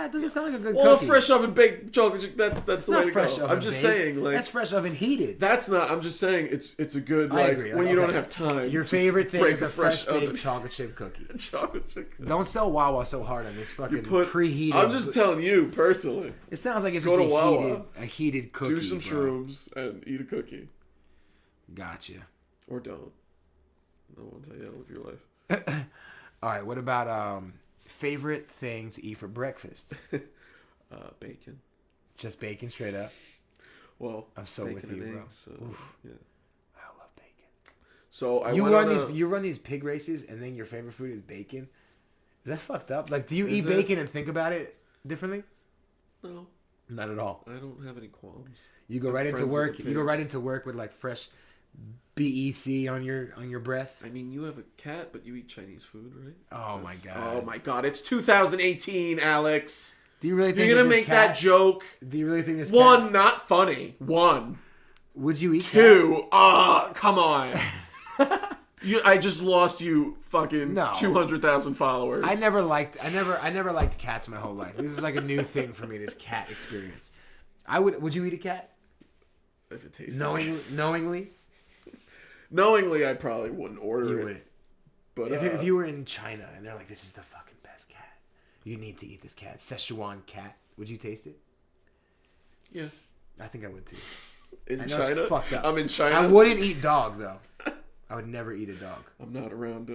S4: it doesn't sound like a good
S1: well,
S4: cookie.
S1: fresh oven baked chocolate, that's the way to
S4: fresh
S1: go.
S4: oven
S1: I'm just
S4: baked.
S1: saying, like...
S4: That's fresh oven heated.
S1: That's not... I'm just saying it's a good,
S4: I
S1: like,
S4: agree.
S1: when you don't have time.
S4: Your favorite thing is a fresh baked
S1: oven.
S4: chocolate chip cookie.
S1: Chocolate chip cookie.
S4: Don't sell Wawa so hard on this fucking preheated...
S1: I'm just telling you, personally.
S4: It sounds like it's
S1: Go
S4: just
S1: to
S4: a heated cookie.
S1: Do some shrooms and eat a cookie.
S4: Gotcha.
S1: Or don't. No one tell you how to live your life.
S4: All right, what about favorite thing to eat for breakfast?
S1: Bacon.
S4: Just bacon, straight up?
S1: Well,
S4: I'm so with you, bro.
S1: Eggs, so, yeah.
S4: I love bacon.
S1: So
S4: you run these pig races, and then your favorite food is bacon? Is that fucked up? Like, do you eat bacon and think about it differently?
S1: No.
S4: Not at all.
S1: I don't have any qualms.
S4: You go right into work. You go right into work with like fresh BEC on your breath.
S1: I mean, you have a cat, but you eat Chinese food, right?
S4: Oh my god.
S1: Oh my god! It's 2018, Alex.
S4: Do you really think
S1: you're gonna make that joke?
S4: Do you really think this?
S1: One, not funny. One.
S4: Would you eat?
S1: Two. Come on. I just lost you fucking 200,000 followers.
S4: I never liked cats my whole life. This is like a new thing for me. This cat experience. Would you eat a cat?
S1: If it tastes
S4: knowingly.
S1: Knowingly, I probably wouldn't order it.
S4: You wouldn't.
S1: But
S4: if you were in China and they're like, "This is the fucking best cat. You need to eat this cat, Szechuan cat." Would you taste it?
S1: Yeah,
S4: I think I would too.
S1: In China, fucked up. I'm in China.
S4: I wouldn't eat dog though. I would never eat a dog.
S1: I'm not around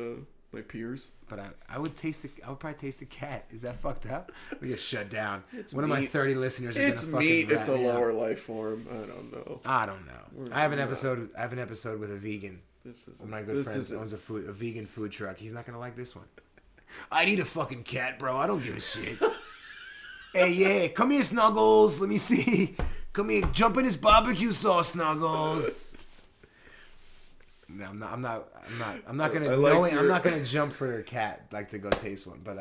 S1: my peers.
S4: But I would probably taste a cat. Is that fucked up? We get shut down. One of
S1: meat.
S4: my 30 listeners are
S1: it's
S4: gonna fucking
S1: meat. It's a lower
S4: out.
S1: life form. I don't know.
S4: I have an episode. I have an episode with a vegan.
S1: This is
S4: one of my good friends owns a vegan food truck. He's not gonna like this one. I'd eat a fucking cat, bro. I don't give a shit. Hey, yeah, come here, Snuggles. Let me see. Come here, jump in this barbecue sauce, Snuggles. No, I'm not gonna jump for a cat like to go taste one, but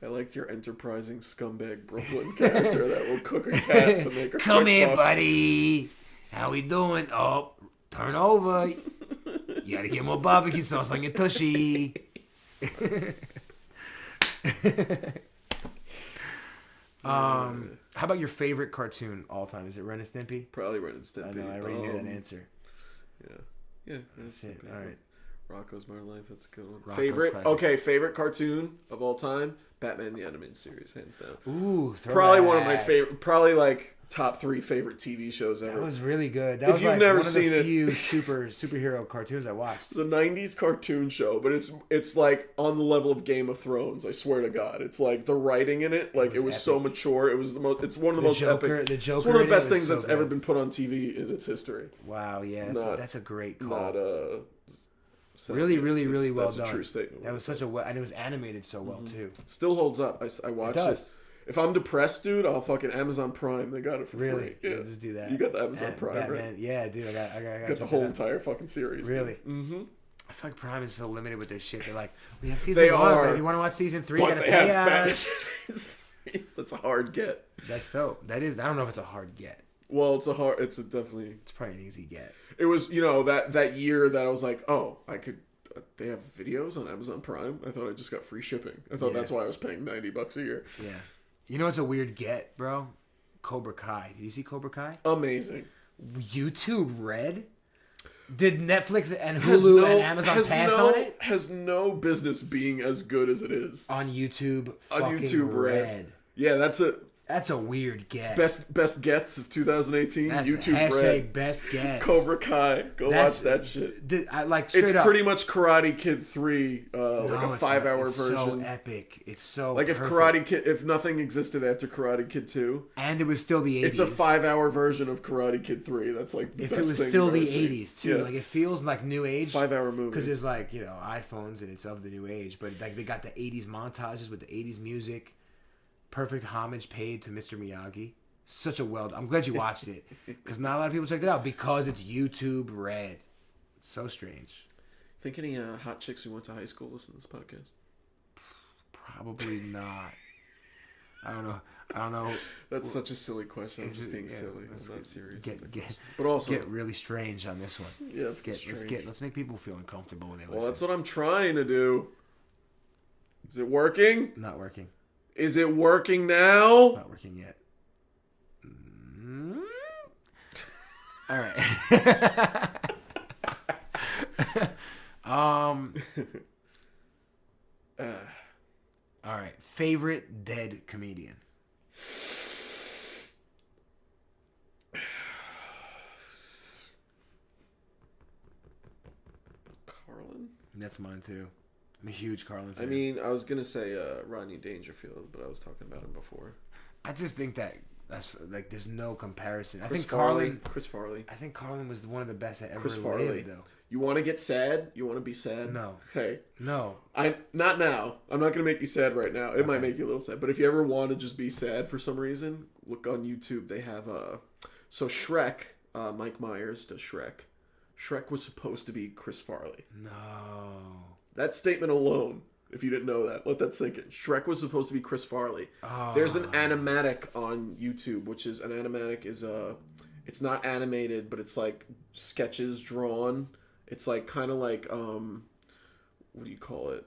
S1: I liked your enterprising scumbag Brooklyn character that will cook a cat to make a
S4: come here, buddy. How we doing? Oh, turn over. You gotta get more barbecue sauce on your tushy. How about your favorite cartoon all time? Is it Ren and Stimpy?
S1: Probably Ren and Stimpy.
S4: I know. I already knew that answer.
S1: Yeah,
S4: that's it. All right.
S1: Rocco's Modern Life. That's a good one.
S4: Rocco's classic.
S1: Favorite cartoon of all time: Batman the Animated Series, hands down.
S4: Ooh,
S1: probably one of my favorite. Probably like top 3 favorite TV shows ever.
S4: That was really good. That was
S1: you've
S4: like
S1: never
S4: one of
S1: seen
S4: the
S1: it,
S4: few superhero cartoons I watched.
S1: It's a '90s cartoon show, but it's like on the level of Game of Thrones. I swear to God, it's like the writing in it. Like it was so mature. It was the most. It's one of the most epic.
S4: The Joker.
S1: It's one of the best things that's ever been put on TV in its history.
S4: Wow. Yeah. That's a great call.
S1: Not
S4: really well
S1: that's
S4: done.
S1: A true statement.
S4: That was such a and it was animated so well too.
S1: Still holds up. I watched it. If I'm depressed, dude, I'll fucking Amazon Prime. They got it for free.
S4: Yeah, just do that.
S1: You got the Amazon Prime,
S4: Batman.
S1: right?
S4: Yeah, dude. I got
S1: the whole entire fucking series.
S4: Really?
S1: Mm-hmm.
S4: I feel like Prime is so limited with their shit. They're like, we have season 1, but if you want to watch season 3, you gotta pay us.
S1: That's a hard get.
S4: That's dope. That is. I don't know if it's a hard get.
S1: Well, it's definitely.
S4: It's probably an easy get.
S1: It was, that year that I was like, oh, I could. They have videos on Amazon Prime. I thought I just got free shipping. I thought that's why I was paying $90 a year.
S4: Yeah. You know what's a weird get, bro? Cobra Kai. Did you see Cobra Kai?
S1: Amazing.
S4: YouTube Red? Did Netflix and Hulu and Amazon pass on it?
S1: Has no business being as good as it is.
S4: On YouTube
S1: Red. Yeah, that's it.
S4: That's a weird get.
S1: Best gets of 2018.
S4: That's
S1: YouTube
S4: Red. Best gets.
S1: Cobra Kai. Watch that shit.
S4: It's
S1: pretty much Karate Kid 3, like a 5-hour version.
S4: It's so epic. It's so
S1: like
S4: perfect.
S1: if nothing existed after Karate Kid 2,
S4: and it was still the 80s.
S1: It's a 5-hour version of Karate Kid 3. That's like the
S4: if
S1: best
S4: it was
S1: thing
S4: still the
S1: you've ever
S4: 80s
S1: seen.
S4: too.
S1: Yeah.
S4: Like it feels like new age.
S1: 5-hour movie.
S4: Because there's like iPhones and it's of the new age, but like they got the 80s montages with the 80s music. Perfect homage paid to Mr. Miyagi. I'm glad you watched it. Because not a lot of people checked it out because it's YouTube Red. It's so strange.
S1: Think any hot chicks who went to high school listen to this podcast?
S4: Probably not. I don't know.
S1: That's such a silly question. I'm just being silly. I'm
S4: let's
S1: not serious.
S4: But
S1: also
S4: get really strange on this one.
S1: Yeah,
S4: Let's make people feel uncomfortable when they
S1: Well,
S4: listen.
S1: that's what I'm trying to do. Is it working?
S4: Not working.
S1: Is it working now?
S4: It's not working yet. All right. All right. Favorite dead comedian.
S1: Carlin?
S4: That's mine too. I'm a huge Carlin fan.
S1: I mean, I was gonna say Rodney Dangerfield, but I was talking about him before.
S4: I just think that's like there's no comparison.
S1: Chris Farley.
S4: I think Carlin was one of the best that ever
S1: Chris Farley.
S4: lived, though.
S1: You want to get sad? You want to be sad?
S4: No.
S1: Hey.
S4: No.
S1: Not now. I'm not gonna make you sad right now. It might make you a little sad, but if you ever want to just be sad for some reason, look on YouTube. They have so Shrek. Mike Myers does Shrek. Shrek was supposed to be Chris Farley.
S4: No.
S1: That statement alone, if you didn't know that, let that sink in. Shrek was supposed to be Chris Farley. Oh. There's an animatic on YouTube, which is an animatic is it's not animated, but it's like sketches drawn. It's like kind of like what do you call it?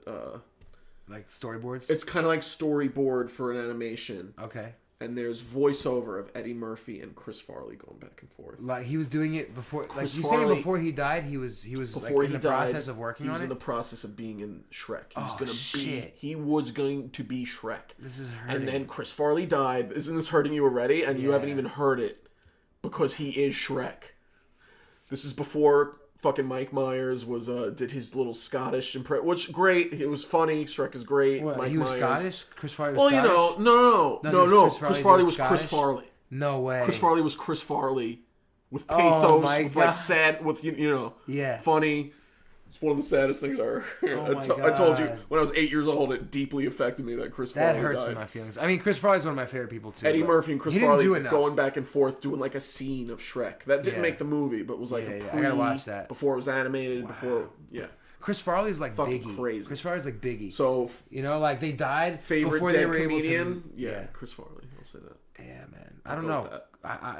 S4: Like storyboards?
S1: It's kind of like storyboard for an animation.
S4: Okay.
S1: And there's voiceover of Eddie Murphy and Chris Farley going back and forth.
S4: Like he was doing it before.
S1: Chris
S4: like you
S1: Farley,
S4: saying before he died, he was like in the process of working on it.
S1: He was in the process of being in Shrek.
S4: He
S1: was going to be Shrek.
S4: This is hurting.
S1: And then Chris Farley died. Isn't this hurting you already? And you haven't even heard it because he is Shrek. This is before fucking Mike Myers was did his little Scottish impression, which great. It was funny. Shrek is great.
S4: What,
S1: Mike
S4: he was
S1: Myers.
S4: Scottish? Chris Farley was
S1: Scottish?
S4: Scottish?
S1: No. Chris Farley was
S4: Scottish?
S1: Chris Farley.
S4: No way.
S1: Chris Farley was Chris Farley with pathos, with
S4: God.
S1: like sad, with you know, funny. It's one of the saddest things I ever heard. I told you when I was 8 years old, it deeply affected me that Chris Farley
S4: hurts
S1: died.
S4: my feelings. I mean, Chris Farley's one of my favorite people too.
S1: Eddie Murphy and Chris Farley going back and forth doing like a scene of Shrek. That didn't make the movie, but was like a pre,
S4: I gotta watch that
S1: before it was animated. Before
S4: Chris Farley's like
S1: fucking
S4: Biggie.
S1: Crazy.
S4: Chris Farley's like Biggie.
S1: So
S4: you know, like they died
S1: favorite
S4: before
S1: dead
S4: they were
S1: comedian.
S4: able to.
S1: Yeah, Chris Farley. I'll say that.
S4: Yeah, man. I don't know.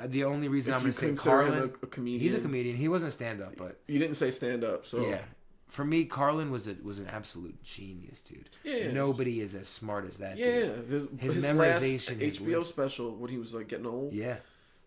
S4: The only reason
S1: if
S4: I'm going to say Carlin,
S1: a comedian,
S4: he's a comedian. He wasn't stand-up, but
S1: you didn't say stand-up, so
S4: yeah. For me, Carlin was an absolute genius, dude. Yeah, nobody is as smart as that. Dude. His memorization,
S1: last HBO special when he was like getting old.
S4: Yeah,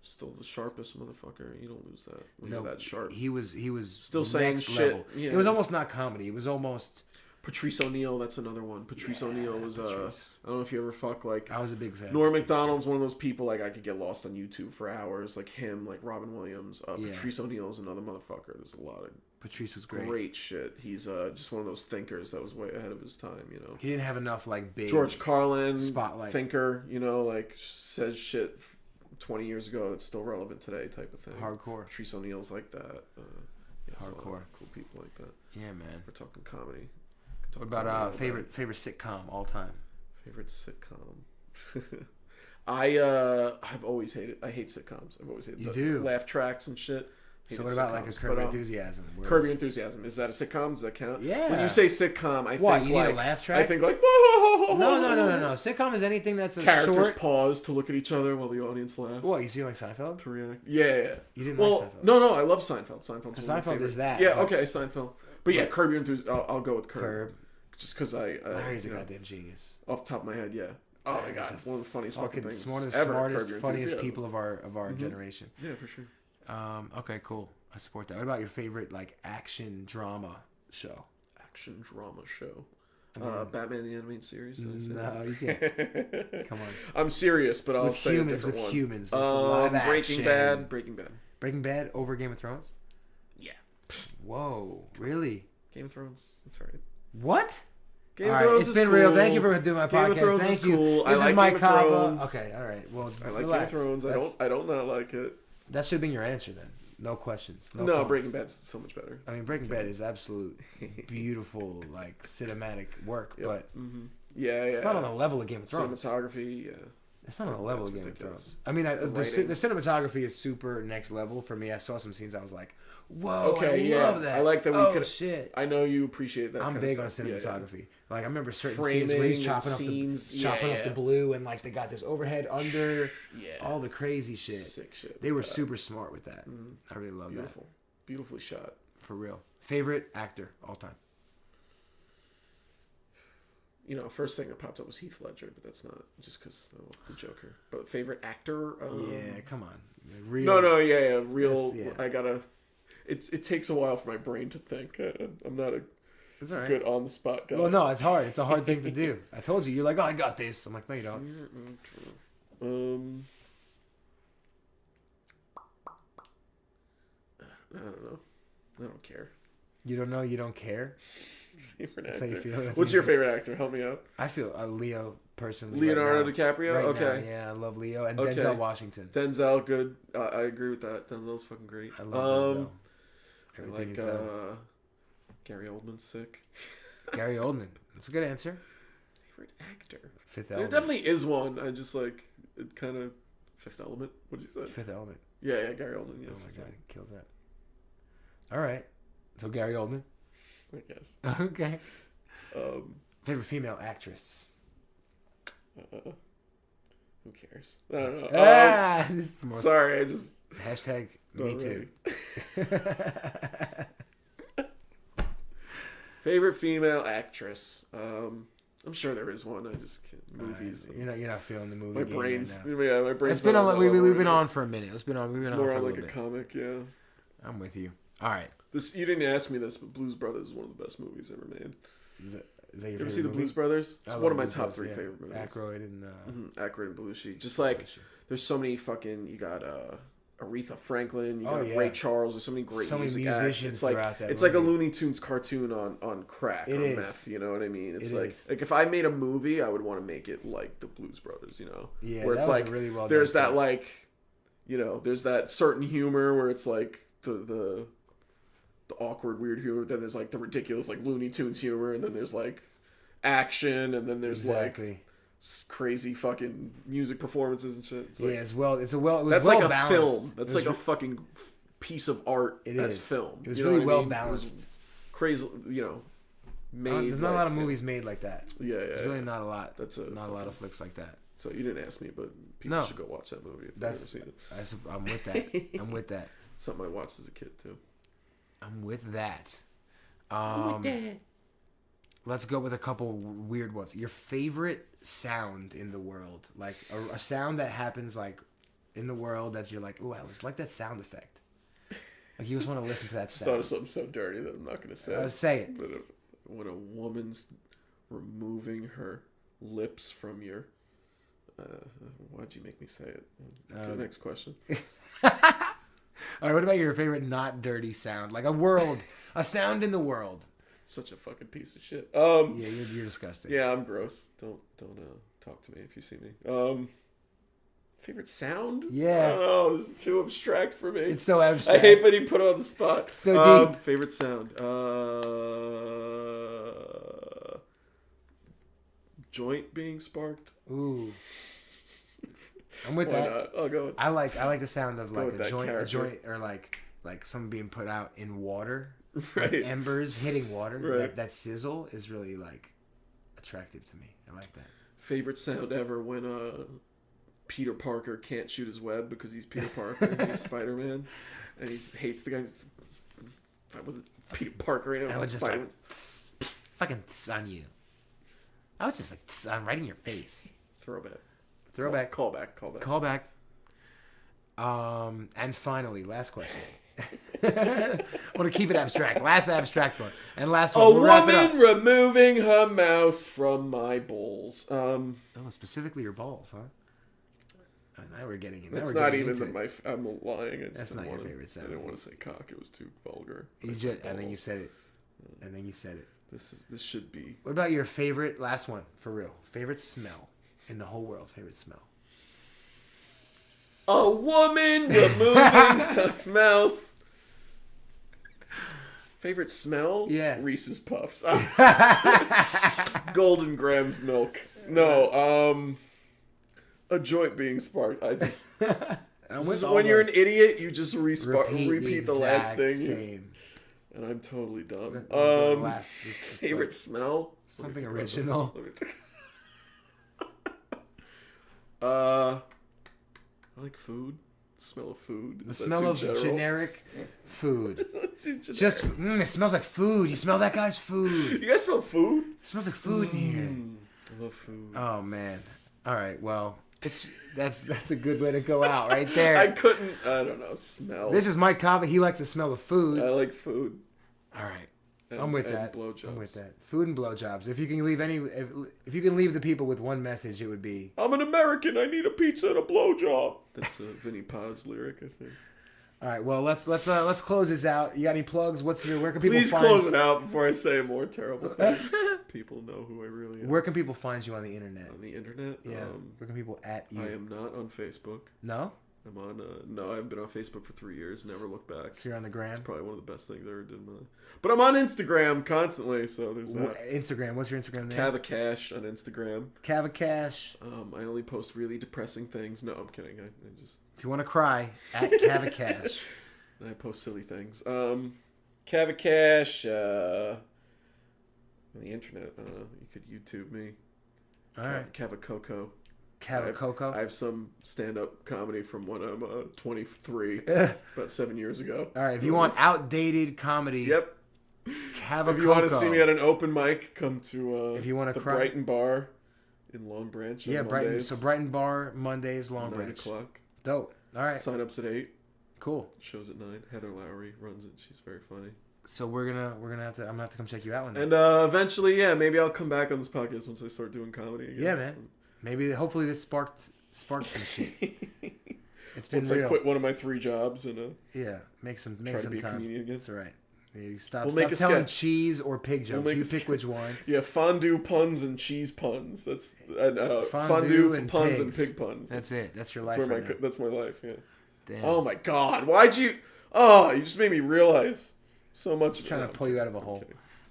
S1: still the sharpest motherfucker. You don't lose that. When you're that sharp.
S4: He was
S1: still saying shit.
S4: Yeah. It was almost not comedy. It was almost.
S1: Patrice O'Neal, that's another one. Patrice O'Neal was I don't know if you ever fuck like
S4: I was a big fan.
S1: Norm Macdonald's one of those people like I could get lost on YouTube for hours, like him, like Robin Williams. Patrice O'Neal is another motherfucker. There's a lot of
S4: Patrice was great.
S1: Great shit. He's just one of those thinkers that was way ahead of his time, you know.
S4: He didn't have enough like big
S1: George Carlin
S4: spotlight
S1: thinker, you know, like says shit 20 years ago that's still relevant today type of thing.
S4: Hardcore.
S1: Patrice O'Neal's like that.
S4: Hardcore.
S1: Cool people like that.
S4: Yeah, man.
S1: We're talking comedy.
S4: What about favorite sitcom all time?
S1: Favorite sitcom. I've always hated. I hate sitcoms. I've always hated.
S4: You do
S1: laugh tracks and shit.
S4: So what about like a Curb Your Enthusiasm?
S1: Curb Your Enthusiasm. Is that a sitcom? Does that count?
S4: Yeah.
S1: When you say sitcom, I think
S4: you
S1: like
S4: need a laugh track.
S1: I think like whoa.
S4: No. Sitcom is anything that's a
S1: characters
S4: short
S1: pause to look at each other while the audience laughs.
S4: What you see like Seinfeld?
S1: To react. Yeah.
S4: You didn't like Seinfeld?
S1: No. I love Seinfeld.
S4: Seinfeld is that.
S1: Yeah. Okay. Seinfeld. But yeah, Curb Your Enthusiasm. I'll go with
S4: Curb.
S1: Just because
S4: Larry's a goddamn genius.
S1: Off the top of my head, yeah. Oh my god, one of the funniest fucking things
S4: smartest, funniest people of our generation.
S1: Yeah, for sure.
S4: Okay, cool. I support that. What about your favorite like action drama show?
S1: Action drama show. Batman the Animated Series.
S4: No, you can't. Come on.
S1: I'm serious, but I'll say
S4: humans,
S1: a different one.
S4: Humans. That's live
S1: Breaking
S4: action.
S1: Bad.
S4: Breaking Bad over Game of Thrones.
S1: Yeah.
S4: Whoa, really?
S1: Game of Thrones. That's alright.
S4: What?
S1: Game of Thrones
S4: it's been
S1: cool.
S4: real. Thank you for doing my
S1: Game
S4: podcast.
S1: Of Thrones
S4: Thank
S1: is
S4: you.
S1: Cool.
S4: This
S1: I
S4: is
S1: like
S4: Mike
S1: Game of
S4: Cava.
S1: Thrones.
S4: Okay, all right. Well,
S1: I like
S4: relax.
S1: Game of Thrones. I don't not like it.
S4: That should have been your answer then. No questions.
S1: No, Breaking Bad's so much better.
S4: I mean, Breaking Bad is absolute beautiful, like cinematic work, but
S1: yeah,
S4: it's not on the level of Game of Thrones.
S1: Cinematography,
S4: It's not on the level of Game of
S1: ridiculous.
S4: Thrones. I mean, the
S1: writing.
S4: cinematography is super next level for me. I saw some scenes. I was like, "Whoa,
S1: Okay,
S4: I love that."
S1: I like that we
S4: oh,
S1: could.
S4: shit.
S1: I know you appreciate that.
S4: I'm
S1: kind
S4: big
S1: of
S4: on
S1: stuff. Yeah,
S4: cinematography. Like I remember certain
S1: Framing
S4: scenes where he's
S1: and
S4: chopping up
S1: scenes.
S4: up the blue, and like they got this overhead under,
S1: Yeah.
S4: all the crazy shit.
S1: Sick shit.
S4: They were super smart with that. I really love
S1: Beautiful.
S4: that.
S1: Beautifully shot.
S4: For real. Favorite actor all time?
S1: You know, first thing that popped up was Heath Ledger, but that's not just because the Joker. But favorite actor?
S4: Yeah, come on. Real.
S1: No, yeah, real.
S4: Yeah.
S1: I gotta. It takes a while for my brain to think. I'm not a
S4: It's all right.
S1: good on the spot guy.
S4: Well, no, it's hard. It's a hard thing to do. I told you. You're like, oh, I got this. I'm like, no, you don't.
S1: I don't know. I don't care.
S4: You don't know. You don't care.
S1: Favorite
S4: That's how
S1: actor.
S4: you feel. That's
S1: What's
S4: how
S1: your
S4: you feel.
S1: favorite actor? Help me out.
S4: I feel Leo personally.
S1: Leonardo
S4: right now.
S1: DiCaprio.
S4: Right
S1: Okay.
S4: now, yeah, I love Leo and
S1: Okay.
S4: Denzel Washington.
S1: Denzel, good. I agree with that. Denzel's fucking great.
S4: I love Denzel.
S1: I
S4: Everything
S1: like
S4: is
S1: Gary Oldman's sick.
S4: Gary Oldman. That's a good answer.
S1: Favorite actor.
S4: Fifth
S1: There
S4: Element.
S1: definitely is one. I just like it. Kind of Fifth Element. What did you say?
S4: Fifth Element.
S1: Yeah, Gary Oldman. Yeah,
S4: Oh my
S1: Fifth
S4: god, he kills that. All right. So Gary Oldman.
S1: Element, I guess.
S4: Okay.
S1: Favorite
S4: female actress.
S1: Who cares? I don't know.
S4: This is the most.
S1: Sorry, I just.
S4: Hashtag me too.
S1: Favorite female actress. I'm sure there is one. I just can't. Movies.
S4: You're not feeling the movie.
S1: My
S4: game
S1: brain's.
S4: Right now.
S1: Yeah, my brain's.
S4: It's been
S1: not
S4: on.
S1: that
S4: We've
S1: level
S4: been
S1: right
S4: on for a minute. We've been on
S1: now.
S4: for
S1: More
S4: a
S1: on
S4: little
S1: like a
S4: bit.
S1: comic. Yeah.
S4: I'm with you. All right.
S1: This you didn't ask me this, but Blues Brothers is one of the best movies ever made.
S4: Is that your
S1: You ever
S4: favorite
S1: see the
S4: movie?
S1: Blues Brothers? It's
S4: I
S1: one
S4: love
S1: of my
S4: Blues
S1: top
S4: Brothers,
S1: 3
S4: yeah.
S1: favorite movies.
S4: Aykroyd and
S1: Aykroyd and Belushi. Just like there's so many fucking. You got Aretha Franklin. You got
S4: yeah.
S1: Ray Charles. There's so many great
S4: So many
S1: music acts.
S4: musicians
S1: It's like
S4: throughout that
S1: it's like a
S4: movie.
S1: Looney Tunes cartoon on crack
S4: It
S1: or
S4: is.
S1: meth. You know what I mean? It's
S4: It
S1: like
S4: is.
S1: like if I made a movie, I would want to make it like the Blues Brothers. You know?
S4: Yeah,
S1: where
S4: that
S1: it's
S4: was a
S1: like
S4: really well
S1: there's
S4: done
S1: that
S4: film.
S1: like, you know, there's that certain humor where it's like the awkward weird humor. Then there's like the ridiculous like Looney Tunes humor, and then there's like action, and then there's like crazy fucking music performances and shit. It's like,
S4: yeah, it was
S1: that's
S4: well
S1: like a
S4: balanced.
S1: film. That's like a fucking piece of art.
S4: It
S1: as
S4: is.
S1: film.
S4: It was
S1: You know
S4: really
S1: what I
S4: well
S1: mean? It was
S4: balanced.
S1: crazy, you know. Made
S4: There's not a
S1: like,
S4: lot of movies made like that.
S1: Yeah,
S4: There's really not a lot.
S1: That's
S4: not a lot of flicks like that.
S1: So you didn't ask me, but people
S4: No.
S1: should go watch that movie if they've never seen it.
S4: I'm with that. I'm with that.
S1: Something I watched as a kid too.
S4: I'm with that. Let's go with a couple weird ones. Your favorite sound in the world, like a sound that happens like in the world that you're like, ooh, I just like that sound effect. Like you just want to listen to that
S1: Just thought of
S4: sound.
S1: something so dirty that I'm not going to say.
S4: Say it.
S1: But when a woman's removing her lips from your, why'd you make me say it? Okay, next question.
S4: All right, what about your favorite not dirty sound? Like a sound in the world.
S1: Such a fucking piece of shit.
S4: Yeah, you're disgusting.
S1: Yeah, I'm gross. Don't talk to me if you see me. Favorite sound?
S4: Yeah.
S1: I don't know. This is too abstract for me.
S4: It's so abstract.
S1: I hate being put on the spot.
S4: So deep.
S1: Favorite sound? Joint being sparked.
S4: Ooh. I'm with
S1: Why
S4: that.
S1: not? I'll go with
S4: I like the sound of like
S1: with that character.
S4: joint, or like something being put out in water,
S1: right.
S4: like embers hitting water.
S1: Right.
S4: That sizzle is really like attractive to me. I like that.
S1: Favorite sound ever when Peter Parker can't shoot his web because he's Peter Parker and he's Spider-Man, and he hates the guy. If I was Peter Parker,
S4: I would just like fucking on you. I would just like I'm right in your face.
S1: throwback.
S4: Callback. And finally, last question. I want to keep it abstract. Last abstract one. And last one.
S1: A
S4: we'll wrap it up.
S1: woman removing her mouth from my balls.
S4: Oh, specifically your balls, huh? Now we're getting in.
S1: That's not even I'm lying.
S4: That's not your favorite sound.
S1: I didn't want to say cock. It was too vulgar.
S4: And then you said it.
S1: This should be.
S4: What about your favorite, last one, for real, favorite smell in the whole world? Favorite smell?
S1: A woman removing her mouth. Favorite smell?
S4: Yeah.
S1: Reese's Puffs. Golden Grams milk. No, a joint being sparked. I just
S4: With
S1: when you're an idiot, you just repeat the last thing.
S4: Same.
S1: And I'm totally dumb. Favorite
S4: like
S1: smell?
S4: something original.
S1: I like food. Smell of food.
S4: The smell of generic food. Just it smells like food. You smell that guy's food.
S1: You guys smell food?
S4: It smells like food in here.
S1: I love food.
S4: Oh man. All right. Well, that's a good way to go out right there.
S1: I don't know. Smell.
S4: This is Mike Cava. He likes to smell the food.
S1: I like food.
S4: All right. I'm with that.
S1: Blowjobs.
S4: I'm with that. Food and blowjobs. If you can leave if you can leave the people with one message, it would be,
S1: I'm an American. I need a pizza and a blowjob. That's a Vinnie Paz lyric, I think.
S4: All right. Well, let's close this out. You got any plugs? Where can people
S1: Please
S4: find
S1: close it out before I say more terrible things. People know who I really am.
S4: Where can people find you on the internet?
S1: On the internet?
S4: Yeah. Where can people at you?
S1: I am not on Facebook.
S4: No?
S1: I'm on. No, I've been on Facebook for 3 years. Never looked back.
S4: So you're on the gram.
S1: It's probably one of the best things I ever did in my life. But I'm on Instagram constantly, so there's that.
S4: Instagram. What's your Instagram name?
S1: Cava Cash on Instagram.
S4: Cava Cash.
S1: I only post really depressing things. No, I'm kidding. I just.
S4: If you want to cry, at Cava Cash.
S1: I post silly things. Cava Cash. On the internet. You could YouTube me.
S4: All right.
S1: Cava Coco.
S4: Cava Coco.
S1: I have some stand-up comedy from when I'm 23, about 7 years ago.
S4: All right, if you want outdated comedy,
S1: yep.
S4: Cava Coco.
S1: If you want to see me at an open mic, come to
S4: if you want to
S1: the Brighton Bar in Long Branch.
S4: Yeah, Brighton. So Brighton Bar Mondays, Long
S1: 9
S4: Branch.
S1: 9:00.
S4: Dope. All right.
S1: Sign-ups at 8.
S4: Cool.
S1: Shows at 9. Heather Lowry runs it. She's very funny.
S4: So we're gonna have to. I'm gonna have to come check you out one day.
S1: And eventually, maybe I'll come back on this podcast once I start doing comedy again.
S4: Yeah, man. Maybe hopefully this sparked some shit. It's been
S1: once
S4: real.
S1: I quit one of my 3 jobs and
S4: make some
S1: try to be
S4: time.
S1: A comedian again.
S4: That's all right. You stop
S1: make a
S4: telling
S1: sketch.
S4: cheese or pig jokes. You pick which one.
S1: Yeah, fondue puns and cheese puns. That's
S4: fondue
S1: fondue
S4: and
S1: puns
S4: pigs.
S1: and pig puns.
S4: That's it. That's your life.
S1: That's my life. Yeah.
S4: Damn.
S1: Oh my God! Why'd you? Oh, you just made me realize so much.
S4: I'm trying to pull you out of a hole.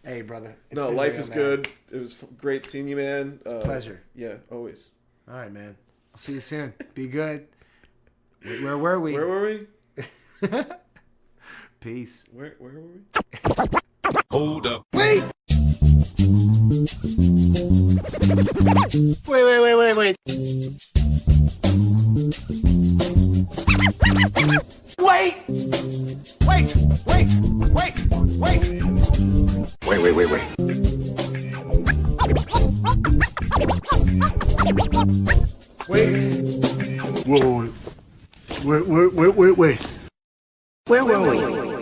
S4: Hey, brother.
S1: No, life is good. It was great seeing you, man.
S4: Pleasure.
S1: Yeah, always.
S4: All right, man. I'll see you soon. Be good. Where were we?
S1: Where were we?
S4: Peace.
S1: Where were we?
S2: Hold up.
S3: Wait!
S2: Wait.
S3: Where were we?